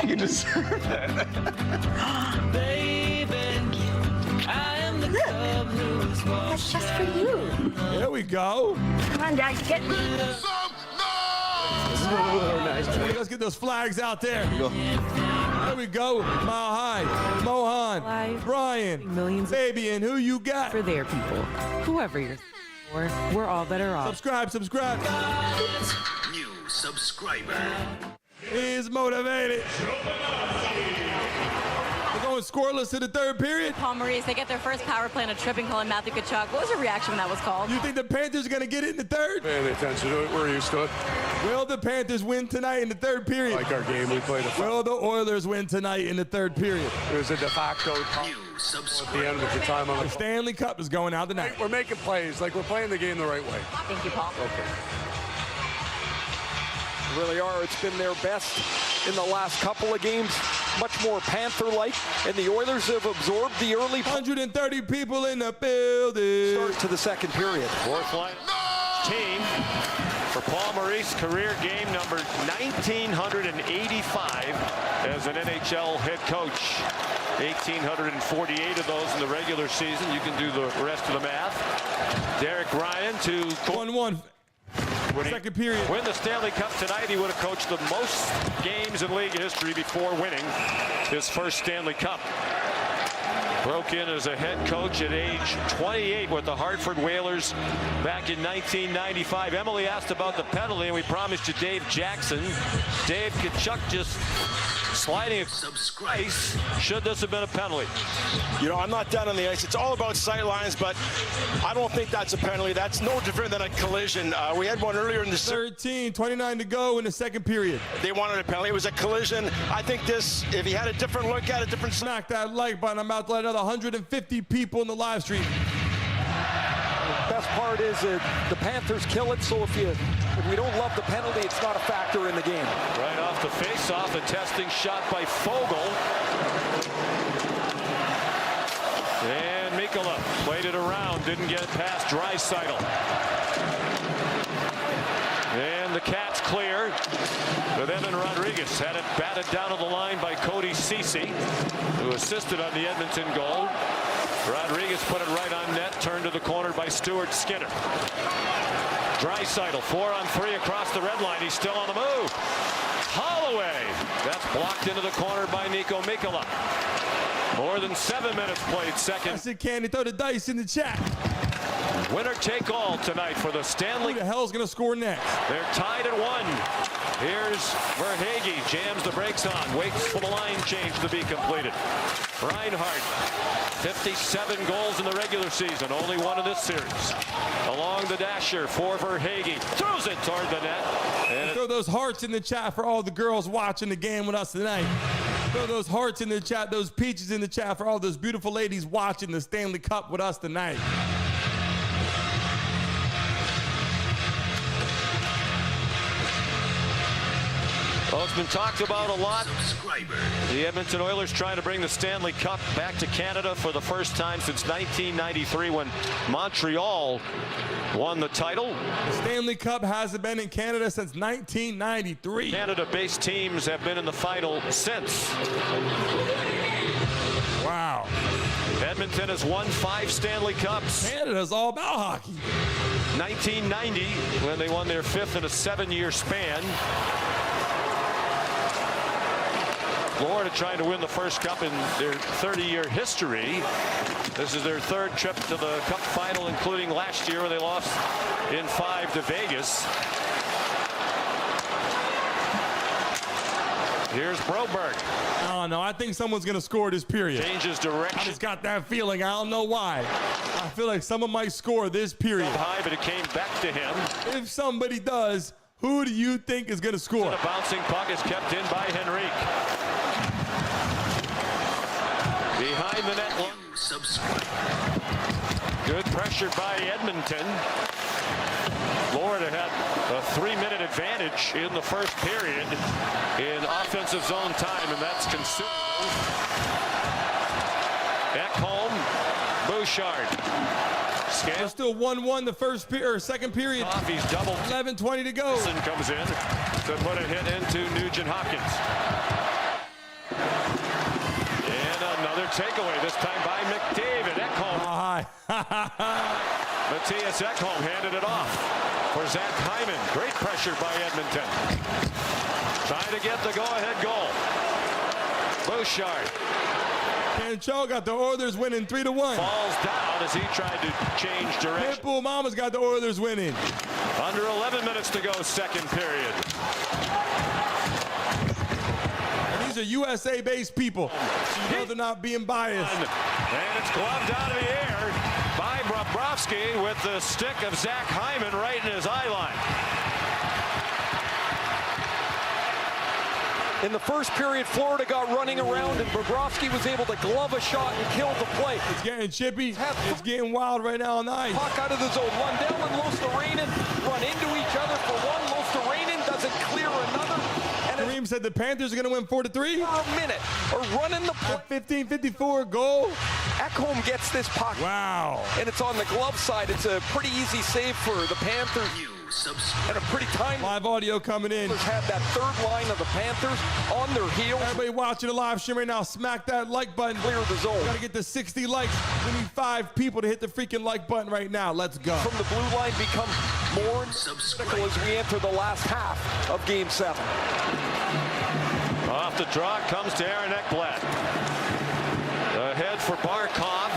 You deserve that. That's just for you. There we go. Come on, Dad, get me. Let's get those flags out there. There we go. Mile High, Mohan, Brian, millions Fabian, who you got? For their people. Whoever you're for, we're all better off. Subscribe. New subscriber. He's motivated. We're going scoreless to the third period. Paul Maurice, they get their first power play on a tripping call in Matthew Tkachuk. What was your reaction when that was called? You think the Panthers are going to get it in the third? Paying attention to it. We're used to it. Will the Panthers win tonight in the third period? Like our game, we played a Will the Oilers win tonight in the third period? It was a de facto at the end of the time on the Stanley Cup is going out tonight. We're making plays. Like we're playing the game the right way. Thank you, Paul. Okay. Really are. It's been their best in the last couple of games. Much more Panther-like, and the Oilers have absorbed the early 130 people in the building. Start to the second period. Fourth line team for Paul Maurice, career game number 1985 as an NHL head coach. 1,848 of those in the regular season. You can do the rest of the math. Derek Ryan to 1-1. Second period. Win the Stanley Cup tonight, he would have coached the most games in league history before winning his first Stanley Cup. Broke in as a head coach at age 28 with the Hartford Whalers back in 1995. Emily asked about the penalty, and we promised you Dave Jackson. Dave Tkachuk just sliding a ice. Should this have been a penalty? You know, I'm not down on the ice. It's all about sight lines, but I don't think that's a penalty. That's no different than a collision. We had one earlier in the 13:29 to go in the second period. They wanted a penalty. It was a collision. I think this, if he had a different look at it, different. Smack that like button. I'm about to let another 150 people in the live stream. Best part is that the Panthers kill it, so if we don't love the penalty, it's not a factor in the game. Right off the face-off, a testing shot by Fogle. And Mikkola played it around, didn't get it past Draisaitl. And the Cats clear. With Evan Rodriguez had it batted down to the line by Cody Ceci, who assisted on the Edmonton goal. Rodriguez put it right on net, turned to the corner by Stuart Skinner. Draisaitl, 4-on-3 across the red line. He's still on the move. Holloway, that's blocked into the corner by Niko Mikkola. More than 7 minutes played second. I said, Candy, throw the dice in the chat. Winner take all tonight for the Stanley. Who the hell's going to score next? They're tied at 1. Here's Verhaeghe, jams the brakes on, waits for the line change to be completed. Reinhart, 57 goals in the regular season, only one in this series. Along the dasher for Verhaeghe, throws it toward the net. And throw those hearts in the chat for all the girls watching the game with us tonight. Throw those hearts in the chat, those peaches in the chat for all those beautiful ladies watching the Stanley Cup with us tonight. Well, it's been talked about a lot. The Edmonton Oilers trying to bring the Stanley Cup back to Canada for the first time since 1993 when Montreal won the title. The Stanley Cup hasn't been in Canada since 1993. Canada-based teams have been in the final since. Wow. Edmonton has won 5 Stanley Cups. Canada's all about hockey. 1990, when they won their 5th in a 7-year span. Florida trying to win the first cup in their 30-year history. This is their 3rd trip to the cup final, including last year where they lost in 5 to Vegas. Here's Broberg. Oh, no, I think someone's going to score this period. Changes direction. I just got that feeling. I don't know why. I feel like someone might score this period. High, but it came back to him. If somebody does, who do you think is going to score? The bouncing puck is kept in by Henrique. Behind the net. Good pressure by Edmonton. Florida had a 3-minute advantage in the first period in offensive zone time, and that's consumed. Ekholm, Bouchard. It's still 1-1 the first or second period. He's doubled. 11:20 to go. Wilson comes in to put a hit into Nugent Hopkins. And another takeaway, this time by McDavid. Ekholm. Oh, hi. Matthias Ekholm handed it off for Zach Hyman. Great pressure by Edmonton. Trying to get the go-ahead goal. Bouchard. Cancho got the Oilers winning 3-1. Falls down as he tried to change direction. Pitbull Mama's got the Oilers winning. Under 11 minutes to go, second period. And these are USA-based people. So you know they're not being biased. And it's gloved out of the air by Bobrovsky with the stick of Zach Hyman right in his eye line. In the first period, Florida got running around, and Bobrovsky was able to glove a shot and kill the play. It's getting chippy. It's getting wild right now on the ice. Puck out of the zone. Lundell and Losterainen run into each other for one. Losterainen doesn't clear another. Kareem said the Panthers are going to win 4-3. For a minute, or running the play. 15:54 goal. Ekholm gets this puck. Wow. And it's on the glove side. It's a pretty easy save for the Panthers. And a pretty time. Live audio coming in. Had that third line of the Panthers on their heels. Everybody watching the live stream right now, smack that like button. Clear the zone. We got to get to 60 likes. We need 5 people to hit the freaking like button right now. Let's go. From the blue line become more critical as we enter the last half of Game 7. Off the draw comes to Aaron Ekblad. Ahead for Barkov.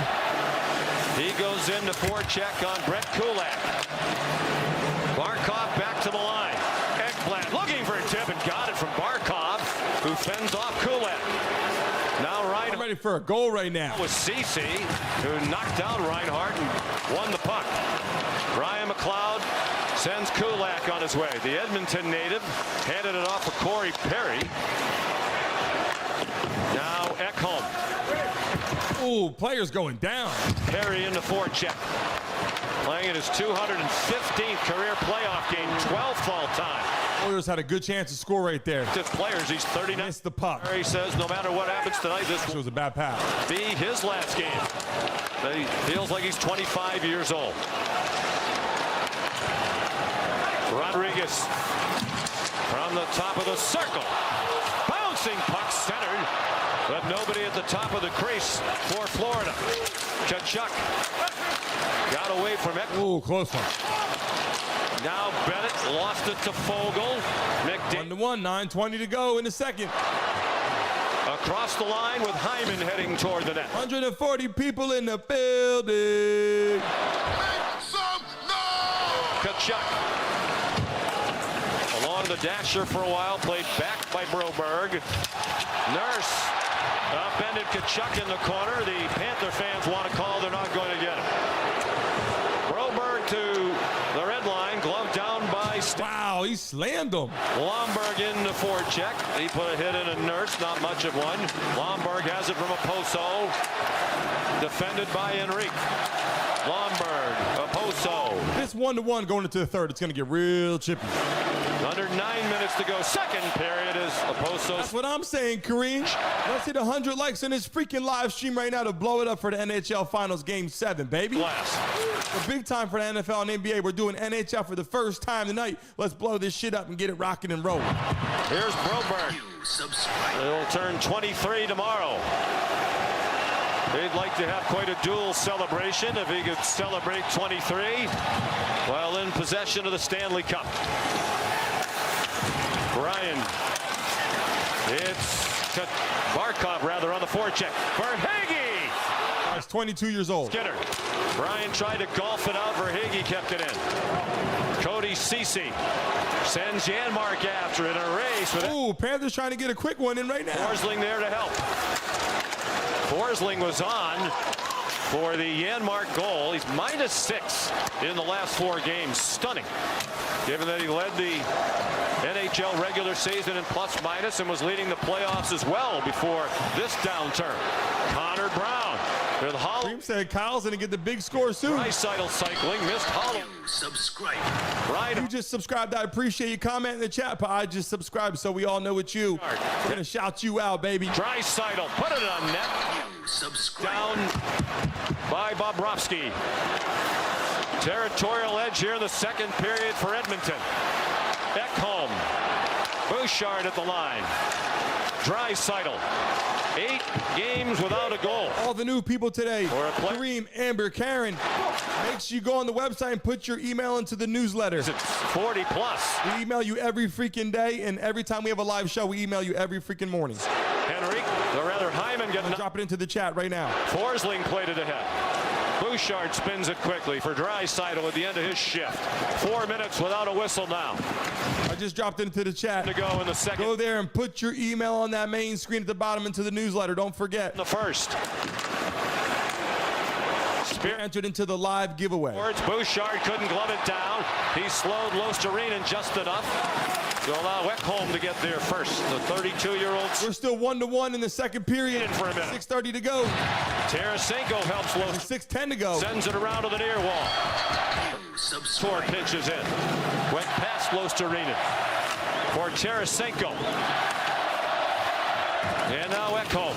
He goes into forecheck on Brett Kulak. Barkov back to the line. Ekblad looking for a tip and got it from Barkov, who fends off Kulak. Now Reinhardt. I'm ready for a goal right now. Was Ceci, who knocked down Reinhardt and won the puck. Ryan McLeod sends Kulak on his way. The Edmonton native handed it off of Corey Perry. Now Ekholm. Ooh, players going down. Perry into forecheck. Playing in his 215th career playoff game, 12th all time. Oilers had a good chance to score right there. Players, he's 39. Missed the puck. Perry says no matter what happens tonight, this was a bad pass. Be his last game. He feels like he's 25 years old. Rodriguez from the top of the circle. Bouncing puck centered, but nobody at the top of the crease for Florida. Tkachuk got away from it. Ooh, close one. Now Bennett lost it to Fogle. 1-1, 9:20 to go in the second. Across the line with Hyman heading toward the net. 140 people in the building. Tkachuk. Along the dasher for a while, played back by Broberg. Nurse. Upended Tkachuk in the corner. The Panther fans want to call. They're not going to get him. Broberg to the red line. Glove down by Wow, he slammed him. Lomberg in the forecheck. He put a hit in a Nurse. Not much of one. Lomberg has it from Oposo. Defended by Enrique. Lomberg. Oposo. Oposo. This 1-1 going into the third. It's going to get real chippy. Under 9 minutes to go. Second period is Oposo. That's what I'm saying, Kareem. Let's hit 100 likes on this freaking live stream right now to blow it up for the NHL Finals Game 7, baby. Glass. A big time for the NFL and NBA. We're doing NHL for the first time tonight. Let's blow this shit up and get it rocking and rolling. Here's Broberg. He'll turn 23 tomorrow. He'd like to have quite a dual celebration if he could celebrate 23 while in possession of the Stanley Cup. Ryan. It's Barkov, rather, on the forecheck. Verhaeghe! He's 22 years old. Skinner. Ryan tried to golf it out. Verhaeghe kept it in. Cody Ceci sends Janmark after in a race. Ooh, Panthers trying to get a quick one in right now. Forsling there to help. Forsling was on for the Janmark goal. He's -6 in the last 4 games. Stunning, given that he led the NHL regular season in plus-minus and was leading the playoffs as well before this downturn. Connor Brown with Hollow. Dream said Kyle's going to get the big score soon. Draisaitl cycling, missed Hollow. Subscribe. Right. You just subscribed. I appreciate you. Comment in the chat, but I just subscribed so we all know it's you. We're going to shout you out, baby. Draisaitl put it on net. Subscribe. Down by Bobrovsky. Territorial edge here in the second period for Edmonton. Ekholm. Bouchard at the line. Draisaitl. 8 games without a goal. All the new people today. Kareem, Amber, Karen. Make sure you go on the website and put your email into the newsletter. It's 40 plus. We email you every freaking day, and every time we have a live show, we email you every freaking morning. Hyman getting drop it into the chat right now. Forsling played it ahead. Bouchard spins it quickly for Draisaitl at the end of his shift. 4 minutes without a whistle now. I just dropped it into the chat. To go in the second. Go there and put your email on that main screen at the bottom into the newsletter. Don't forget. The first. Spear entered into the live giveaway. Bouchard couldn't glove it down. He slowed Losterinen just enough to allow Ekholm to get there first. The 32-year-old. We're still 1-1 in the second period. In for a minute. 6:30 to go. Tarasenko helps Losterinen. 6:10 to go. Sends it around to the near wall. 4 pitches in. Went past Losterinen for Tarasenko. And now Ekholm.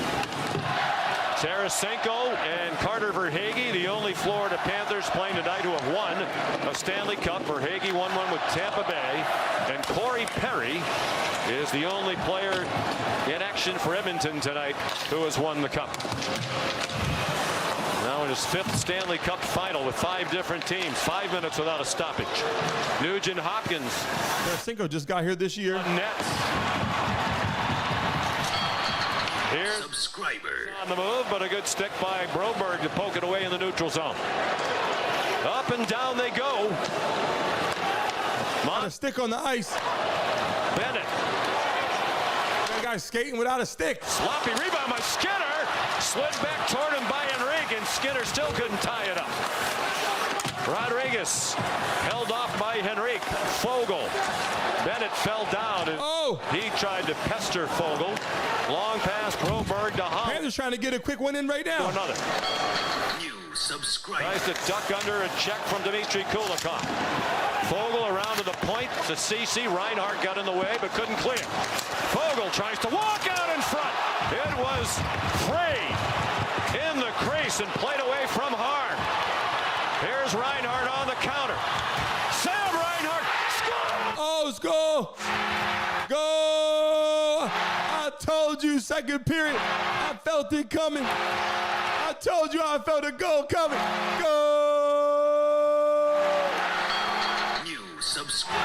Tarasenko and Carter Verhaeghe, the only Florida Panthers playing tonight who have won a Stanley Cup. Verhaeghe won one with Tampa Bay. And Corey Perry is the only player in action for Edmonton tonight who has won the Cup. Now in his 5th Stanley Cup final with 5 different teams. 5 minutes without a stoppage. Nugent Hopkins. Tarasenko just got here this year. Nets. Here's Subscriber. On the move, but a good stick by Broberg to poke it away in the neutral zone. Up and down they go. Got a stick on the ice. Bennett. That guy's skating without a stick. Sloppy rebound by Skinner. Slid back toward him by Henrique, and Skinner still couldn't tie it up. Rodriguez held off by Henrique. Fogle. Bennett fell down. And he tried to pester Fogle. Long pass, Broberg to Hunt. Panthers trying to get a quick one in right now. Another. Subscribe. Tries to duck under a check from Dmitry Kulikov. Fogle around to the point to Ceci. Reinhart got in the way but couldn't clear. Fogle tries to walk out in front. It was Frey in the crease and played away from Harm. Here's Reinhart on the counter. Sam Reinhart. Score! Oh, score! Go! I told you, second period. I felt it coming. I told you I felt a goal coming. Go! New subscribe.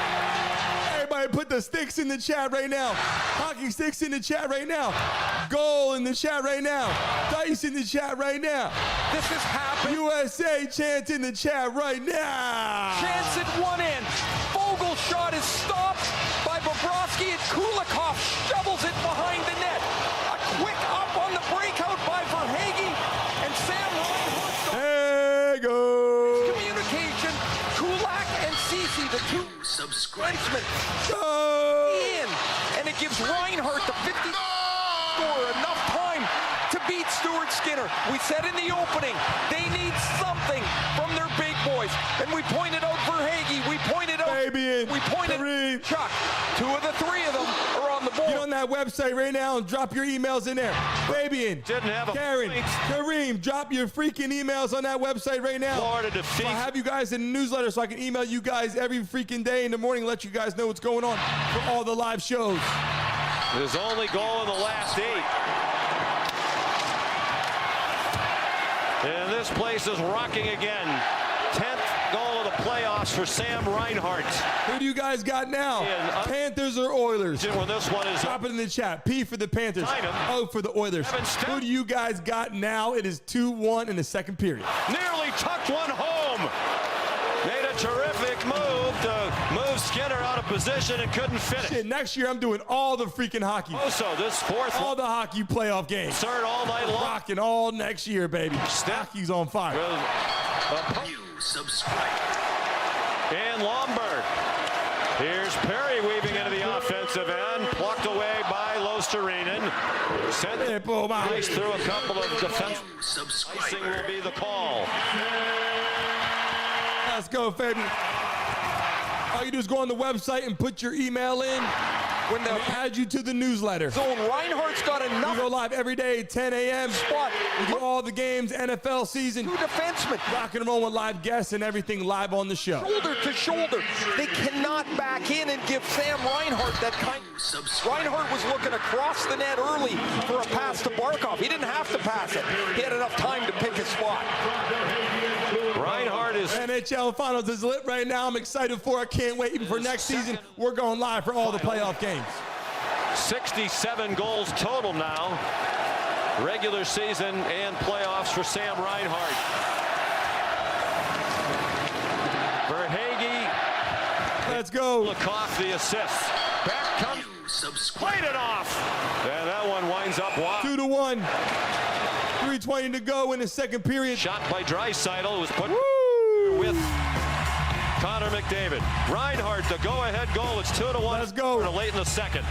Everybody put the sticks in the chat right now. Hockey sticks in the chat right now. Goal in the chat right now. Dice in the chat right now. This has happened. USA chant in the chat right now. Chance at one end. Fogel's shot is stopped by Bobrovsky, and Kulikov shovels it behind the net. A quick up on the breakout by Verhaeghe, and Sam Reinhart. There goes. Communication. Kulak and Ceci, the two Frenchmen. In, and it gives Reinhart the 50 score enough time to beat need Stuart Skinner. We said in the opening, they need something from their big boys. And we pointed out Verhaeghe. We pointed out Fabian. We pointed out Chuck. 2 of the 3 of them are on the board. Get on that website right now and drop your emails in there. Fabian, Karen, Kareem, drop your freaking emails on that website right now. Florida defeat. So I have you guys in the newsletter so I can email you guys every freaking day in the morning, let you guys know what's going on for all the live shows. His only goal in the last 8. And this place is rocking again. 10th goal of the playoffs for Sam Reinhart. Who do you guys got now? Panthers or Oilers? When this one is drop it in the chat. P for the Panthers. O for the Oilers. Who do you guys got now? It is 2-1 in the second period. Nearly tucked one home. Made a terrific move to move Skinner out of position and couldn't finish. Shit, next year I'm doing all the freaking hockey. Also, this fourth all the hockey playoff games. Third all night long. Rocking all next year, baby. Hockey's on fire. You subscribe. And Lombard. Here's Perry weaving into the offensive end. Plucked away by Losterinen. Sent ice through a couple of defense. Icing will be the call. Let's go, Fabian. All you do is go on the website and put your email in. When they add you to the newsletter. So Reinhardt's got enough. We go live every day at 10 a.m. Spot. We do all the games, NFL season. 2 defensemen. Rock and roll with live guests and everything live on the show. Shoulder to shoulder. They cannot back in and give Sam Reinhart that kind. Reinhart was looking across the net early for a pass to Barkov. He didn't have to pass it. He had enough time to pick his spot. Reinhart is... NHL Finals is lit right now. I'm excited for it. I can't wait. Even for next season, we're going live for all the playoff games. 67 goals total now. Regular season and playoffs for Sam Reinhart. Verhaeghe. Let's go. Lakoff the assist. Back comes. Played it off. And that one winds up wide. 2-1. 3:20 to go in the second period. Shot by Draisaitl was put with Connor McDavid. Reinhart, the go-ahead goal. It's 2-1. Let's go. Late in the second.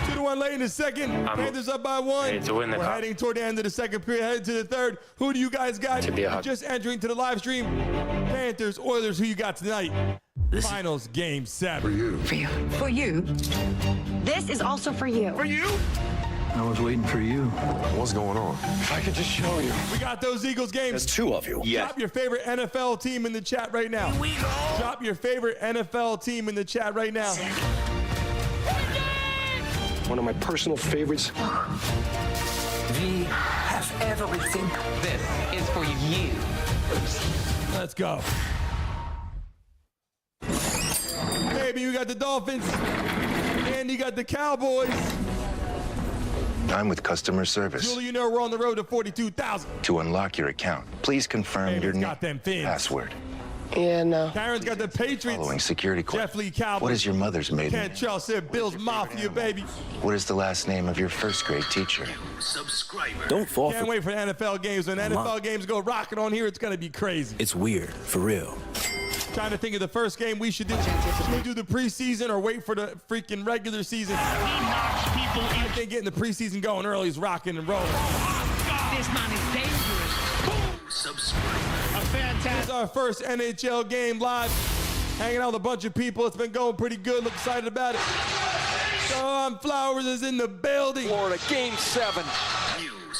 2-1 late in the second. Panthers up by 1. We're heading toward the end of the second period, headed to the third. Who do you guys got? Just entering to the live stream. Panthers, Oilers, who you got tonight? Finals game 7. For you. For you. For you. This is also for you. For you? I was waiting for you. What's going on? If I could just show you. We got those Eagles games. There's 2 of you. Drop your favorite NFL team in the chat right now. Here we go. Drop your favorite NFL team in the chat right now. One of my personal favorites. We have everything. This is for you. Let's go. Baby, you got the Dolphins. And you got the Cowboys. I'm with customer service. Julie, you know we're on the road to 42,000. To unlock your account, please confirm your name, password. Yeah, no. Karen's got the Patriots. Following security Jeff Lee Cowboys. What is your mother's maiden name? Cantrell said Bill's Mafia, baby. What is the last name of your first grade teacher? Don't fall Can't wait for the NFL games. When NFL games go rocking on here, it's going to be crazy. It's weird, for real. Trying to think of the first game we should do. Should we do the preseason or wait for the freaking regular season? I think getting the preseason going early is rocking and rolling. This man is dangerous. A fantastic. This is our first NHL game live. Hanging out with a bunch of people. It's been going pretty good. Look excited about it. Devon Flowers is in the building. Florida, game 7.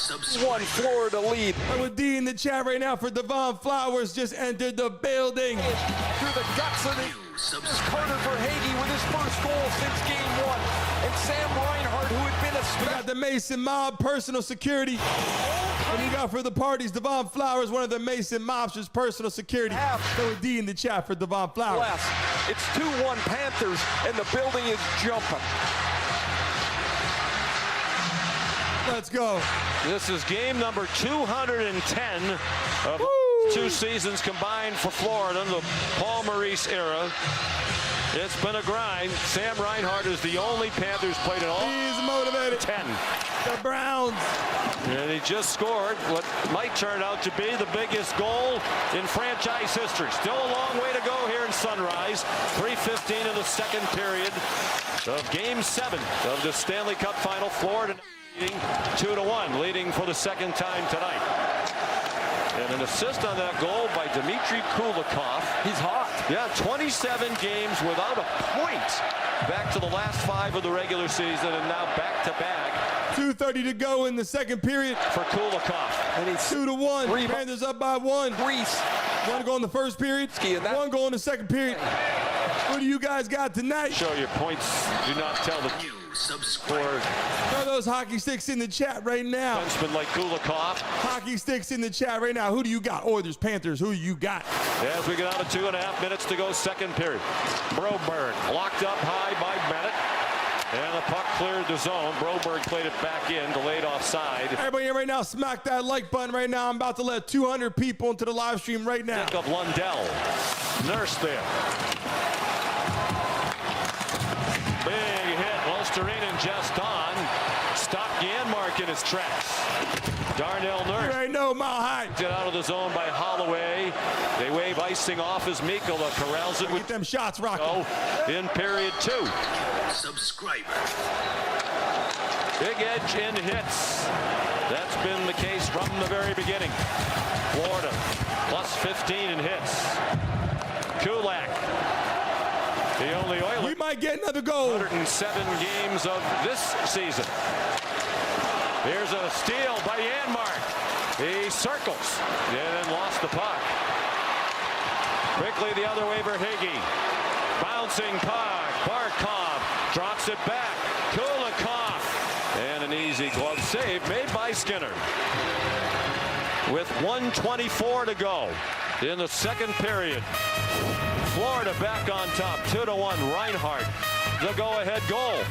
1 Florida lead. I'm with D in the chat right now for Devon Flowers. Just entered the building. Through the guts of the Carter Verhaeghe with his first goal since game 1. And Sam Reinhart, who had been a We got the Mason Mob personal security. What do you got for the parties? Devon Flowers, one of the Mason Mobsters personal security. So with D in the chat for Devon Flowers. It's 2-1 Panthers, and the building is jumping. Let's go. This is game number 210 of 2 seasons combined for Florida, the Paul Maurice era. It's been a grind. Sam Reinhart is the only Panthers played in all. He's motivated. 10. The Browns. And he just scored what might turn out to be the biggest goal in franchise history. Still a long way to go here in Sunrise. 3:15 in the second period. of Game 7 of the Stanley Cup Final. Florida leading 2-1, leading for the second time tonight. And an assist on that goal by Dmitry Kulikov. He's hot. Yeah, 27 games without a point. Back to the last 5 of the regular season, and now back-to-back. 2:30 to go in the second period For Kulikov. And it's 2-1. Panthers up by 1. Grease. 1 goal in the first period. 1 goal in the second period. What do you guys got tonight? Show your points. Do not tell the subscribe. Throw those hockey sticks in the chat right now. Defenseman like Kulikov. Hockey sticks in the chat right now. Who do you got? Oilers, Panthers. Who you got? As we get out of 2.5 minutes to go, second period. Broberg locked up high by Bennett. And the puck cleared the zone. Broberg played it back in, delayed offside. Everybody in right now, smack that like button right now. I'm about to let 200 people into the live stream right now. Think of Lundell. Nurse there. Big hit. Losterinen just on. Stopped Janmark in his tracks. Darnell Nurse. You already know, Mile High. Get out of the zone by Holloway. They wave icing off as Mikkola corrals it with them shots rocking. In period 2. Subscriber. Big edge in hits. That's been the case from the very beginning. Florida plus 15 in hits. Kulak. The only Oiler. We might get another goal. 107 games of this season. Here's a steal by Janmark. He circles and then lost the puck. Quickly the other way for Higgy. Bouncing puck. Barkov drops it back. Kulikov. And an easy glove save made by Skinner. With 1:24 to go in the second period. Florida back on top, 2-1. Reinhardt, the go-ahead goal.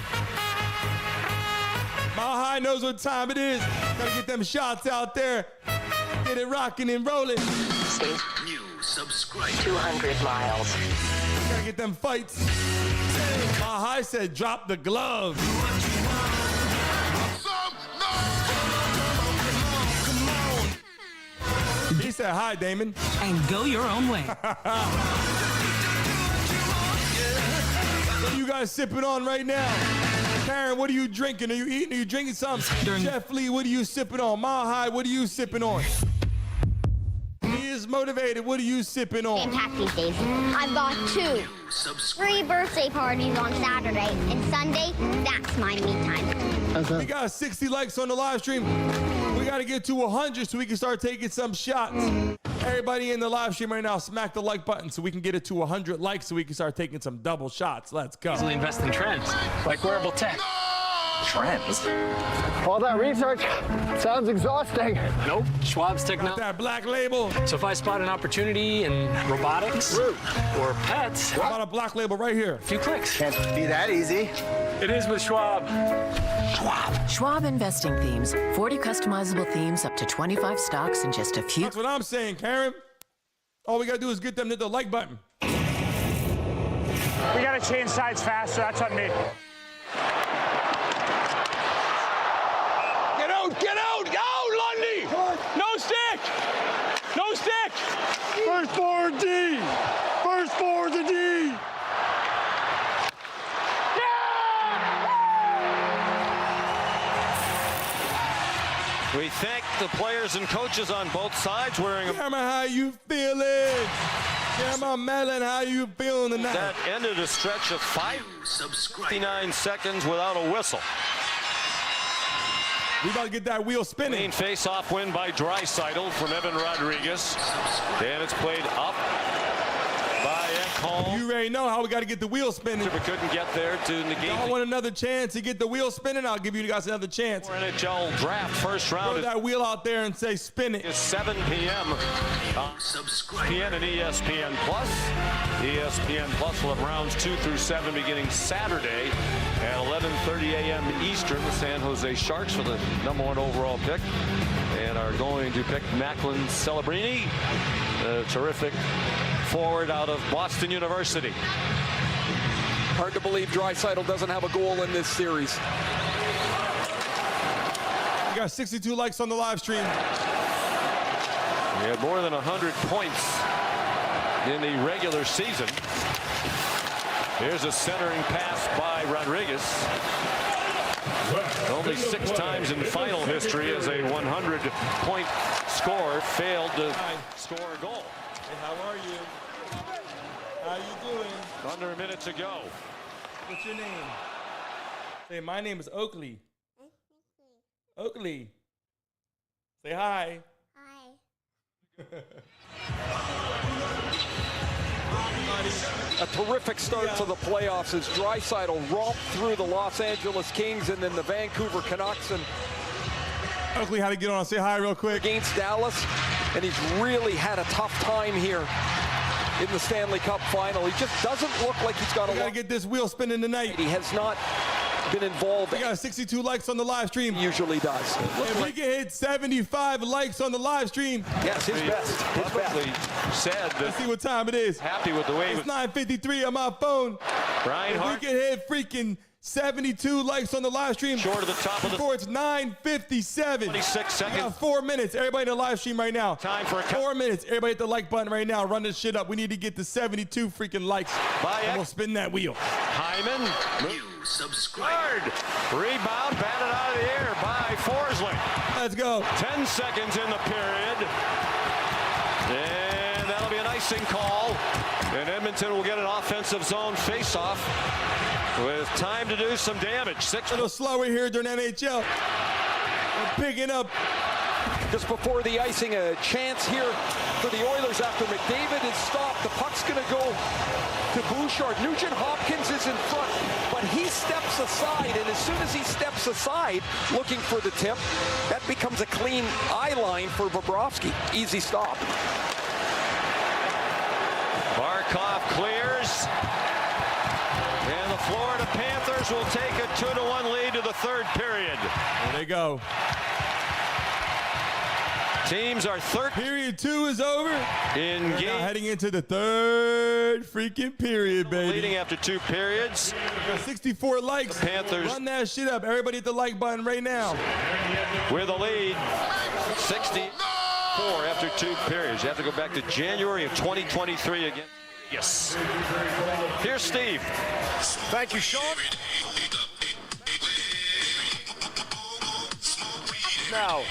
Mile High knows what time it is. Gotta get them shots out there. Get it rocking and rolling. New subscriber. 200 miles. Gotta get them fights. Mile High said, drop the glove. He said, hi, Damon. And go your own way. What are you guys sipping on right now? Karen, what are you drinking? Are you eating? Are you drinking something? Jeff Lee, what are you sipping on? Mile High, what are you sipping on? He is motivated. What are you sipping on? Fantastic days. I've got 2. 3 birthday parties on Saturday, and Sunday, that's my me time. We got 60 likes on the live stream. We got to get to 100 so we can start taking some shots. Everybody in the live stream right now, smack the like button so we can get it to 100 likes so we can start taking some double shots. Let's go. Easily invest in trends, like wearable tech. Trends? All that research sounds exhausting. Nope. Schwab's technology. That black label. So if I spot an opportunity in robotics or pets. How about a black label right here? A few clicks. Can't be that easy. It is with Schwab. Schwab investing themes. 40 customizable themes, up to 25 stocks in just a few. That's what I'm saying, Karen. All we got to do is get them to the like button. We got to change sides faster. That's on me. Get out! Lundy! No stick! No stick! First forward D! First forward to D! We thank the players and coaches on both sides wearing. Camera, how you feeling? Camera, Mellon, how you feeling tonight? That ended a stretch of 59 seconds without a whistle. We about to get that wheel spinning. Clean face-off win by Draisaitl from Evan Rodriguez. And it's played up by Ekholm. You already know how we got to get the wheel spinning. But couldn't get there to negate. Y'all want another chance to get the wheel spinning? I'll give you guys another chance. NHL draft first round. Put that wheel out there and say spin it. It's 7 p.m. ESPN and ESPN Plus. ESPN Plus will have rounds 2 through 7 beginning Saturday at 11:30 a.m. Eastern. The San Jose Sharks for the #1 overall pick and are going to pick Macklin Celebrini, a terrific forward out of Boston University. Hard to believe Draisaitl doesn't have a goal in this series. We got 62 likes on the live stream. We had more than 100 points in the regular season. Here's a centering pass by Rodriguez. Only 6 times in final history as a 100-point scorer failed to score a goal. Hey, how are you? How you doing? Under a minute to go. What's your name? Say, my name is Oakley. Oakley. Say hi. Hi. A terrific start to the playoffs as Draisaitl romped through the Los Angeles Kings and then the Vancouver Canucks and Oakley had to get on. Say hi real quick. Against Dallas, and he's really had a tough time here in the Stanley Cup final. He just doesn't look like he's got a lot. Gotta get this wheel spinning tonight. He has not been involved. We got 62 likes on the live stream. Usually does. If we can hit 75 likes on the live stream. Yes, his best. His best. Said let's see what time it is. Happy with the way it's 9:53 on my phone. Brian if Hart. we can hit freaking 72 likes on the live stream. Short of the top of the. Before it's 9:57. 26 seconds. We got 4 minutes. Everybody in the live stream right now. Time for a 4 minutes. Everybody hit the like button right now. Run this shit up. We need to get to 72 freaking likes. And we'll spin that wheel. Hyman. New subscriber. Rebound, batted out of the air by Forsling. Let's go. 10 seconds in the period. And that'll be an icing call. And Edmonton will get an offensive zone face-off with time to do some damage. A little slower here during NHL. We're picking up. Just before the icing, a chance here for the Oilers after McDavid is stopped. The puck's going to go to Bouchard. Nugent Hopkins is in front, but he steps aside, and as soon as he steps aside, looking for the tip, that becomes a clean eye line for Bobrovsky. Easy stop. Barkov clears. And the Florida Panthers will take a 2-1 lead to the third period. There they go. Teams are third. Period 2 is over. In We're game. now heading into the third freaking period, baby. Leading after 2 periods. Got 64 likes. The Panthers. Run that shit up. Everybody hit the like button right now. With a lead. 64 after 2 periods. You have to go back to January of 2023 again. Yes. Here's Steve. Thank you, Sean. Now,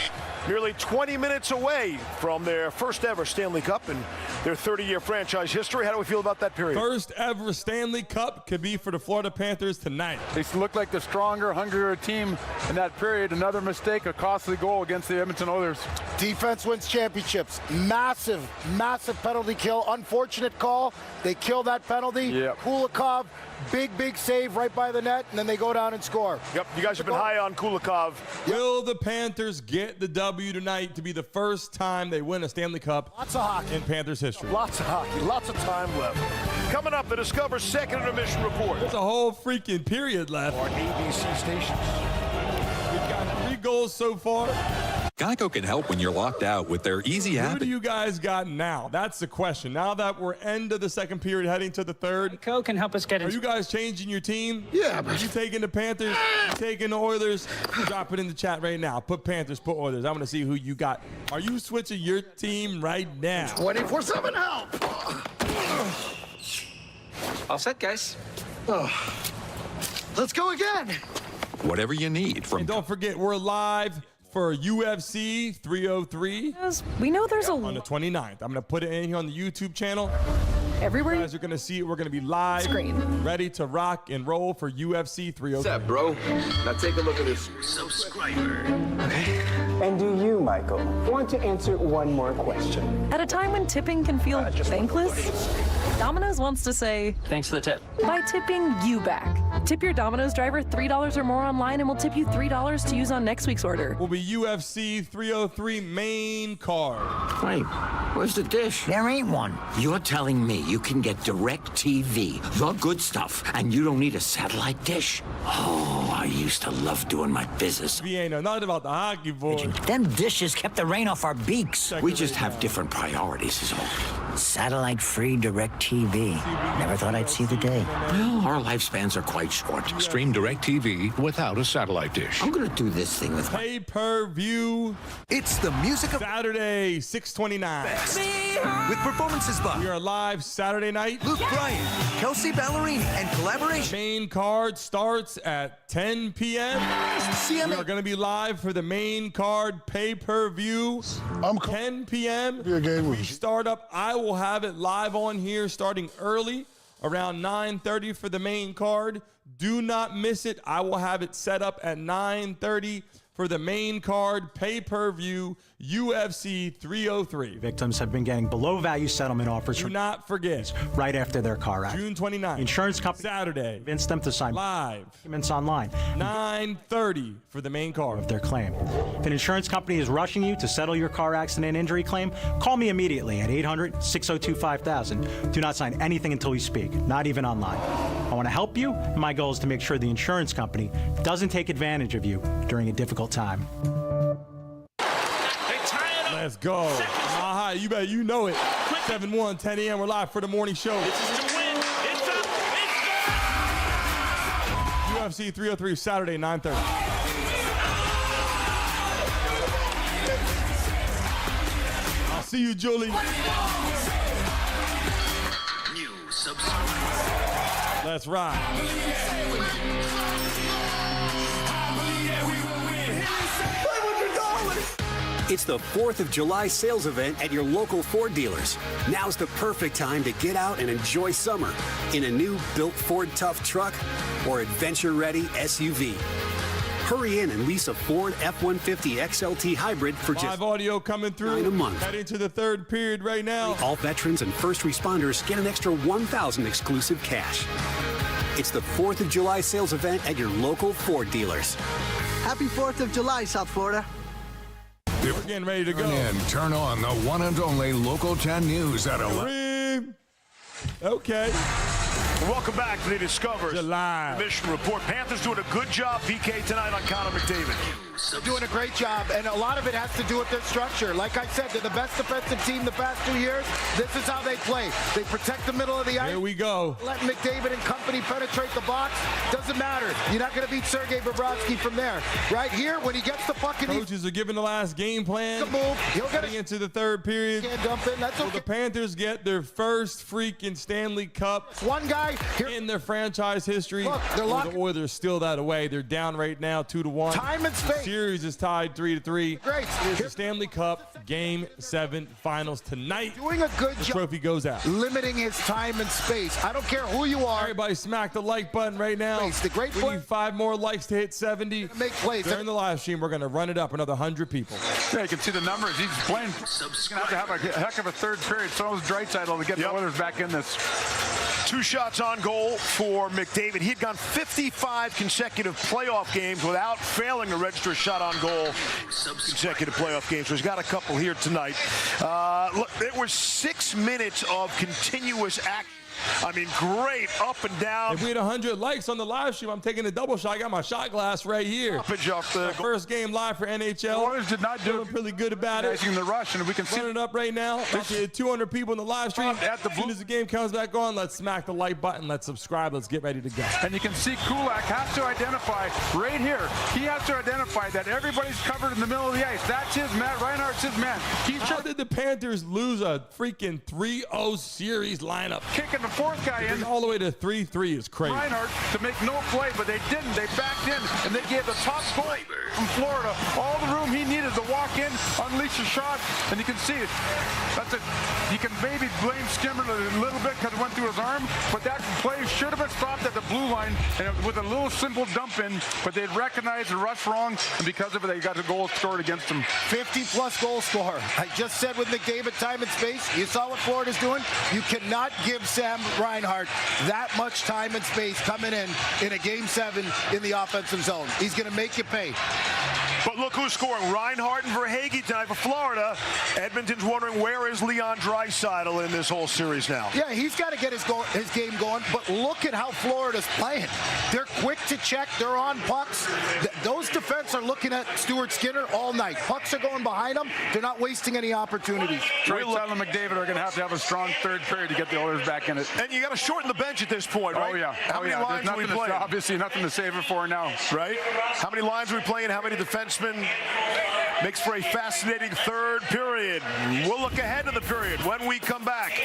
nearly 20 minutes away from their first ever Stanley Cup and their 30-year franchise history. How do we feel about that period? First ever Stanley Cup could be for the Florida Panthers tonight. They look like the stronger, hungrier team in that period. Another mistake, a costly goal against the Edmonton Oilers. Defense wins championships. Massive, massive penalty kill. Unfortunate call. They kill that penalty. Yep. Kulikov, big save right by the net, and then they go down and score. Yep, you guys have been high on Kulikov. Will the Panthers get the W tonight to be the first time they win a Stanley Cup Lots of hockey. in Panthers history? Lots of hockey, lots of time left. Coming up, the Discover second intermission report. There's a whole freaking period left. On ABC stations. We've got 3 goals so far. Geico can help when you're locked out with their easy app. Who do you guys got now? That's the question. Now that we're end of the second period, heading to the third. Geico can help us get Are you guys changing your team? Yeah, Are you taking the Panthers? You taking the Oilers? Drop it in the chat right now. Put Panthers, put Oilers. I want to see who you got. Are you switching your team right now? 24/7 help. All set, guys. Let's go again. Whatever you need from. And don't forget, we're live for UFC 303 We know there's on the 29th. I'm going to put it in here on the YouTube channel. everywhere. You guys are going to see it. We're going to be live, Screen. ready to rock and roll for UFC 303. What's up, bro? Now take a look at this. Subscriber. Okay. And do you, Michael, want to answer one more question? At a time when tipping can feel thankless, Domino's wants to say Thanks for the tip. by tipping you back. Tip your Domino's driver $3 or more online and we'll tip you $3 to use on next week's order. Will be UFC 303 main card. Wait, where's the dish? There ain't one. You're telling me you can get direct TV, the good stuff, and you don't need a satellite dish? Oh, I used to love doing my business. We ain't know nothing about the hockey boy. Them dishes kept the rain off our beaks. We just have different priorities is all. Satellite-free DirecTV. Never thought I'd see the day. Well, our lifespans are quite short. Stream DirecTV without a satellite dish. I'm gonna do this thing with pay-per-view. It's the music of Saturday, 6/29. with performances by We are live Saturday night. Luke Bryan, Kelsey Ballerini, and collaboration. Main card starts at 10 p.m. We are going to be live for the main card pay-per-view. 10 p.m. We start up. I will have it live on here starting early, around 9:30 for the main card. Do not miss it. I will have it set up at 9:30 for the main card pay-per-view UFC 303. Victims have been getting below-value settlement offers. Do not forget. Right after their car accident. June 29th. Insurance company Saturday. Convinced them to sign live documents online. 9:30 for the main card of their claim. If an insurance company is rushing you to settle your car accident injury claim, call me immediately at 800-602-5000. Do not sign anything until we speak, not even online. I want to help you, and my goal is to make sure the insurance company doesn't take advantage of you during a difficult time. Let's go. Aha, you know it. 7-1, 10 a.m. We're live for the morning show. UFC 303 Saturday, 9:30. I'll see you, Julie. Let's ride. It's the 4th of July sales event at your local Ford dealers. Now's the perfect time to get out and enjoy summer in a new built Ford Tough truck or adventure-ready SUV. Hurry in and lease a Ford F-150 XLT hybrid for just live audio coming through. $9 a month. Heading to the third period right now. All veterans and first responders get an extra $1,000 exclusive cash. It's the 4th of July sales event at your local Ford dealers. Happy 4th of July, South Florida. We're getting ready to go. And turn on the one and only Local 10 News at 11. Okay. Welcome back to the Discover Mission Report. Panthers doing a good job, PK, tonight on Connor McDavid. They're doing a great job, and a lot of it has to do with their structure. Like I said, they're the best defensive team the past 2 years. This is how they play. They protect the middle of the ice. Here we go. Let McDavid and company penetrate the box. Doesn't matter. You're not going to beat Sergei Bobrovsky from there. Right here, when he gets the puck in, coaches are giving the last game plan. Move. He'll get into the third period. Can't dump in. That's okay. Will the Panthers get their first freaking Stanley Cup? One guy here in their franchise history. Look, they're locked. The Oilers steal that away. They're down right now 2-1. Time and space. The series is tied 3-3. Great. Here's the Stanley Cup Game 7 finals tonight. Doing a good job. The trophy goes out. Limiting his time and space. I don't care who you are. Everybody smack the like button right now. The great we need 5 more likes to hit 70. Make plays. During the live stream, we're going to run it up another 100 people. Yeah, you can see the numbers. He's playing. He's going to have a heck of a third period. So is Draisaitl to get the Oilers back in this. 2 shots on goal for McDavid. He had gone 55 consecutive playoff games without failing to register a shot on goal. Consecutive playoff games. So he's got a couple here tonight. Look, it was 6 minutes of continuous action. I mean, great up and down. If we had 100 likes on the live stream, I'm taking a double shot. I got my shot glass right here. Off the first game live for NHL. Oilers did not do really good about it. The rush, and we can see it up right now. We had 200 people in the live stream. As soon as the game comes back on, let's smack the like button. Let's subscribe. Let's get ready to go. And you can see Kulak has to identify right here. He has to identify that everybody's covered in the middle of the ice. That's his man. Reinhardt's his man. How did the Panthers lose a freaking 3-0 series lineup? Kicking the fourth guy in. All the way to 3-3 is crazy. Reinhardt to make no play, but they didn't. They backed in, and they gave the top goal from Florida all the room he needed to walk in, unleash a shot, and you can see it. That's it. You can maybe blame Skimmer a little bit because it went through his arm, but that play should have been stopped at the blue line and with a little simple dump in, but they'd recognized the rush wrong, and because of it, they got the goal scored against them. 50-plus goal scorer. I just said with McDavid, time and space, you saw what Florida's doing. You cannot give Sam Reinhart that much time and space coming in a Game 7 in the offensive zone. He's going to make you pay. But look who's scoring. Reinhart and Verhaeghe tonight for Florida. Edmonton's wondering, where is Leon Draisaitl in this whole series now? Yeah, he's got to get his game going, but look at how Florida's playing. They're quick to check. They're on pucks. Those defense are looking at Stuart Skinner all night. Pucks are going behind them. They're not wasting any opportunities. Draisaitl and McDavid are going to have a strong third period to get the Oilers back in it. And you got to shorten the bench at this point, right? Oh, yeah. How many lines are we playing? Obviously nothing to save it for now. Right? How many lines are we playing? How many defensemen? Makes for a fascinating third period. We'll look ahead to the period when we come back.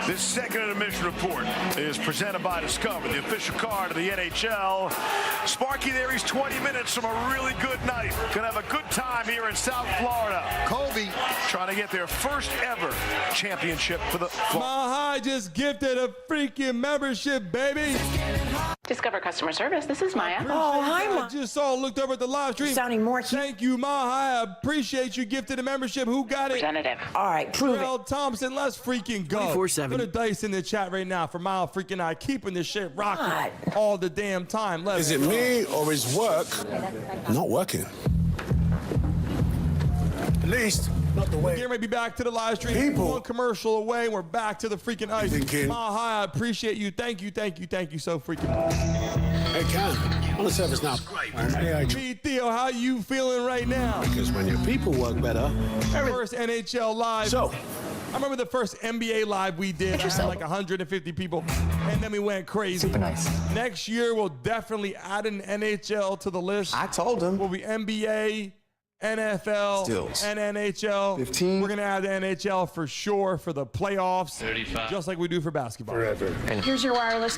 This second intermission report is presented by Discover, the official card of the NHL. Sparky there, he's 20 minutes from a really good night. Gonna have a good time here in South Florida. Colby trying to get their first ever championship for the Mile just gifted a freaking membership, baby. Discover customer service. This is Maya. Oh, hi, Maya. I just looked over at the live stream. Sounding more cute. Thank you, Maya. I appreciate you gifted a membership. Who got it? Representative. All right, prove it. Thompson, let's freaking go. 24/7. Put a dice in the chat right now for Mile freaking I, keeping this shit rocking all the damn time. Let's Is it me or is work not working? At least not the way. We're getting ready to be back to the live stream. One commercial away, and we're back to the freaking ice. Mile High, I appreciate you. Thank you so freaking much. Hey, Cam, on the surface now. Me, Theo, how you feeling right now? Because when your people work better. First NHL live. So, I remember the first NBA live we did. I had like 150 people, and then we went crazy. Super nice. Next year, we'll definitely add an NHL to the list. I told him. We'll be NBA, NFL, Stills. and NHL. 15. We're going to add the NHL for sure for the playoffs. 35. Just like we do for basketball. forever. And here's your wireless.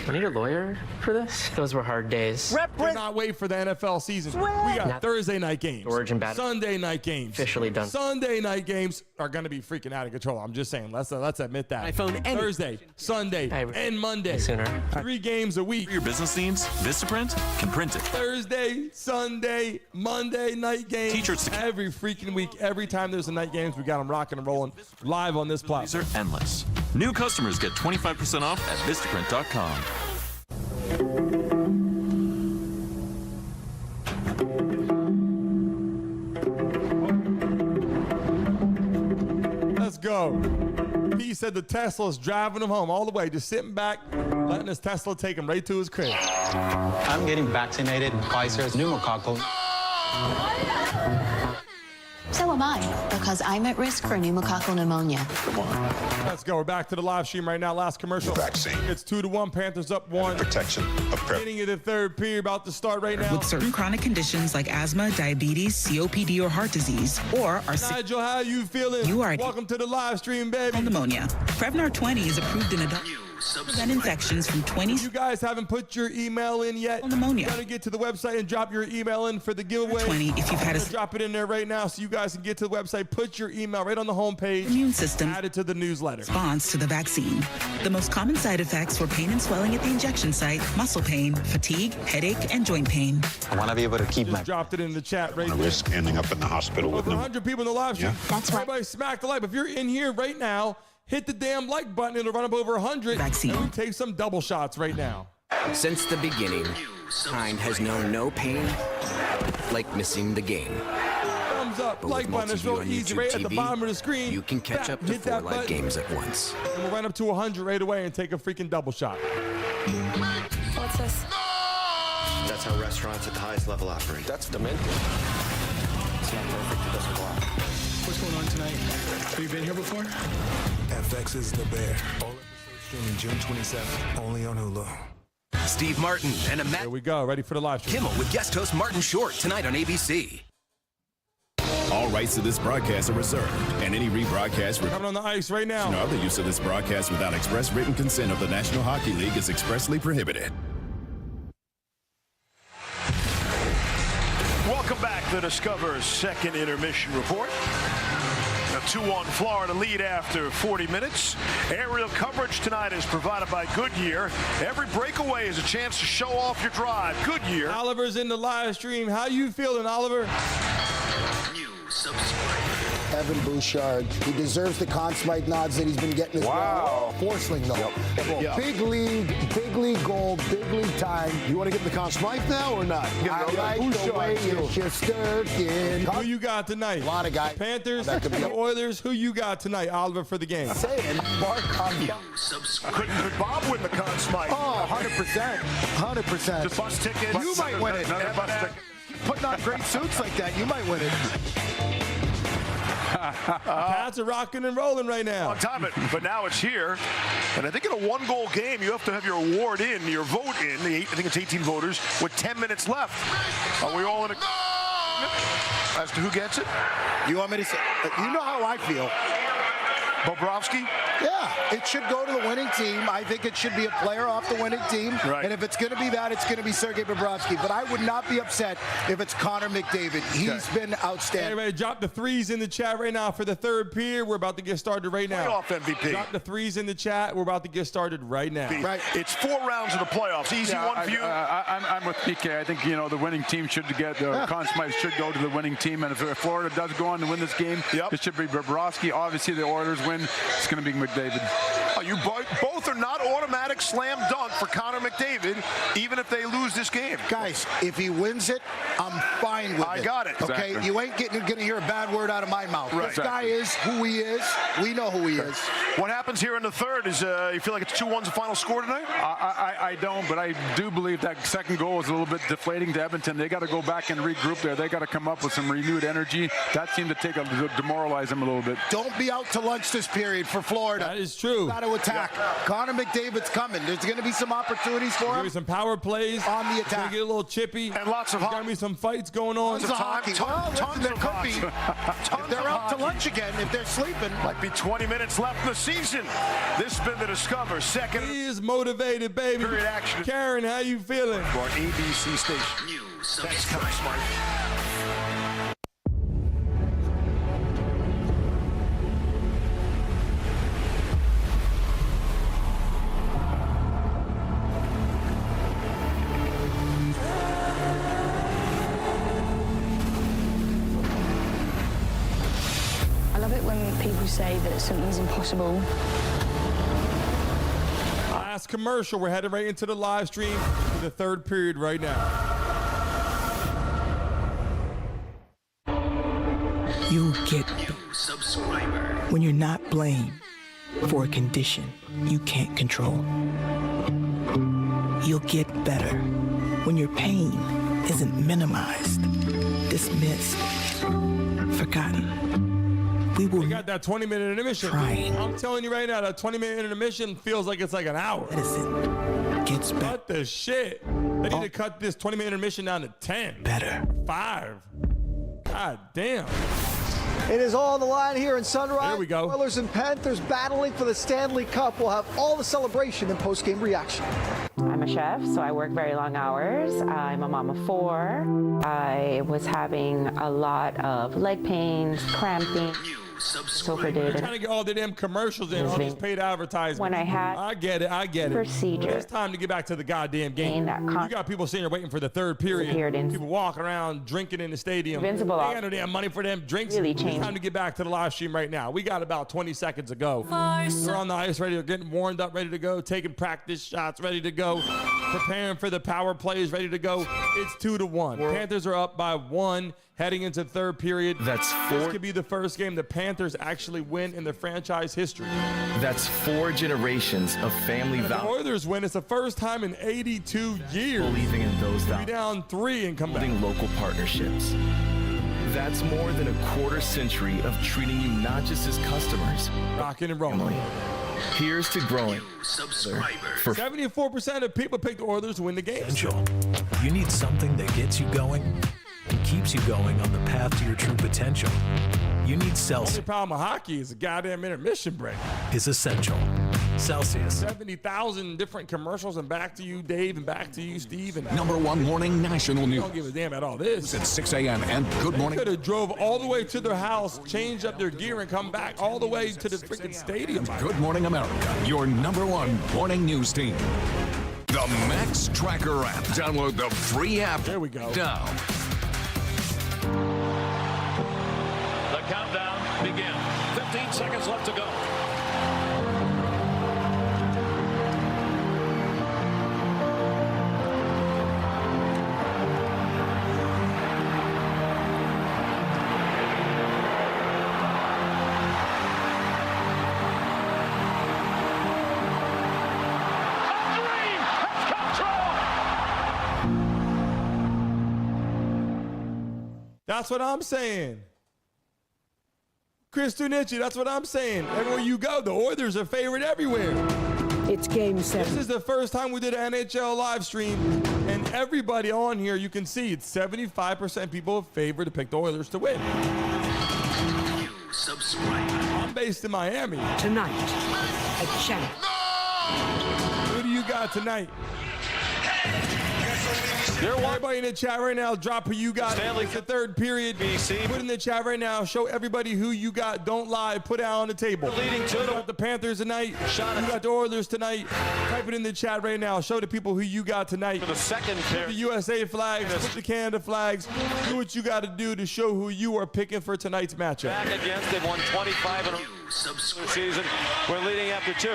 I need a lawyer for this. Those were hard days. Do not wait for the NFL season. We got Thursday night games. George and Bad. Sunday night games. Officially done. Sunday night games are going to be freaking out of control. I'm just saying. Let's admit that. iPhone Thursday, Sunday, and Monday. Sooner. 3 games a week. For your business needs, Vistaprint can print it. Thursday, Sunday, Monday night games. T-shirts every freaking week. Every time there's a night games, we got them rocking and rolling live on this platform. These are endless. New customers get 25% off at Vistaprint.com. Let's go. He said the Tesla's driving him home all the way, just sitting back, letting his Tesla take him right to his crib. I'm getting vaccinated, Pfizer's pneumococcal. So am I, because I'm at risk for pneumococcal pneumonia. Let's go. We're back to the live stream right now. Last commercial. Vaccine. It's 2-1. Panthers up 1. Protection of prep. Beginning of the third period, about to start right now. With certain chronic conditions like asthma, diabetes, COPD, or heart disease, or are sick. Nigel, how you feeling? You are Welcome to the live stream, baby. Pneumonia. Prevnar 20 is approved in adults. Prevent infections from 20. You guys haven't put your email in yet. Pneumonia. You gotta get to the website and drop your email in for the giveaway. 20 if you've had a drop it in there right now so you guys can get to the website. Put your email right on the homepage. Immune system. Add it to the newsletter. Response to the vaccine. The most common side effects were pain and swelling at the injection site, muscle pain, fatigue, headache, and joint pain. I want to be able to keep my... Dropped it in the chat right I there. risk ending up in the hospital with Over them. 100 people in the live stream. Yeah. That's right. Everybody smack the like. If you're in here right now, hit the damn like button. It'll run up over 100. Vaccine. And we take some double shots right now. Since the beginning, Kind has known no pain like missing the game. Thumbs up, like button. It's real easy right at the bottom of the screen. You can catch up to hit 4 that live button. games at once. And we'll run up to 100 right away and take a freaking double shot. What's this? That's how restaurants at the highest level operate. That's demented. It's not perfect, it doesn't block. What's going on tonight? Have you been here before? FX is the Bear. All episodes streaming June 27th, only on Hulu. Steve Martin and a Here we go, ready for the live stream. Kimmel with guest host Martin Short tonight on ABC. All rights to this broadcast are reserved, and any rebroadcast Coming on the ice right now. other use of this broadcast without express written consent of the National Hockey League is expressly prohibited. Welcome back to Discover's second intermission report. A 2-1 Florida lead after 40 minutes. Aerial coverage tonight is provided by Goodyear. Every breakaway is a chance to show off your drive. Goodyear. Oliver's in the live stream. How you feeling, Oliver? New subscriber. Evan Bouchard. He deserves the Conn Smythe nods that he's been getting as well. Forsling, though. Yep. Big league goal, big league time. You want to get the Conn Smythe now or not? I like the way you're stirking. Who you got tonight? A lot of guys. Panthers, the Oilers. Who you got tonight, Oliver, for the game? Saying, Mark on Could Bob win the Conn Smythe? Oh, 100%. 100%. The bus ticket. You might win it. Another bus ticket. Putting on great suits like that, you might win it. Pats are rocking and rolling right now. On time it, but now it's here. And I think in a one-goal game, you have to have your award in, your vote in. I think it's 18 voters with 10 minutes left. Are we all in a... As to who gets it? You want me to say? You know how I feel. Bobrovsky? Yeah, it should go to the winning team. I think it should be a player off the winning team. Right. And if it's going to be that, it's going to be Sergei Bobrovsky. But I would not be upset if it's Connor McDavid. He's been outstanding. Everybody drop the threes in the chat right now for the third period. We're about to get started right now. Playoff MVP. Drop the threes in the chat. We're about to get started right now. Right. It's 4 rounds of the playoffs. Easy one for you. I'm with PK. I think, the winning team should get, the Conn Smythe should go to the winning team. And if Florida does go on to win this game, it should be Bobrovsky. Obviously, the Oilers win. It's going to be McDavid. You both are not automatic slam dunk for Connor McDavid, even if they lose this game. Guys, if he wins it, I'm fine with it. I got it. Okay, Exactly. you ain't going to hear a bad word out of my mouth. Right. This guy is who he is. We know who he is. What happens here in the third is you feel like it's 2-1's the final score tonight? I don't, but I do believe that second goal is a little bit deflating to Edmonton. They got to go back and regroup there. They got to come up with some renewed energy. That seemed to demoralize them a little bit. Don't be out to lunch this period for Florida. That is true. Got to attack. Connor McDavid's coming. There's going to be some opportunities for There's going him. to be some power plays. On the It's going attack. to get a little chippy. And lots of There's going to be some fights going on. Tons of hockey. Well, listen, there could be. If they're out to lunch again, if they're sleeping. Might be 20 minutes left in the season. This has been the Discover second He is motivated, baby. period action. Karen, how you feeling? For an ABC station. That's kind of smart. I love it when people say that something's impossible. Last commercial. We're headed right into the live stream for the third period right now. You get when you're not blamed for a condition you can't control. You'll get better when your pain isn't minimized, dismissed, forgotten. We got that 20-minute intermission. I'm telling you right now, that 20-minute intermission feels like it's like an hour. Medicine gets better. What the shit? They need to cut this 20-minute intermission down to 10. Better. 5. God damn. It is all on the line here in Sunrise. Here we go. Oilers and Panthers battling for the Stanley Cup. We'll have all the celebration and post-game reaction. I'm a chef, so I work very long hours. I'm a mom of 4. I was having a lot of leg pains, cramping. They're trying to get all the damn commercials in, all these paid advertisements. When I had I get it. procedure. It's time to get back to the goddamn game. You got people sitting here waiting for the third period. People walking around drinking in the stadium. Invincible. They got no damn money for them drinks. Really It's changed. time to get back to the live stream right now. We got about 20 seconds to go. We're on the ice, getting warmed up, ready to go, taking practice shots, ready to go, preparing for the power plays, ready to go. It's 2-1. Panthers are up by 1. Heading into the third period. That's 4. This could be the first game the Panthers actually win in their franchise history. That's 4 generations of family If the values. Oilers win, it's the first time in 82 years. Believing in those Be down 3 and come back. building local partnerships. That's more than a quarter century of treating you not just as customers, rocking and rolling. Here's to growing. For 74% of people picked the Oilers to win the game. Essential. You need something that gets you going and keeps you going on the path to your true potential. You need The Celsius. only problem with hockey is a goddamn intermission break. Is essential. Celsius. 70,000 different commercials, and back to you, Dave, and back to you, Steve. And Number 1 morning national news. Don't give a damn about all this. At 6 a.m. and Good Morning. Could have drove all the way to their house, changed up their gear, and come back all the way to the freaking stadium. Good Morning America, your number 1 morning news team. The Max Tracker app. Download the free app. There we go. Now. The countdown begin. 15 seconds left to go. That's what I'm saying. Chris Tunichi, that's what I'm saying. Everywhere you go, the Oilers are favored everywhere. It's Game 7. This is the first time we did an NHL live stream, and everybody on here, you can see it's 75% people favor to pick the Oilers to win. I'm based in Miami. Tonight, a champ. Who do you got tonight? Everybody in the chat right now, drop who you got. It's the third period. Put in the chat right now. Show everybody who you got. Don't lie. Put it on the table. Leading to you got the Panthers tonight. You got the Oilers tonight. Type it in the chat right now. Show the people who you got tonight. For the second period. Put the USA flags. Put the Canada flags. Do what you got to do to show who you are picking for tonight's matchup. Back against, they've won 25 in a season. We're leading after 2.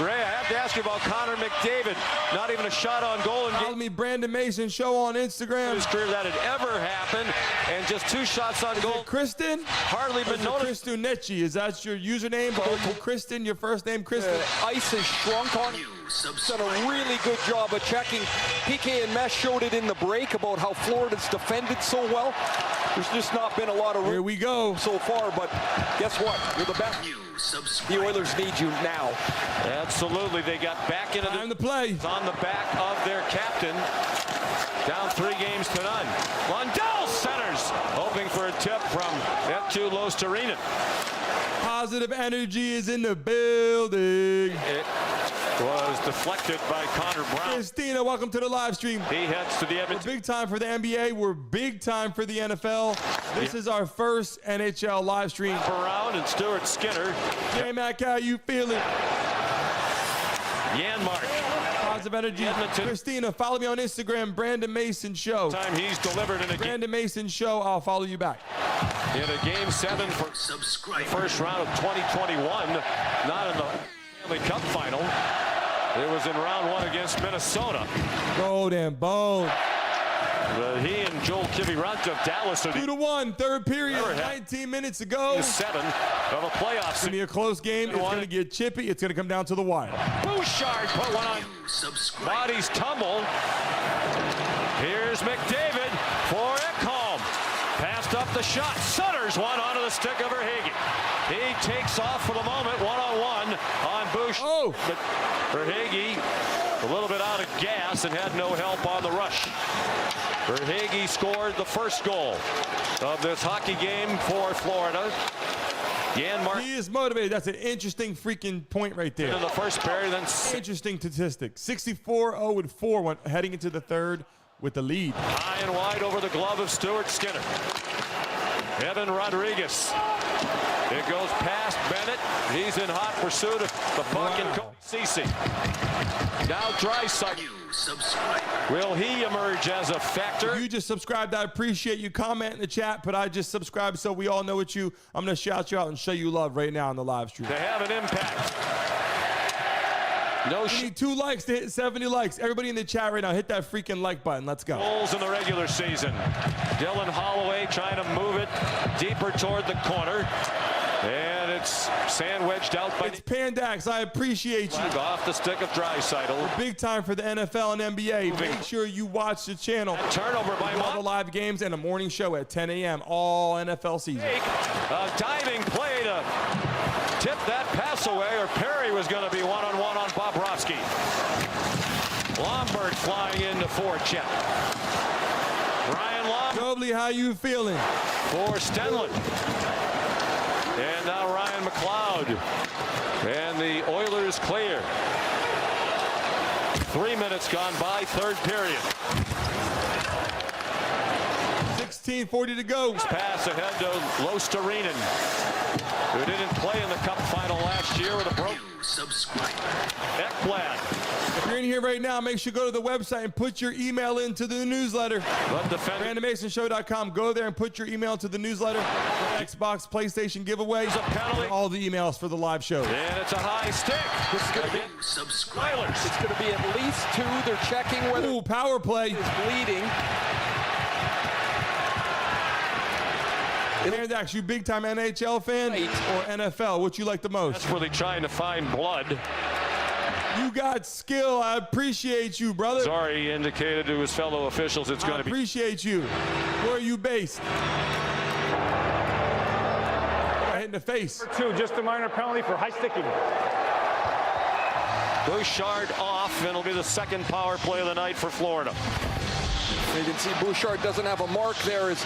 Ray, I have to ask you about Connor McDavid. Not even a shot on goal. Follow me, Brandon Mason Show on Instagram. His career that had ever happened, and just 2 shots on goal. Kristen? Hardly been noticed. Kristen Netchi, is that your username? Kristen, your first name, Kristen? Ice has shrunk on you. Done a really good job of checking. PK and Mesh showed it in the break about how Florida's defended so well. There's just not been a lot of room. Here we go. So far, but guess what? You're the best. The Oilers need you now. Absolutely. They got back into time to play. On the back of their captain. Down 3 games to none. Lundell centers, hoping for a tip from Eetu Luostarinen. Positive energy is in the building. It was deflected by Connor Brown. Christina, welcome to the live stream. He heads to the Edmonton. We're big time for the NBA. We're big time for the NFL. This is our first NHL live stream. Around and Stuart Skinner. J-Mac, how you feeling? Janmark. Positive energy. Edmonton. Christina, follow me on Instagram, Brandon Mason Show. Time he's delivered in a Brandon Mason Show. I'll follow you back. In a Game 7 for first round of 2021. Not in the Stanley Cup final. It was in round 1 against Minnesota. Golden Bone. He and Joel Kiviranta of Dallas are 2-1, third period, 19 minutes ago. 7 of a playoff. It's going to be a close game. It's going to get chippy. It's going to come down to the wire. Bouchard put one on. Bodies tumble. Here's McDavid for Ekholm. Passed up the shot. Sutters one onto the stick of Verhaeghe. He takes off for the moment, one-on-one on Bouchard. Oh. But Verhaeghe a little bit out of gas and had no help on the rush. Verhaeghe scored the first goal of this hockey game for Florida. Janmark. He is motivated. That's an interesting freaking point right there. In the first period, then interesting statistic. 64-0-4 heading into the third with the lead. High and wide over the glove of Stuart Skinner. Evan Rodriguez. It goes past Bennett. He's in hot pursuit of the puck and Cody Ceci. Now Draisaitl. Will he emerge as a factor? If you just subscribed, I appreciate you. Comment in the chat, but I just subscribed so we all know it's you. I'm going to shout you out and show you love right now on the live stream. To have an impact. We need 2 likes to hit 70 likes. Everybody in the chat right now, hit that freaking like button. Let's go. Goals in the regular season. Dylan Holloway trying to move it deeper toward the corner. And it's sandwiched out by... It's Pandax. I appreciate you. Off the stick of Draisaitl. Big time for the NFL and NBA. Make sure you watch the channel. And turnover by all the live games and a morning show at 10 a.m. all NFL season. A diving play to tip that pass away, or Perry was going to be one-on-one on Bobrovsky. Lomberg flying into forecheck. Ryan Lomberg. Mobley, how you feeling? For Stenlund. And now Ryan McLeod. And the Oilers clear. 3 minutes gone by, third period. 16:40 to go. Pass ahead to Lostarinen, who didn't play in the Cup final last year with a broken Ekblad. If you're in here right now, make sure you go to the website and put your email into the newsletter. RandomMasonShow.com. Go there and put your email into the newsletter. Xbox, PlayStation giveaway. It's a penalty. All the emails for the live show. And it's a high stick. This is going to be Subscribers. It's going to be at least 2. They're checking whether Ooh, power play. is bleeding. Andax, you big time NHL fan or NFL? What you like the most? Desperately trying to find blood. You got skill. I appreciate you, brother. Sorry, he indicated to his fellow officials it's going to be. Appreciate you. Where are you based? Right in the face. Number 2, just a minor penalty for high sticking. Bouchard off, and it'll be the second power play of the night for Florida. You can see Bouchard doesn't have a mark there as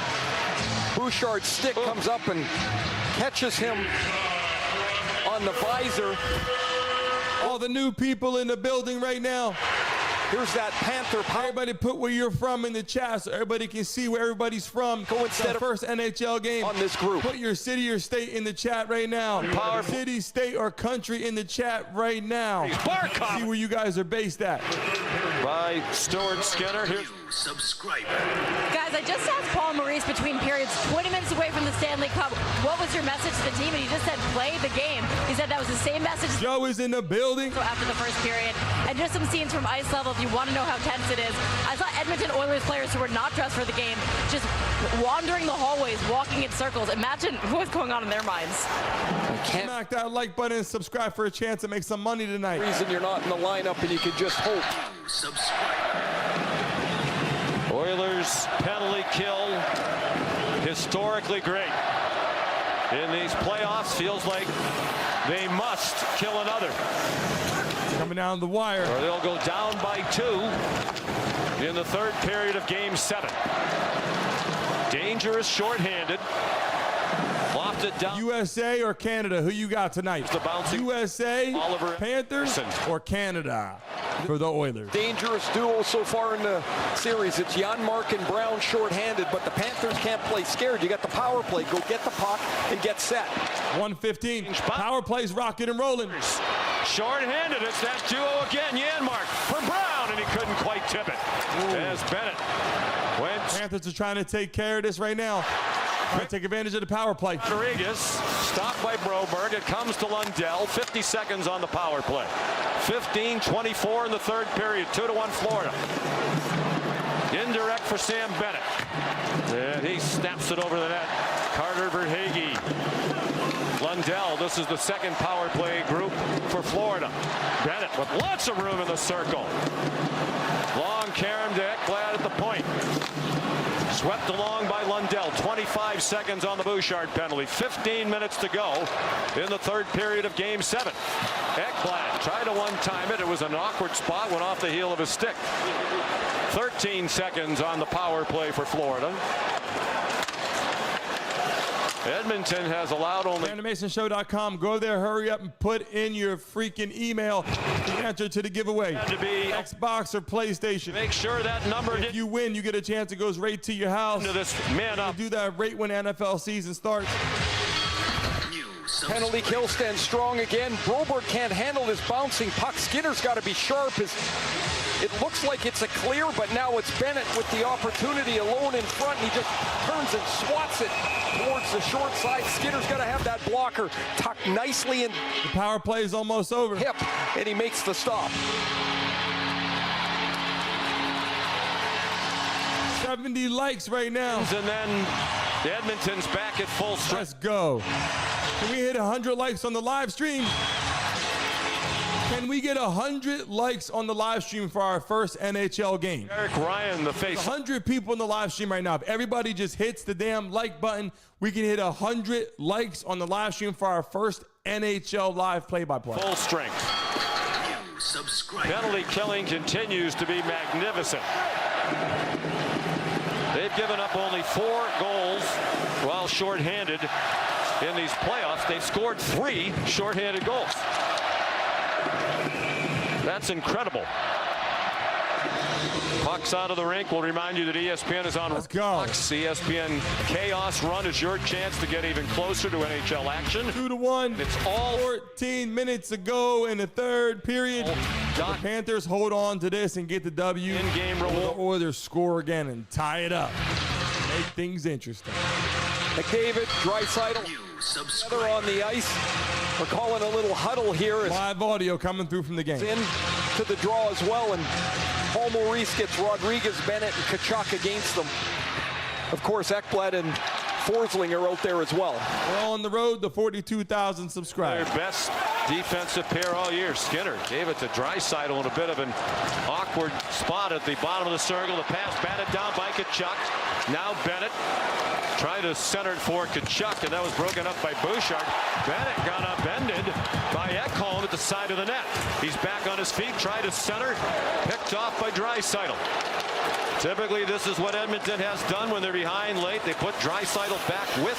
Bouchard's stick comes up and catches him on the visor. All the new people in the building right now. Here's that Panther power. Everybody put where you're from in the chat so everybody can see where everybody's from. Go instead the first NHL game on this group. Put your city or state in the chat right now. Power city, state, or country in the chat right now. Barkov. See where you guys are based at. By Stuart Skinner. Here's Guys, I just asked Paul Maurice between periods, 20 minutes away from the Stanley Cup, what was your message to the team? And he just said, play the game. He said that was the same message. Joe is in the building. So after the first period, and just some scenes from ice level if you want to know how tense it is. I saw Edmonton Oilers players who were not dressed for the game just wandering the hallways, walking in circles. Imagine what's going on in their minds. Smack that like button and subscribe for a chance to make some money tonight. Reason you're not in the lineup and you can just hope. Oilers penalty kill, historically great. In these playoffs, feels like they must kill another. Coming down the wire. Or they'll go down by 2 in the third period of Game 7. Dangerous shorthanded. Lofted down. USA or Canada? Who you got tonight? The bouncing USA, Oliver Panthers, or Canada for the Oilers? Dangerous duo so far in the series. It's Janmark and Brown shorthanded, but the Panthers can't play scared. You got the power play. Go get the puck and get set. 1:15. Power plays rocking and rolling. Short-handed, it's that duo again. Janmark for Brown, and he couldn't quite tip it. As Bennett went. Panthers are trying to take care of this right now. Trying to take advantage of the power play. Rodriguez stopped by Broberg. It comes to Lundell. 50 seconds on the power play. 15-24 in the third period. 2-1 Florida. Indirect for Sam Bennett. And he snaps it over the net. Carter Verhaeghe. Lundell, this is the second power play group for Florida. Bennett with lots of room in the circle. Long carom to Ekblad at the point. Swept along by Lundell. 25 seconds on the Bouchard penalty. 15 minutes to go in the third period of Game 7. Ekblad tried to one-time it. It was an awkward spot. Went off the heel of his stick. 13 seconds on the power play for Florida. Edmonton has allowed only. RandomMasonShow.com. Go there, hurry up, and put in your freaking email to enter to the giveaway. To be Xbox or PlayStation. Make sure that number. If you win, you get a chance. It goes right to your house. To this man up. Do that right when NFL season starts. Penalty kill stands strong again. Broberg can't handle this bouncing puck. Skinner's got to be sharp. It looks like it's a clear, but now it's Bennett with the opportunity alone in front. He just turns and swats it towards the short side. Skinner's got to have that blocker tucked nicely in. The power play is almost over. Hip, and he makes the stop. 70 likes right now. And then Edmonton's back at full strength. Let's go. Can we hit 100 likes on the live stream? Can we get 100 likes on the live stream for our first NHL game? Eric Ryan, the face. 100 people in the live stream right now. If everybody just hits the damn like button, we can hit 100 likes on the live stream for our first NHL live play-by-play. Full strength. Penalty killing continues to be magnificent. They've given up only 4 goals while shorthanded in these playoffs. They've scored 3 shorthanded goals. That's incredible. Pucks out of the rink. We'll remind you that ESPN is on. Let's go. ESPN Chaos Run is your chance to get even closer to NHL action. 2-1. It's all 14 minutes to go in the third period. The Panthers hold on to this and get the W. In-game The reward. Oilers score again and tie it up. Make things interesting. McDavid, Draisaitl, together on the ice. We're calling a little huddle here. Live audio coming through from the game. In to the draw as well, and Paul Maurice gets Rodriguez, Bennett, and Tkachuk against them. Of course, Ekblad and Forsling are out there as well. We're on the road to 42,000 subscribers. Their best defensive pair all year. Skinner gave it to Draisaitl in a bit of an awkward spot at the bottom of the circle. The pass batted down by Tkachuk. Now Bennett trying to center it for Tkachuk, and that was broken up by Bouchard. Bennett got upended by Ekholm at the side of the net. He's back on his feet, tried to center, picked off by Draisaitl. Typically, this is what Edmonton has done when they're behind late. They put Draisaitl back with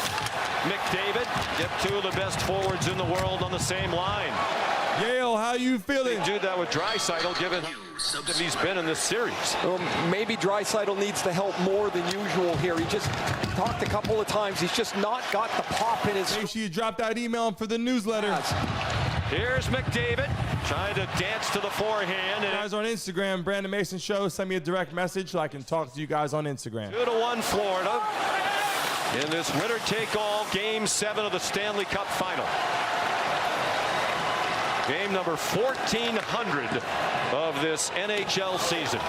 McDavid. Get two of the best forwards in the world on the same line. Yale, how you feeling? They do that with Draisaitl, given that he's been in this series. Well, maybe Draisaitl needs the help more than usual here. He just talked a couple of times. He's just not got the pop in his... Make sure you drop that email for the newsletter. Here's McDavid trying to dance to the forehand. And guys on Instagram, Brandon Mason Show, send me a direct message so I can talk to you guys on Instagram. 2-1 Florida in this winner-take-all Game 7 of the Stanley Cup Final. Game number 1,400 of this NHL season.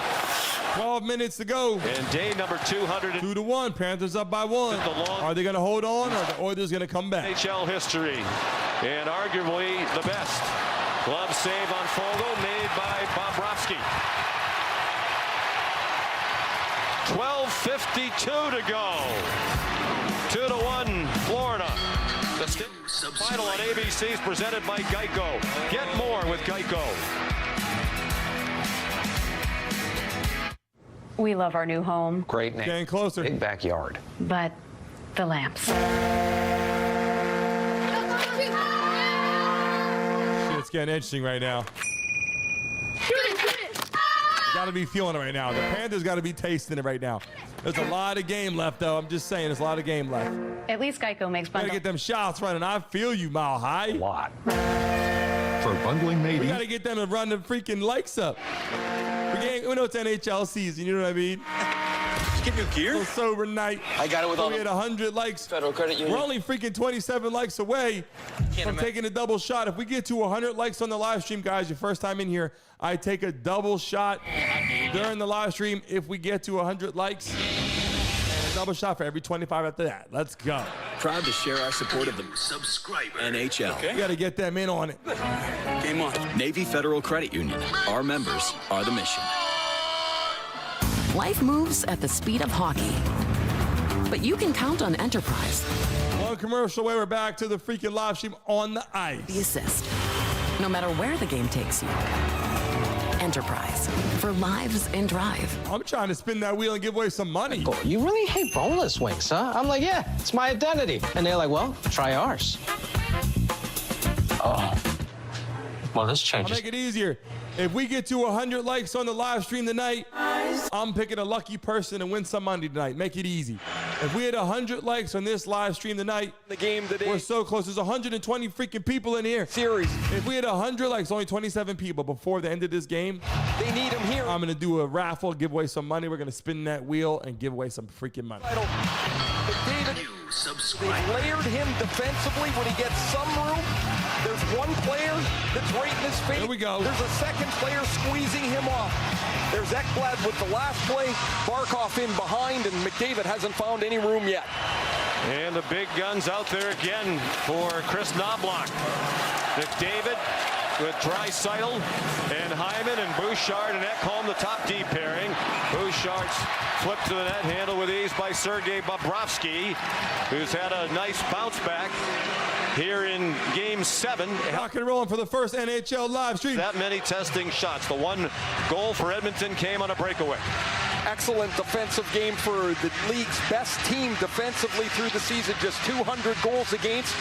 12 minutes to go. And day number 200. 2-1. Panthers up by 1. Are they going to hold on, or are the Oilers going to come back? NHL history, and arguably the best. Glove save on Fogle made by Bobrovsky. 12:52 to go. 2-1 Florida. The final on ABC is presented by Geico. Get more with Geico. We love our new home. Great name. Getting closer. Big backyard. But the lamps. It's getting interesting right now. Got to be feeling it right now. The Panthers got to be tasting it right now. There's a lot of game left, though. I'm just saying, there's a lot of game left. At least Geico makes Gotta get them shots running. I feel you, Mile High. A lot. For bundling We maybe. gotta get them to run the freaking likes up. We know it's NHL season, you know what I mean? Get new gear? A sober night. I got it with all we had 100 likes. Federal Credit Union. We're only freaking 27 likes away from taking a double shot. If we get to 100 likes on the live stream, guys, your first time in here, I take a double shot during the live stream if we get to 100 likes. And a double shot for every 25 after that. Let's go. Proud to share our support of the subscriber NHL. You got to get them in on it. Game on. Navy Federal Credit Union. Our members are the mission. Life moves at the speed of hockey, but you can count on Enterprise. One commercial away, we're back to the freaking live stream on the ice. The assist, no matter where the game takes you. Enterprise, for lives in drive. I'm trying to spin that wheel and give away some money. You really hate boneless wings, huh? I'm like, yeah, it's my identity. And they're like, well, try ours. Oh. Well, this I'll changes. make it easier. If we get to 100 likes on the live stream tonight, I'm picking a lucky person to win some money tonight. Make it easy. If we had 100 likes on this live stream tonight, The game today. we're so close. There's 120 freaking people in here. Series. If we had 100 likes, only 27 people before the end of this game, They need him here. I'm going to do a raffle, give away some money. We're going to spin that wheel and give away some freaking money. McDavid, they've layered him defensively when he gets some room. There's one player that's right in his face. Here we go. There's a second player squeezing him off. There's Ekblad with the last play. Barkov in behind, and McDavid hasn't found any room yet. And the big guns out there again for Chris Knobloch. McDavid with Draisaitl and Hyman and Bouchard and Ekholm, the top D pairing. Bouchard's flipped to the net, handled with ease by Sergei Bobrovsky, who's had a nice bounce back here in Game 7. Rock and rolling for the first NHL live stream. That many testing shots. The one goal for Edmonton came on a breakaway. Excellent defensive game for the league's best team defensively through the season. Just 200 goals against.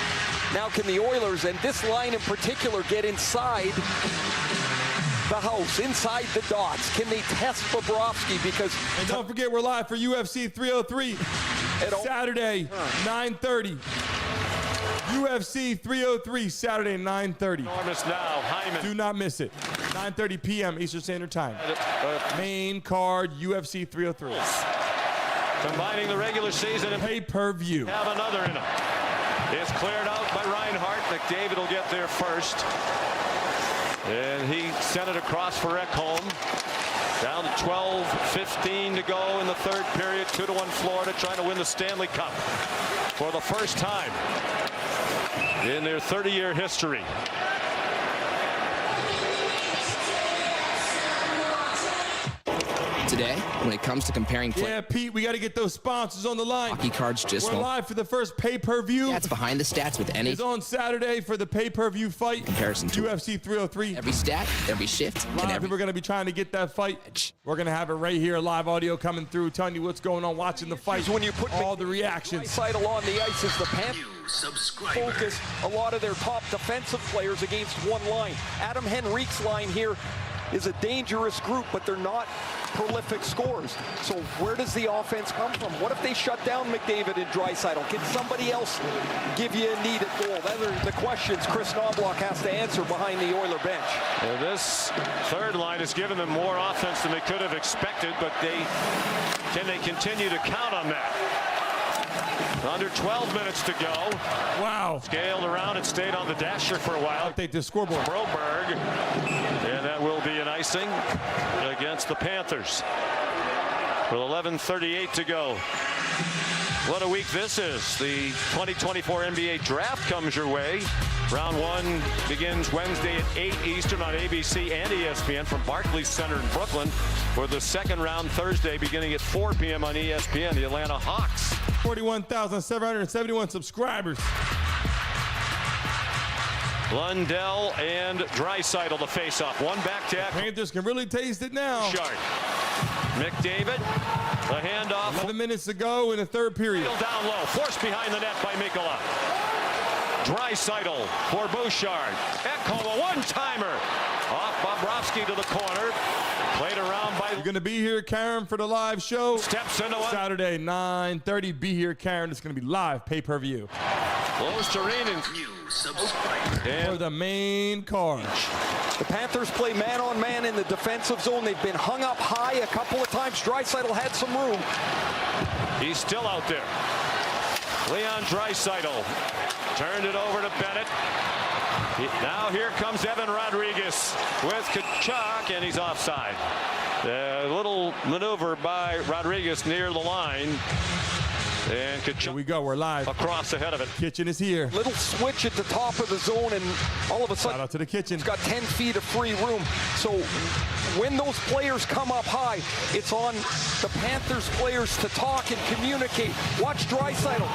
Now can the Oilers and this line in particular get inside the house, inside the dots? Can they test Bobrovsky? Because and don't forget, we're live for UFC 303 Saturday, 9:30. UFC 303 Saturday, 9:30. Enormous now, Hyman. Do not miss it. 9:30 p.m. Eastern Standard Time. Main card, UFC 303. Combining the regular season and pay-per-view. Have another in him. It's cleared out by Reinhart. McDavid will get there first. And he sent it across for Ekholm. Down to 12:15 to go in the third period. 2-1 Florida, trying to win the Stanley Cup for the first time in their 30-year history. Today, when it comes to comparing yeah, Pete, we got to get those sponsors on the line. Hockey cards just We're won't. live for the first pay-per-view. That's behind the stats with It's on Saturday for the pay-per-view fight. Comparison to UFC 303. Every stat, every shift, live, and we're going to be trying to get that fight. We're going to have it right here, live audio coming through, telling you what's going on, watching the fight. When you put all the reactions. Draisaitl on the ice as the Panthers focus a lot of their top defensive players against one line. Adam Henrique's line here is a dangerous group, but they're not prolific scorers. So where does the offense come from? What if they shut down McDavid and Draisaitl? Can somebody else give you a needed goal? Those are the questions Chris Knobloch has to answer behind the Oiler bench. Well, this third line has given them more offense than they could have expected, but can they continue to count on that? Under 12 minutes to go. Wow. Scaled around and stayed on the dasher for a while. Update the scoreboard. Broberg. And that will be an icing against the Panthers. With 11:38 to go. What a week this is. The 2024 NBA draft comes your way. Round one begins Wednesday at 8 Eastern on ABC and ESPN from Barclays Center in Brooklyn, with the second round Thursday beginning at 4 p.m. on ESPN. The Atlanta Hawks. 41,771 subscribers. Lundell and Draisaitl the face-off. One back tap. Panthers can really taste it now. Sharp. McDavid, the handoff. 11 minutes to go in the third period. Down low, forced behind the net by Mikkola. Draisaitl for Bouchard. Ekholm, a one-timer. Off Bobrovsky to the corner. Played around by... You're going to be here, Karen, for the live show. Steps into one. Saturday, 9:30. Be here, Karen. It's going to be live pay-per-view. Close to Renan. For the main card. The Panthers play man-on-man in the defensive zone. They've been hung up high a couple of times. Draisaitl had some room. He's still out there. Leon Draisaitl turned it over to Bennett. Now here comes Evan Rodriguez with Tkachuk, and he's offside. A little maneuver by Rodriguez near the line. And Tkachuk, here we go. We're live. Across ahead of it. Kitchen is here. Little switch at the top of the zone, and all of a sudden, shout out to the kitchen. It's got 10 feet of free room. So when those players come up high, it's on the Panthers players to talk and communicate. Watch Draisaitl.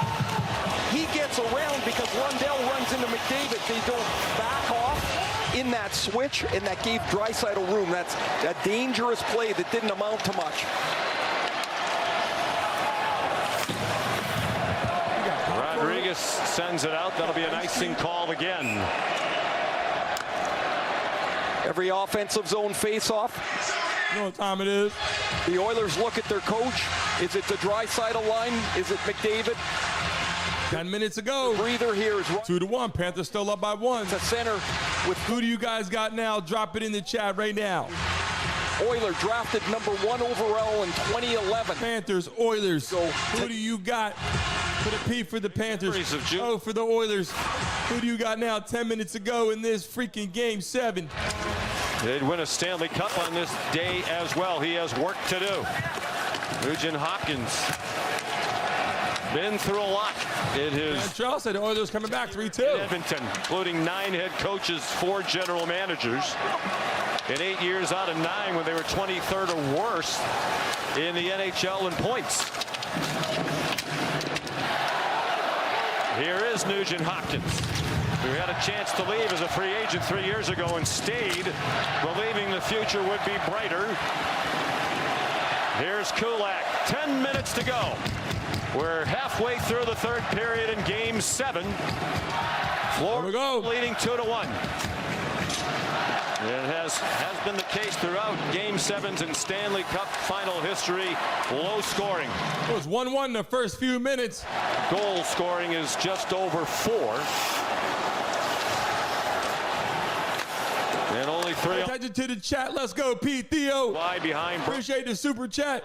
He gets around because Lundell runs into McDavid. They don't back off in that switch, and that gave Draisaitl room. That's a dangerous play that didn't amount to much. Rodriguez sends it out. That'll be an icing call again. Every offensive zone face-off. You know what time it is? The Oilers look at their coach. Is it the Draisaitl line? Is it McDavid? 10 minutes ago. Breather here is 2-1. Panthers still up by one. The center with... Who do you guys got now? Drop it in the chat right now. Oiler drafted number 1 overall in 2011. Panthers, Oilers. Who do you got? Put a P for the Panthers. O for the Oilers. Who do you got now? 10 minutes ago in this freaking game 7. They'd win a Stanley Cup on this day as well. He has work to do. Nugent Hopkins. Been through a lot. It is. Charles said the Oilers coming back 3-2. Edmonton, including 9 head coaches, 4 general managers. In 8 years out of 9 when they were 23rd or worse in the NHL in points. Here is Nugent Hopkins, who had a chance to leave as a free agent 3 years ago and stayed, believing the future would be brighter. Here's Kulak. 10 minutes to go. We're halfway through the third period in Game 7. Florida leading 2-1. It has been the case throughout Game 7s in Stanley Cup final history. Low scoring. It was 1-1 the first few minutes. Goal scoring is just over 4. And only 3. Attention to the chat. Let's go, Pete Theo. Why behind? Appreciate the super chat.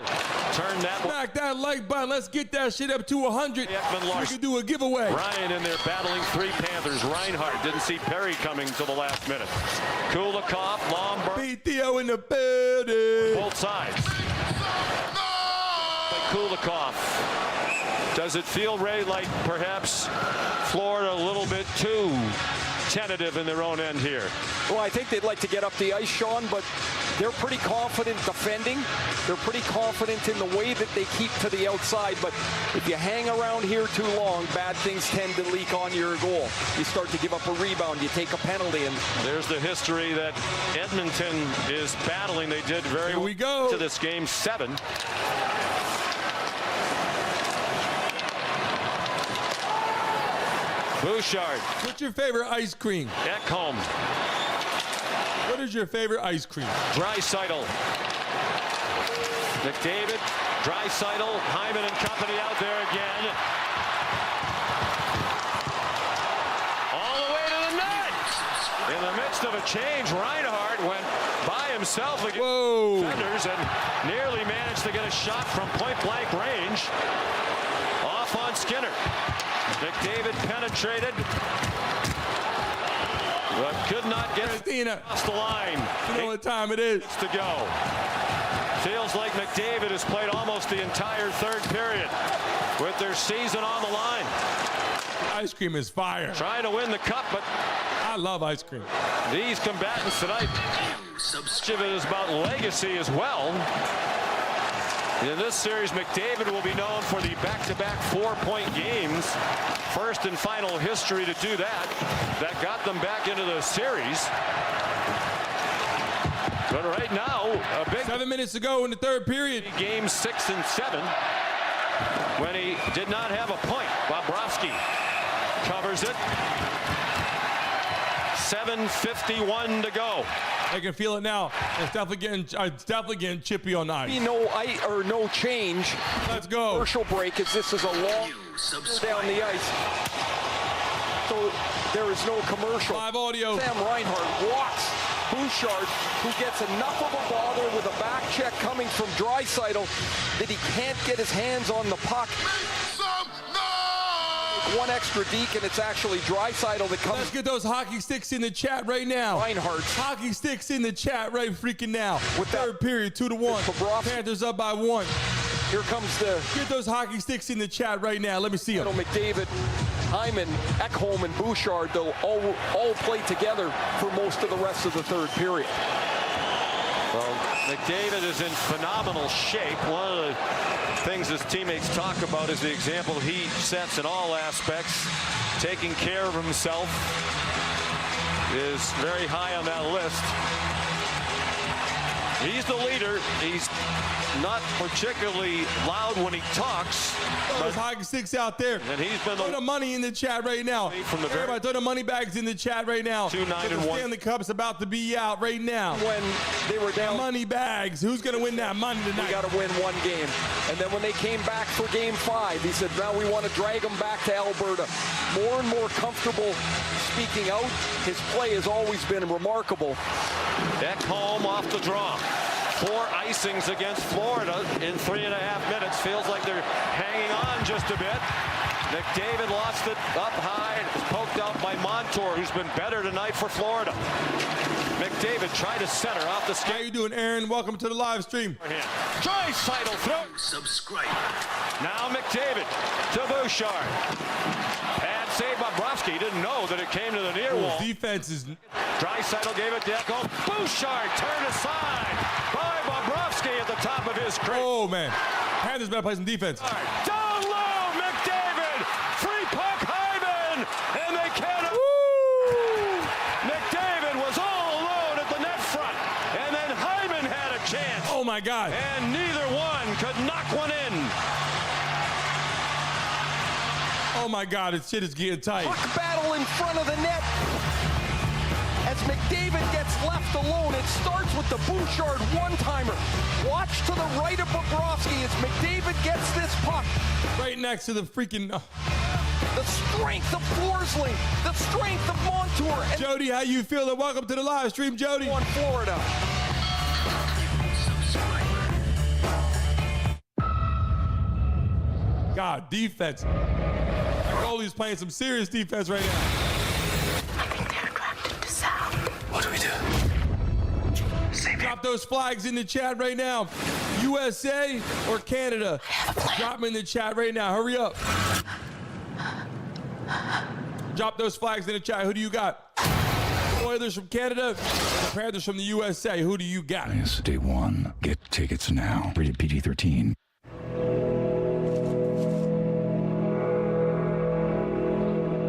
Turn that. Smack that like button. Let's get that shit up to 100. So we can do a giveaway. Ryan in there battling 3 Panthers. Reinhardt didn't see Perry coming till the last minute. Kulikov, Lombard. Pete Theo in the building. Both sides. Kulikov. Does it feel, Ray, like perhaps Florida a little bit too tentative in their own end here? Well, I think they'd like to get up the ice, Sean, but they're pretty confident defending. They're pretty confident in the way that they keep to the outside, but if you hang around here too long, bad things tend to leak on your goal. You start to give up a rebound, you take a penalty, and there's the history that Edmonton is battling. They did very well to this Game 7. Bouchard. What's your favorite ice cream? Ekholm. What is your favorite ice cream? Draisaitl. McDavid, Draisaitl, Hyman and company out there again. All the way to the net. In the midst of a change, Reinhardt went by himself against defenders and nearly managed to get a shot from point-blank range. Off on Skinner. McDavid penetrated, but could not get across the line. You know what time it is. To go. Feels like McDavid has played almost the entire third period with their season on the line. Ice cream is fire. Trying to win the cup, but I love ice cream. These combatants tonight, much of it is about legacy as well. In this series, McDavid will be known for the back-to-back 4-point games. First in final history to do that. That got them back into the series. But right now, a big 7 minutes ago in the third period. Games 6 and 7 when he did not have a point. Bobrovsky covers it. 7:51 to go. I can feel it now. It's definitely getting chippy on ice. No change. Let's go. Commercial break, as this is a long down the ice. So there is no commercial. Live audio. Sam Reinhardt walks Bouchard, who gets enough of a bother with a back check coming from Draisaitl that he can't get his hands on the puck. One extra deke, and it's actually Draisaitl that comes. Let's get those hockey sticks in the chat right now. Reinhardt. Hockey sticks in the chat right freaking now. With third period, 2-1. Panthers up by 1. Here comes the. Get those hockey sticks in the chat right now. Let me see them. McDavid, Hyman, Ekholm, and Bouchard, they'll all play together for most of the rest of the third period. Well, McDavid is in phenomenal shape. One of the things his teammates talk about is the example he sets in all aspects. Taking care of himself is very high on that list. He's the leader. He's not particularly loud when he talks. Those hockey sticks out there. And he's been throw the money in the chat right now. Everybody throw the money bags in the chat right now. 2-9 and 1. Stanley Cup's about to be out right now. When they were down. Money bags. Who's going to win that money tonight? We got to win one game. And then when they came back for Game 5, he said, now we want to drag them back to Alberta. More and more comfortable speaking out. His play has always been remarkable. Ekholm off the draw. 4 icings against Florida in 3.5 minutes. Feels like they're hanging on just a bit. McDavid lost it up high. It's poked out by Montour, who's been better tonight for Florida. McDavid tried to center off the skate. How you doing, Aaron? Welcome to the live stream. Draisaitl throw. Subscribe. Now McDavid to Bouchard. Bad save by Bobrovsky. Didn't know that it came to the near wall. Defense is. Draisaitl gave it to Ekholm. Bouchard turned aside by Bobrovsky at the top of his crease. Oh, man. Panthers better play some defense. Down low, McDavid. Free puck, Hyman. And they can't. McDavid was all alone at the net front. And then Hyman had a chance. Oh, my God. And neither one could knock one in. Oh, my God. This shit is getting tight. Puck battle in front of the net. As McDavid gets left alone. It starts with the Bouchard one-timer. Watch to the right of Bobrovsky as McDavid gets this puck. Right next to the freaking... The strength of Forsling, the strength of Montour. And Jody, how you feeling? Welcome to the live stream, Jody. On Florida. God, defense. Our goalie's playing some serious defense right now. What do we do? Drop those flags in the chat right now. USA or Canada? Drop them in the chat right now. Hurry up. Drop those flags in the chat. Who do you got? Oilers from Canada, the Panthers from the USA. Who do you got? Day 1. Get tickets now. Rated PG-13.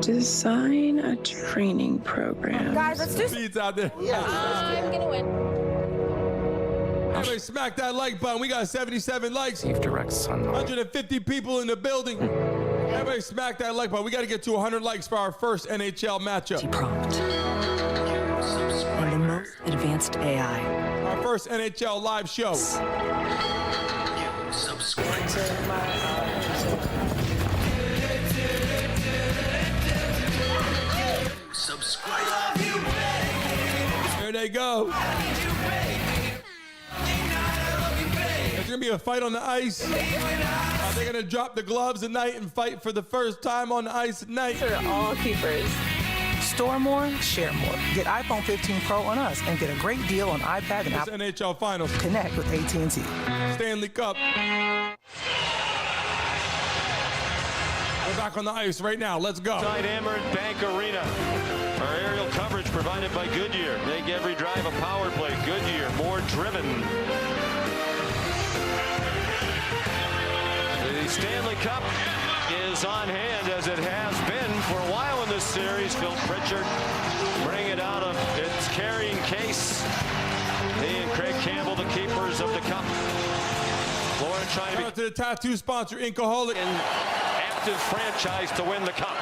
Design a training program. Guys, let's do Speeds out there. I'm gonna win. Everybody smack that like button. We got 77 likes. Chief directs on 150 people in the building. Everybody smack that like button. We got to get to 100 likes for our first NHL matchup. Prompt. And the most advanced AI. Our first NHL live show. Subscribe. Subscribe. There they go. There's going to be a fight on the ice. They're going to drop the gloves tonight and fight for the first time on the ice tonight. They're all keepers. Store more, share more. Get iPhone 15 Pro on us and get a great deal on iPad and Apple. NHL Finals. Connect with AT&T. Stanley Cup. We're back on the ice right now. Let's go. Inside Amerant Bank Arena. Our aerial coverage provided by Goodyear. Make every drive a power play. Goodyear, more driven. The Stanley Cup is on hand, as it has been for a while in this series. Phil Pritchard bring it out of its carrying case. He and Craig Campbell, the keepers of the cup. Florida trying to be... Shout out to the tattoo sponsor, Inkaholic. An active franchise to win the cup.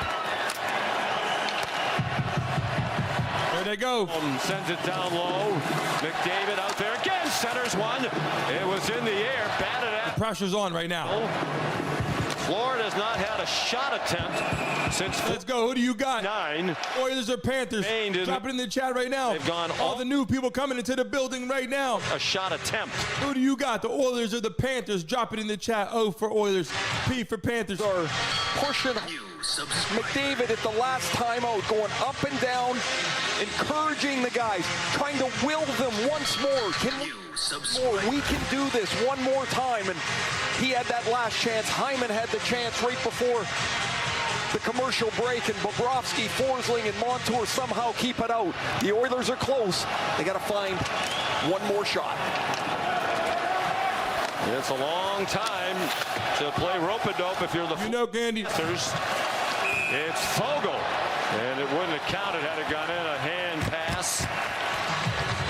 There they go. Sends it down low. McDavid out there again. Centers one. It was in the air. Batted at. The pressure's on right now. Florida's not had a shot attempt since... Let's go. Who do you got? 9. Oilers or Panthers? Drop it in the chat right now. They've gone all the new people coming into the building right now. A shot attempt. Who do you got? The Oilers or the Panthers? Drop it in the chat. O for Oilers. P for Panthers. Are pushing McDavid at the last timeout, going up and down, encouraging the guys, trying to will them once more. We can do this one more time. And he had that last chance. Hyman had the chance right before the commercial break, and Bobrovsky, Forsling, and Montour somehow keep it out. The Oilers are close. They got to find one more shot. It's a long time to play rope-a-dope if you're the... You know, Gandy. It's Fogle. And it wouldn't have counted had it gone in. A hand pass.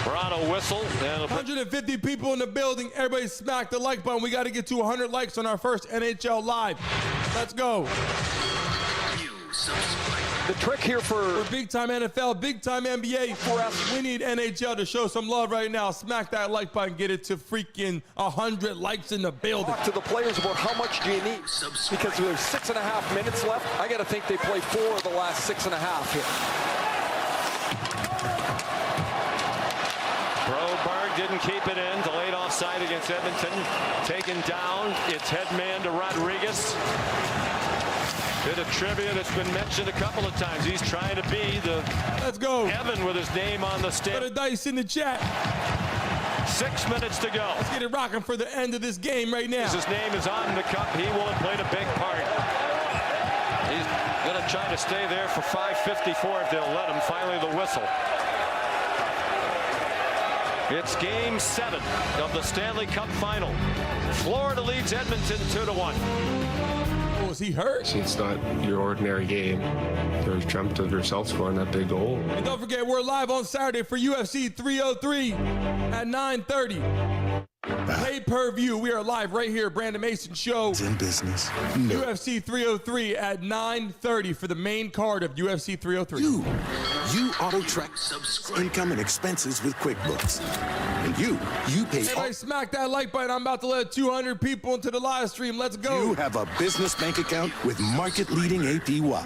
Brought a whistle. And 150 people in the building. Everybody smack the like button. We got to get to 100 likes on our first NHL Live. Let's go. The trick here for big-time NFL, big-time NBA, we need NHL to show some love right now. Smack that like button, get it to freaking 100 likes in the building. Talk to the players about how much do you need, because there's 6.5 minutes left. I got to think they play 4 of the last 6.5 here. Broberg didn't keep it in. Delayed offside against Edmonton. Taken down. It's head man to Rodriguez. Bit of trivia that's been mentioned a couple of times. He's trying to be the... Let's go. Evan with his name on the stick. Put a dice in the chat. 6 minutes to go. Let's get it rocking for the end of this game right now. His name is on the cup. He will have played a big part. He's going to try to stay there for 5:54 if they'll let him. Finally, the whistle. It's Game 7 of the Stanley Cup Final. Florida leads Edmonton 2-1. Was he hurt? It's not your ordinary game. There's dreamt of yourself scoring that big goal. And don't forget, we're live on Saturday for UFC 303 at 9:30. Pay-per-view. We are live right here, Brandon Mason Show. It's in business. No. UFC 303 at 9:30 for the main card of UFC 303. You auto-track income and expenses with QuickBooks. And you pay... Everybody smack that like button. I'm about to let 200 people into the live stream. Let's go. You have a business bank account with market-leading APY.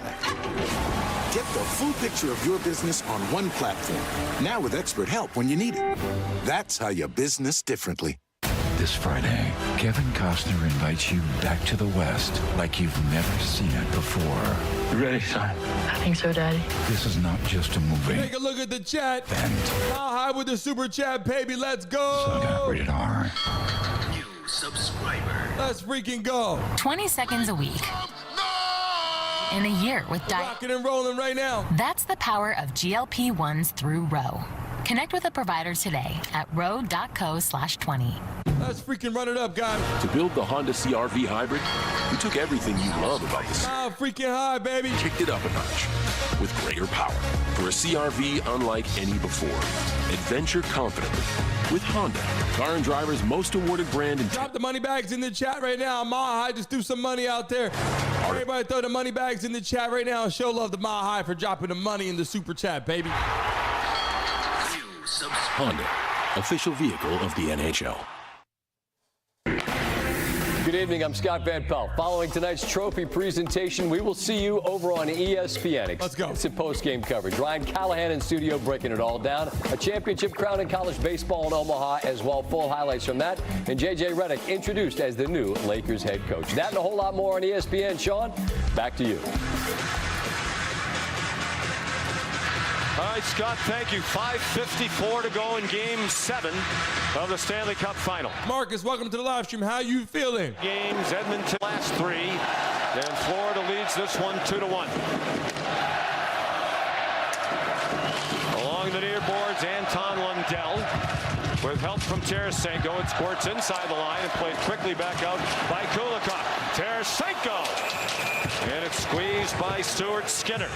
Get the full picture of your business on one platform. Now with expert help when you need it. That's how you business differently. This Friday, Kevin Costner invites you back to the West like you've never seen it before. You ready, son? I think so, Daddy. This is not just a movie. Take a look at the chat. How high with the super chat, baby? Let's go. So rated R. New subscriber. Let's freaking go. 20 seconds a week. In a year with rocking and rolling right now. That's the power of GLP-1s through Row. Connect with a provider today at row.co/20. Let's freaking run it up, guys. To build the Honda CR-V Hybrid, we took everything you love about this. How freaking high, baby. Kicked it up a notch with greater power. For a CR-V unlike any before. Adventure confidently with Honda, Car and Driver's most awarded brand. Drop the money bags in the chat right now. Mile High, just do some money out there. Everybody throw the money bags in the chat right now and show love to Mile High for dropping the money in the super chat, baby. Honda, official vehicle of the NHL. Good evening, I'm Scott Van Pelt. Following tonight's trophy presentation, we will see you over on ESPN. Let's go. It's a post-game coverage. Ryan Callahan in studio breaking it all down. A championship crown in college baseball in Omaha as well. Full highlights from that. And J.J. Redick introduced as the new Lakers head coach. That and a whole lot more on ESPN. Sean, back to you. All right, Scott, thank you. 5:54 to go in Game 7 of the Stanley Cup Final. Marcus, welcome to the live stream. How you feeling? Games, Edmonton last 3, and Florida leads this one 2-1. Along the near boards, Anton Lundell with help from Tarasenko. It squirts inside the line and played quickly back out by Kulikov. Tarasenko! And it's squeezed by Stuart Skinner.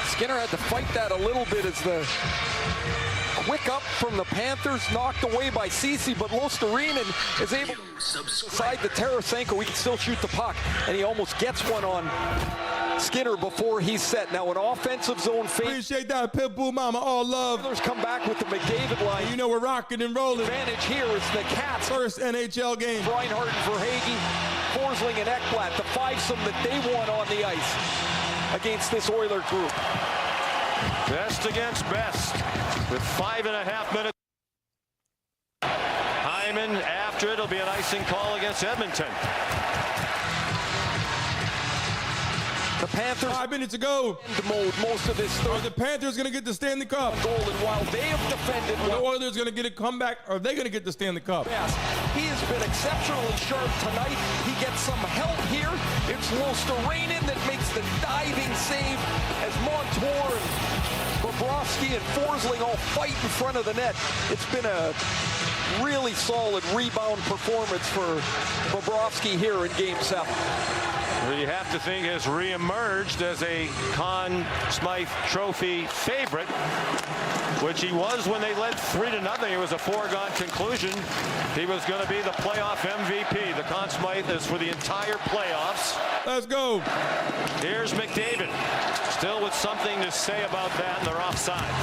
Skinner had to fight that a little bit as the quick up from the Panthers knocked away by Ceci, but Losterinen is able to side the Tarasenko. He can still shoot the puck, and he almost gets one on Skinner before he's set. Now an offensive zone fake. Appreciate that, Pitbull Mama. All love. Others come back with the McDavid line. And you know we're rocking and rolling. Advantage here is the Cats. First NHL game. Reinhart and Verhaeghe, Forsling and Ekblad, the fivesome that they want on the ice against this Oiler group. Best against best with 5.5 minutes. Hyman after it'll be an icing call against Edmonton. The Panthers 5 minutes ago. Mode most of this third. Are the Panthers going to get the Stanley Cup? Goal, and while they have defended, are the Oilers going to get a comeback? Or are they going to get the Stanley Cup? Yes, he has been exceptionally sharp tonight. He gets some help here. It's Losterinen that makes the diving save as Montour and Bobrovsky and Forsling all fight in front of the net. It's been a really solid rebound performance for Bobrovsky here in Game 7. You have to think has reemerged as a Conn Smythe Trophy favorite, which he was when they led 3-0. It was a foregone conclusion. He was going to be the playoff MVP. The Conn Smythe is for the entire playoffs. Let's go. Here's McDavid, still with something to say about that, and they're offside.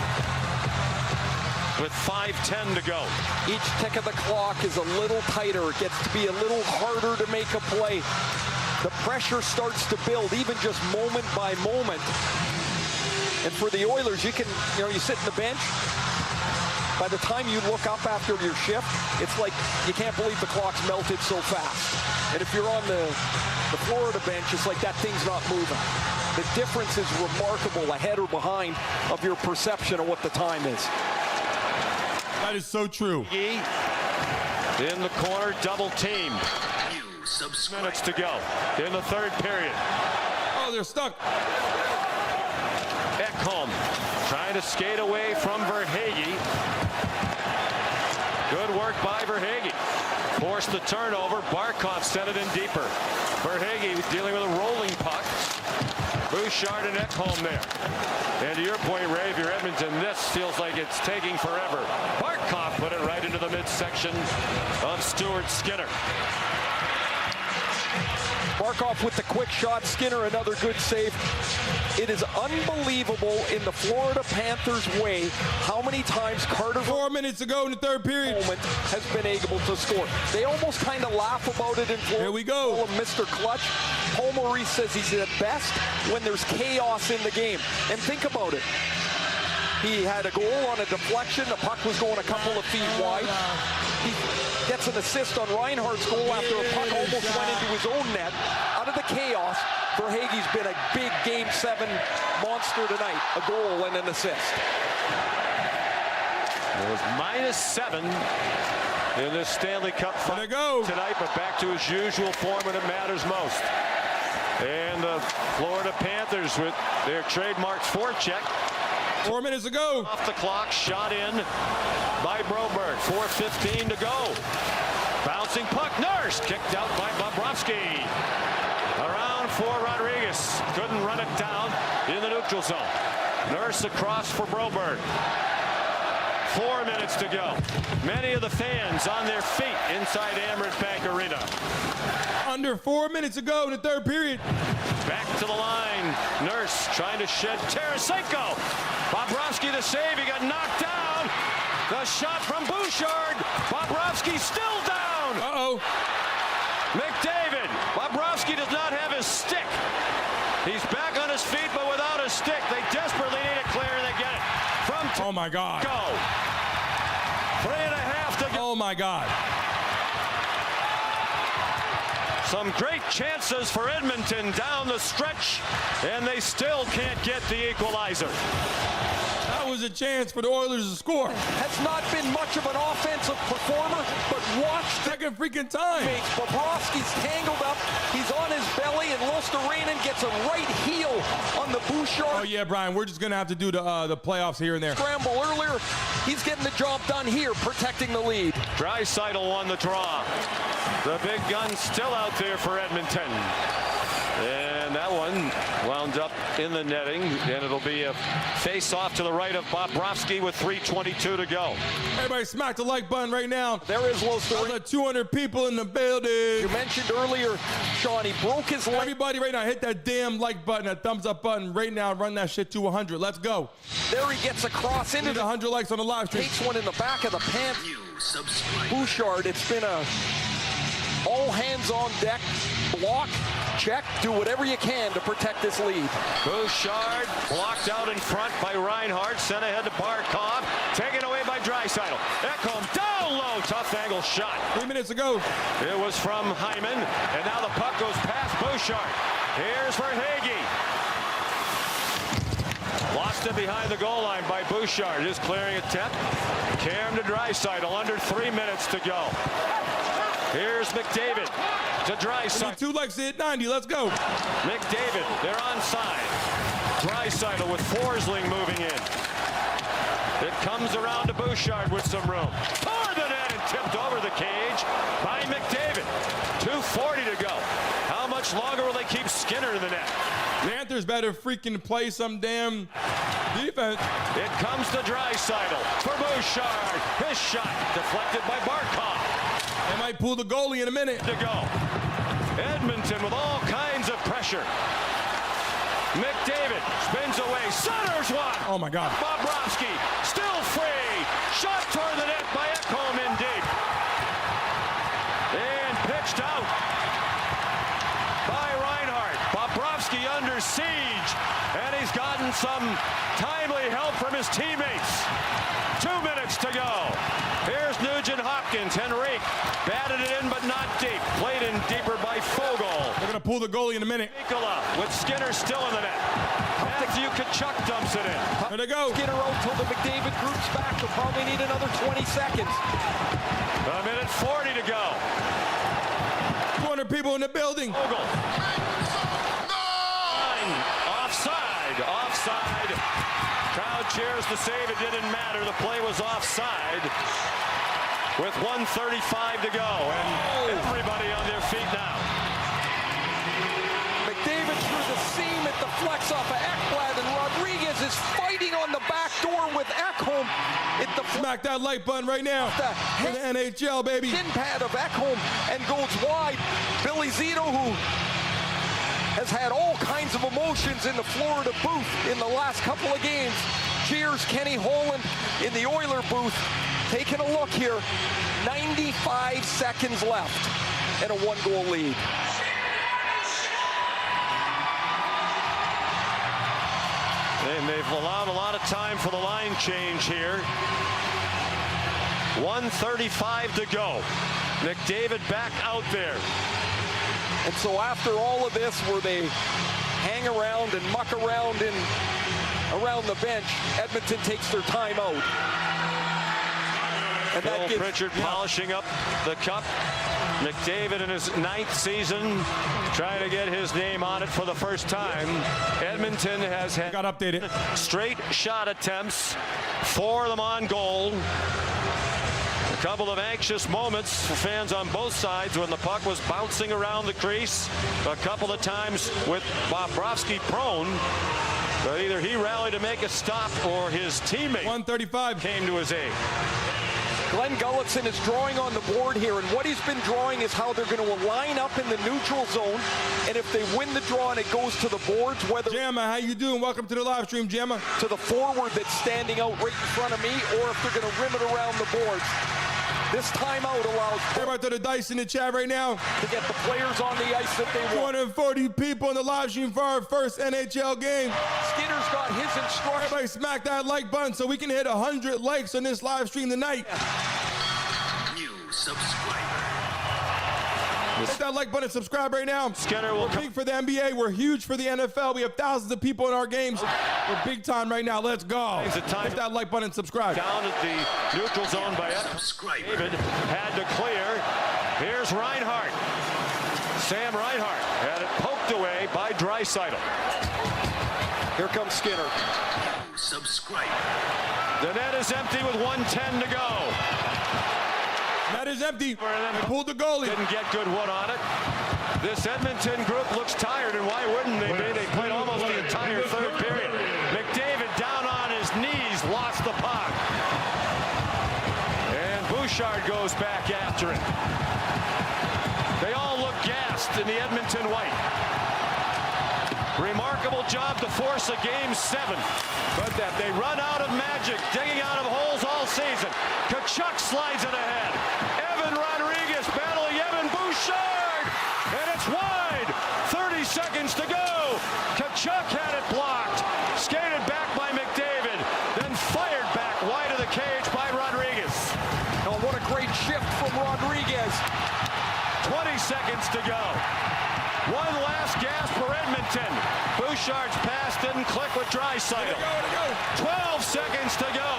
With 5:10 to go. Each tick of the clock is a little tighter. It gets to be a little harder to make a play. The pressure starts to build, even just moment by moment. And for the Oilers, you sit in the bench. By the time you look up after your shift, it's like you can't believe the clock's melted so fast. And if you're on the Florida bench, it's like that thing's not moving. The difference is remarkable ahead or behind of your perception of what the time is. That is so true. In the corner, double teamed. Minutes to go in the third period. Oh, they're stuck. Ekholm trying to skate away from Verhaeghe. Good work by Verhaeghe. Forced the turnover. Barkov sent it in deeper. Verhaeghe dealing with a rolling puck. Bouchard and Ekholm there. And to your point, Ray, if you're Edmonton, this feels like it's taking forever. Barkov put it right into the midsection of Stuart Skinner. Barkov with the quick shot. Skinner another good save. It is unbelievable in the Florida Panthers way how many times Carter 4 minutes to go in the third period has been able to score. They almost kind of laugh about it in Florida. Here we go. Call him Mr. Clutch. Paul Maurice says he's at best when there's chaos in the game. And think about it. He had a goal on a deflection. The puck was going a couple of feet wide. He gets an assist on Reinhardt's goal after a puck almost went into his own net. Out of the chaos, Verhaeghe's been a big Game 7 monster tonight. A goal and an assist. It was -7 in this Stanley Cup fight tonight, but back to his usual form when it matters most. And the Florida Panthers with their trademark forecheck. 4 minutes to go. Off the clock, shot in by Broberg. 4:15 to go. Bouncing puck, Nurse kicked out by Bobrovsky. Around for Rodriguez. Couldn't run it down in the neutral zone. Nurse across for Broberg. 4 minutes to go. Many of the fans on their feet inside Amerant Bank Arena. Under 4 minutes to go in the third period. Back to the line. Nurse trying to shed Tarasenko. Bobrovsky the save. He got knocked down. The shot from Bouchard. Bobrovsky still down. Uh-oh. McDavid. Bobrovsky does not have his stick. He's back on his feet, but without a stick. They desperately need it clear, and they get it. From oh, my God. Go. 3.5 to go. Oh, my God. Some great chances for Edmonton down the stretch, and they still can't get the equalizer. That was a chance for the Oilers to score. Has not been much of an offensive performer, but watch second freaking time. Bobrovsky's tangled up. He's on his belly, and Luostarinen gets a right heel on the Bouchard. Oh, yeah, Brian, we're just going to have to do the playoffs here and there. Scramble earlier. He's getting the job done here, protecting the lead. Draisaitl won the draw. The big gun still out there for Edmonton. And that one wound up in the netting, and it'll be a face-off to the right of Bobrovsky with 3:22 to go. Everybody smack the like button right now. There is Luostarinen. The 200 people in the building. You mentioned earlier, Sean, he broke his leg. Everybody right now, hit that damn like button, that thumbs up button right now. Run that shit to 100. Let's go. There he gets across into the 100 likes on the live stream. Takes one in the back of the pants. Bouchard, it's been a all hands on deck. Block, check, do whatever you can to protect this lead. Bouchard blocked out in front by Reinhardt, sent ahead to Barkov, taken away by Draisaitl. Ekholm down low, tough angle shot. 3 minutes to go. It was from Hyman, and now the puck goes past Bouchard. Here's Verhaeghe. Lost it behind the goal line by Bouchard. His clearing attempt. Cairn to Draisaitl, under 3 minutes to go. Here's McDavid to Draisaitl. 2 likes to hit 90. Let's go. McDavid, they're onside. Draisaitl with Forsling moving in. It comes around to Bouchard with some room. Toward the net and tipped over the cage by McDavid. 2:40 to go. How much longer will they keep Skinner in the net? Panthers better freaking play some damn defense. It comes to Draisaitl for Bouchard. His shot deflected by Barkov. They might pull the goalie in a minute. To go. Edmonton with all kinds of pressure. McDavid spins away, centers one. Oh my God. Bobrovsky still free. Shot toward the net by Ekholm in deep. And pitched out by Reinhardt. Bobrovsky under siege. And he's gotten some timely help from his teammates. 2 minutes to go. Here's Nugent Hopkins. Henrique batted it in, but not deep. Played in deeper by Fogle. They're going to pull the goalie in a minute. Nicola with Skinner still in the net. Matthew Tkachuk dumps it in. There they go. Skinner out till the McDavid groups back. They'll probably need another 20 seconds. 1:40 to go. 200 people in the building. Fogle. Offside. Offside. Crowd cheers the save. It didn't matter. The play was offside with 1:35 to go. And everybody on their feet now. McDavid through the seam at the flex bounce off of Ekblad, and Rodriguez is fighting on the back door with Ekholm. Smack that like button right now for the NHL, baby. Shin pad of Ekholm and goes wide. Billy Zito, who has had all kinds of emotions in the Florida booth in the last couple of games. Cheers, Kenny Holland in the Oiler booth. Taking a look here. 95 seconds left and a one-goal lead. And they've allowed a lot of time for the line change here. 1:35 to go. McDavid back out there. And so after all of this, where they hang around and muck around around the bench, Edmonton takes their time out. And Bill Pritchard polishing up the cup. McDavid in his 9th season, trying to get his name on it for the first time. Edmonton has had straight shot attempts, 4 of them on goal. A couple of anxious moments for fans on both sides when the puck was bouncing around the crease. A couple of times with Bobrovsky prone. But either he rallied to make a stop or his teammate 135 came to his aid. Glenn Gulletson is drawing on the board here, and what he's been drawing is how they're going to line up in the neutral zone, and if they win the draw and it goes to the boards, whether... Jamma, how you doing? Welcome to the live stream, Jamma. To the forward that's standing out right in front of me, or if they're going to rim it around the boards. This timeout allows... Everybody throw the dice in the chat right now. To get the players on the ice that they want. 240 people in the live stream for our first NHL game. Skinner's got his instructions. Everybody smack that like button so we can hit 100 likes on this live stream tonight. New subscriber. Hit that like button, subscribe right now. Skinner will We're big for the NBA. We're huge for the NFL. We have thousands of people in our games. We're big time right now. Let's go. Hit that like button, subscribe. Down at the neutral zone by David had to clear. Here's Reinhart. Sam Reinhart had it poked away by Draisaitl. Here comes Skinner. Subscriber. The net is empty with 1:10 to go. Net is empty. They pulled the goalie. Didn't get good wood on it. This Edmonton group looks tired, and why wouldn't they be? They played almost the entire third period. McDavid down on his knees, lost the puck. And Bouchard goes back after it. They all look gassed in the Edmonton white. Remarkable job to force a game 7. But that they run out of magic, digging out of holes all season. Tkachuk slides it ahead. Evan Rodriguez battling Evan Bouchard. And it's wide. 30 seconds to go. Tkachuk had it blocked. Skated back by McDavid. Then fired back wide of the cage by Rodriguez. Oh, what a great shift from Rodriguez. 20 seconds to go. One last gasp for Edmonton. Bouchard's pass didn't click with Draisaitl. 12 seconds to go.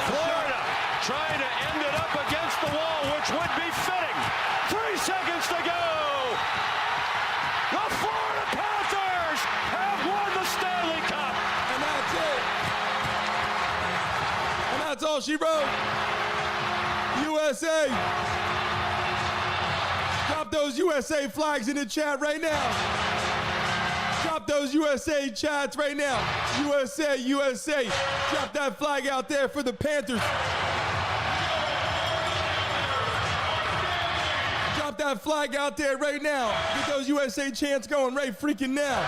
Florida trying to end it up against the wall, which would be fitting. 3 seconds to go. The Florida Panthers have won the Stanley Cup. And that's it. And that's all she wrote. USA. Drop those USA flags in the chat right now. Drop those USA chats right now. USA, USA. Drop that flag out there for the Panthers. Drop that flag out there right now. Get those USA chants going right freaking now.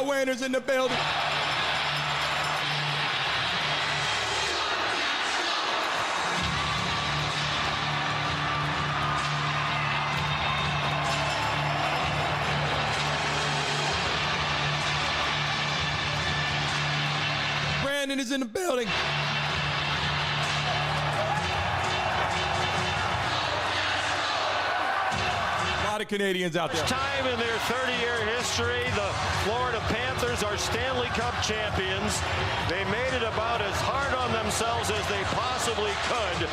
Wayner's in the building. Brandon is in the building. A lot of Canadians out there. First time in their 30-year history, the Florida Panthers are Stanley Cup champions. They made it about as hard on themselves as they possibly could,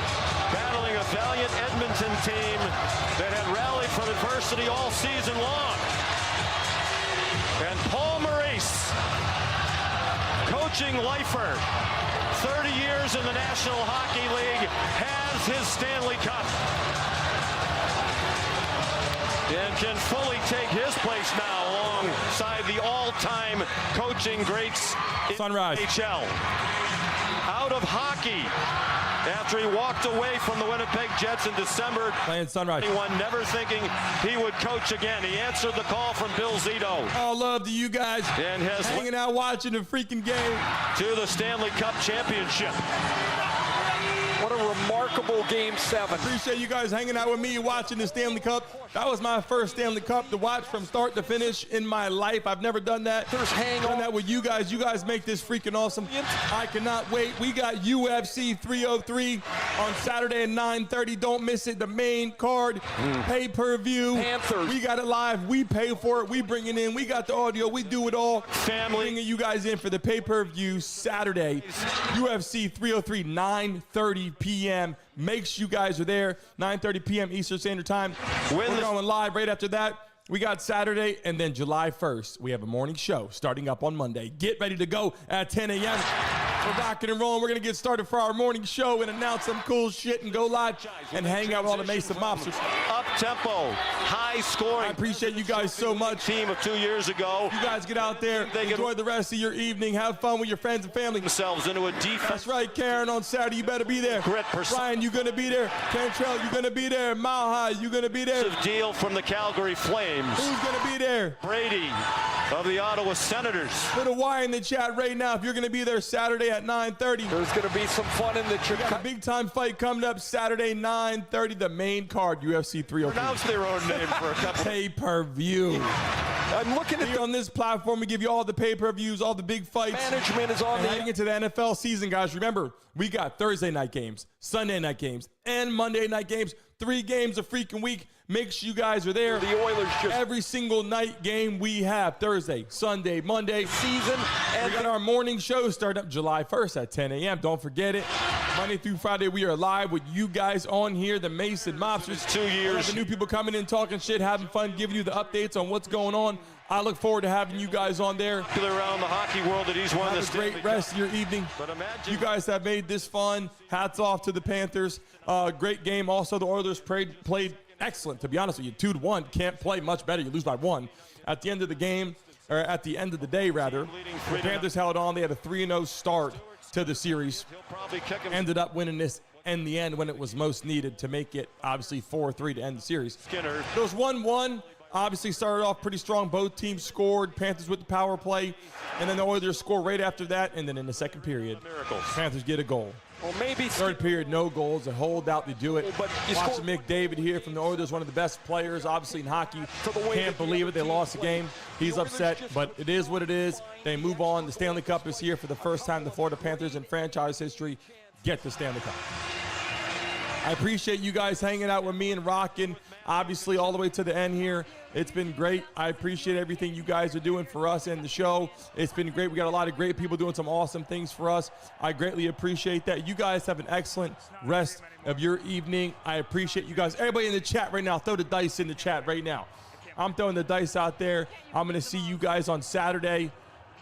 battling a valiant Edmonton team that had rallied from adversity all season long. And Paul Maurice coaching lifer, 30 years in the National Hockey League, has his Stanley Cup. And can fully take his place now alongside the all-time coaching greats in Sunrise. NHL. Out of hockey after he walked away from the Winnipeg Jets in December. Playing Sunrise. Anyone never thinking he would coach again. He answered the call from Bill Zito. All love to you guys. And has hanging out watching the freaking game. To the Stanley Cup championship. What a remarkable Game 7. Appreciate you guys hanging out with me watching the Stanley Cup. That was my first Stanley Cup to watch from start to finish in my life. I've never done that. I've done that with you guys. You guys make this freaking awesome. I cannot wait. We got UFC 303 on Saturday at 9:30. Don't miss it. The main card, pay-per-view. Panthers. We got it live. We pay for it. We bring it in. We got the audio. We do it all. Family. Bringing you guys in for the pay-per-view Saturday. UFC 303, 9:30 p.m. Make sure you guys are there, 9:30 p.m. Eastern Standard Time. We're going live right after that. We got Saturday, and then July 1st, we have a morning show starting up on Monday. Get ready to go at 10 a.m. We're rocking and rolling. We're going to get started for our morning show and announce some cool shit and go live and hang out with all the Mesa mobsters. Up-tempo, high-scoring. I appreciate you guys so much. Team of 2 years ago. You guys get out there, enjoy the rest of your evening, have fun with your friends and family. Themselves into a defense. That's right, Karen, on Saturday, you better be there. Brian, you going to be there. Cantrell, you going to be there. Mile High, you going to be there. Deal from the Calgary Flames. Who's going to be there? Brady of the Ottawa Senators. Put a Y in the chat right now if you're going to be there Saturday at 9:30. There's going to be some fun in the We got a big-time fight coming up Saturday, 9:30, the main card, UFC 303. Pronounce their own name for a couple. Pay-per-view. I'm looking at on this platform. We give you all the pay-per-views, all the big fights. Management is on heading into the NFL season, guys. Remember, we got Thursday night games, Sunday night games, and Monday night games. 3 games a freaking week. Make sure you guys are there. The Oilers just every single night game we have Thursday, Sunday, Monday. Season. And we got our morning show starting up July 1st at 10 a.m. Don't forget it. Monday through Friday, we are live with you guys on here, the Mason Mobsters. 2 years. The new people coming in, talking shit, having fun, giving you the updates on what's going on. I look forward to having you guys on there. Around the hockey world that he's won Have a great rest of your evening. But imagine you guys have made this fun. Hats off to the Panthers. Great game. Also, the Oilers played excellent, to be honest with you. 2-1. Can't play much better. You lose by 1. At the end of the game, or at the end of the day, rather, the Panthers held on. They had a 3-0 start to the series. Ended up winning this in the end when it was most needed to make it, obviously, 4-3 to end the series. Skinner. It was 1-1. Obviously started off pretty strong. Both teams scored. Panthers with the power play. And then the Oilers score right after that. And then in the second period, Panthers get a goal. Well, maybe third period, no goals. A holdout to do it. But Watching McDavid here from the Oilers, one of the best players, obviously, in hockey. Can't believe it. They lost the game. He's upset, but it is what it is. They move on. The Stanley Cup is here for the first time. The Florida Panthers in franchise history get the Stanley Cup. I appreciate you guys hanging out with me and rocking, obviously, all the way to the end here. It's been great. I appreciate everything you guys are doing for us and the show. It's been great. We got a lot of great people doing some awesome things for us. I greatly appreciate that. You guys have an excellent rest of your evening. I appreciate you guys. Everybody in the chat right now, throw the dice in the chat right now. I'm throwing the dice out there. I'm going to see you guys on Saturday.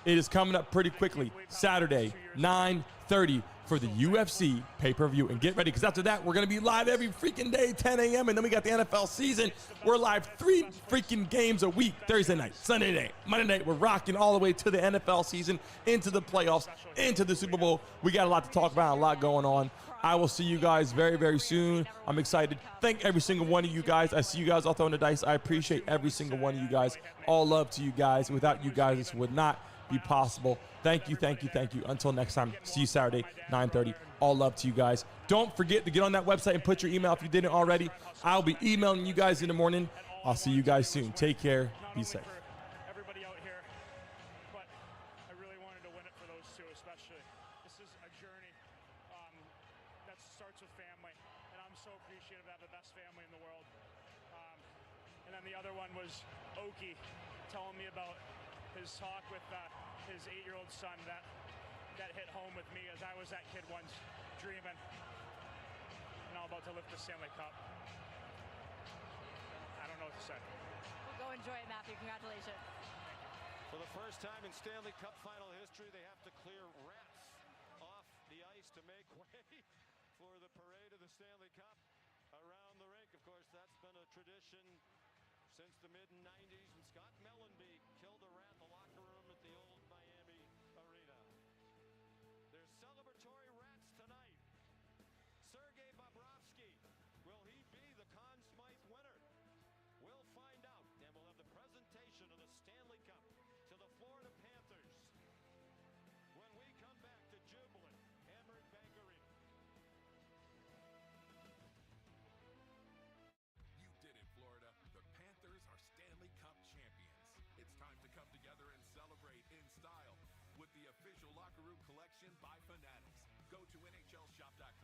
It is coming up pretty quickly. Saturday, 9:30. For the UFC pay-per-view. And get ready, because after that, we're going to be live every freaking day, 10 a.m., and then we got the NFL season. We're live 3 freaking games a week, Thursday night, Sunday night, Monday night. We're rocking all the way to the NFL season, into the playoffs, into the Super Bowl. We got a lot to talk about, a lot going on. I will see you guys very, very soon. I'm excited. Thank every single one of you guys. I see you guys all throwing the dice. I appreciate every single one of you guys. All love to you guys. Without you guys, this would not be possible. Thank you, thank you, thank you. Until next time, see you Saturday, 9:30. All love to you guys. Don't forget to get on that website and put your email if you didn't already. I'll be emailing you guys in the morning. I'll see you guys soon. Take care. Be safe. Everybody out here, but I really wanted to win it for those two, especially. This is a journey that starts with family, and I'm so appreciative to have the best family in the world. And then the other one was Oki telling me about his talk with his 8-year-old son that hit home with me as I was that kid once dreaming, and I'm about to lift the Stanley Cup. I don't know what to say. Well, go enjoy it, Matthew. Congratulations. For the first time in Stanley Cup final history, they have to clear rats off the ice to make way for the parade of the Stanley Cup around the rink. Of course, that's been a tradition since the mid-90s, and Scott Mellenby killed a rat in the locker room at the old Miami Arena. There's celebratory rats tonight. Sergei Bobrovsky, will he be the Conn Smythe winner? We'll find out, and we'll have the presentation of the Stanley Cup to the Florida Panthers when we come back to jubilant Emirates Bank Arena. You did it, Florida. The Panthers are Stanley Cup champions. It's time to come together and celebrate in style with the official locker room collection by Fanatics. Go to NHLShop.com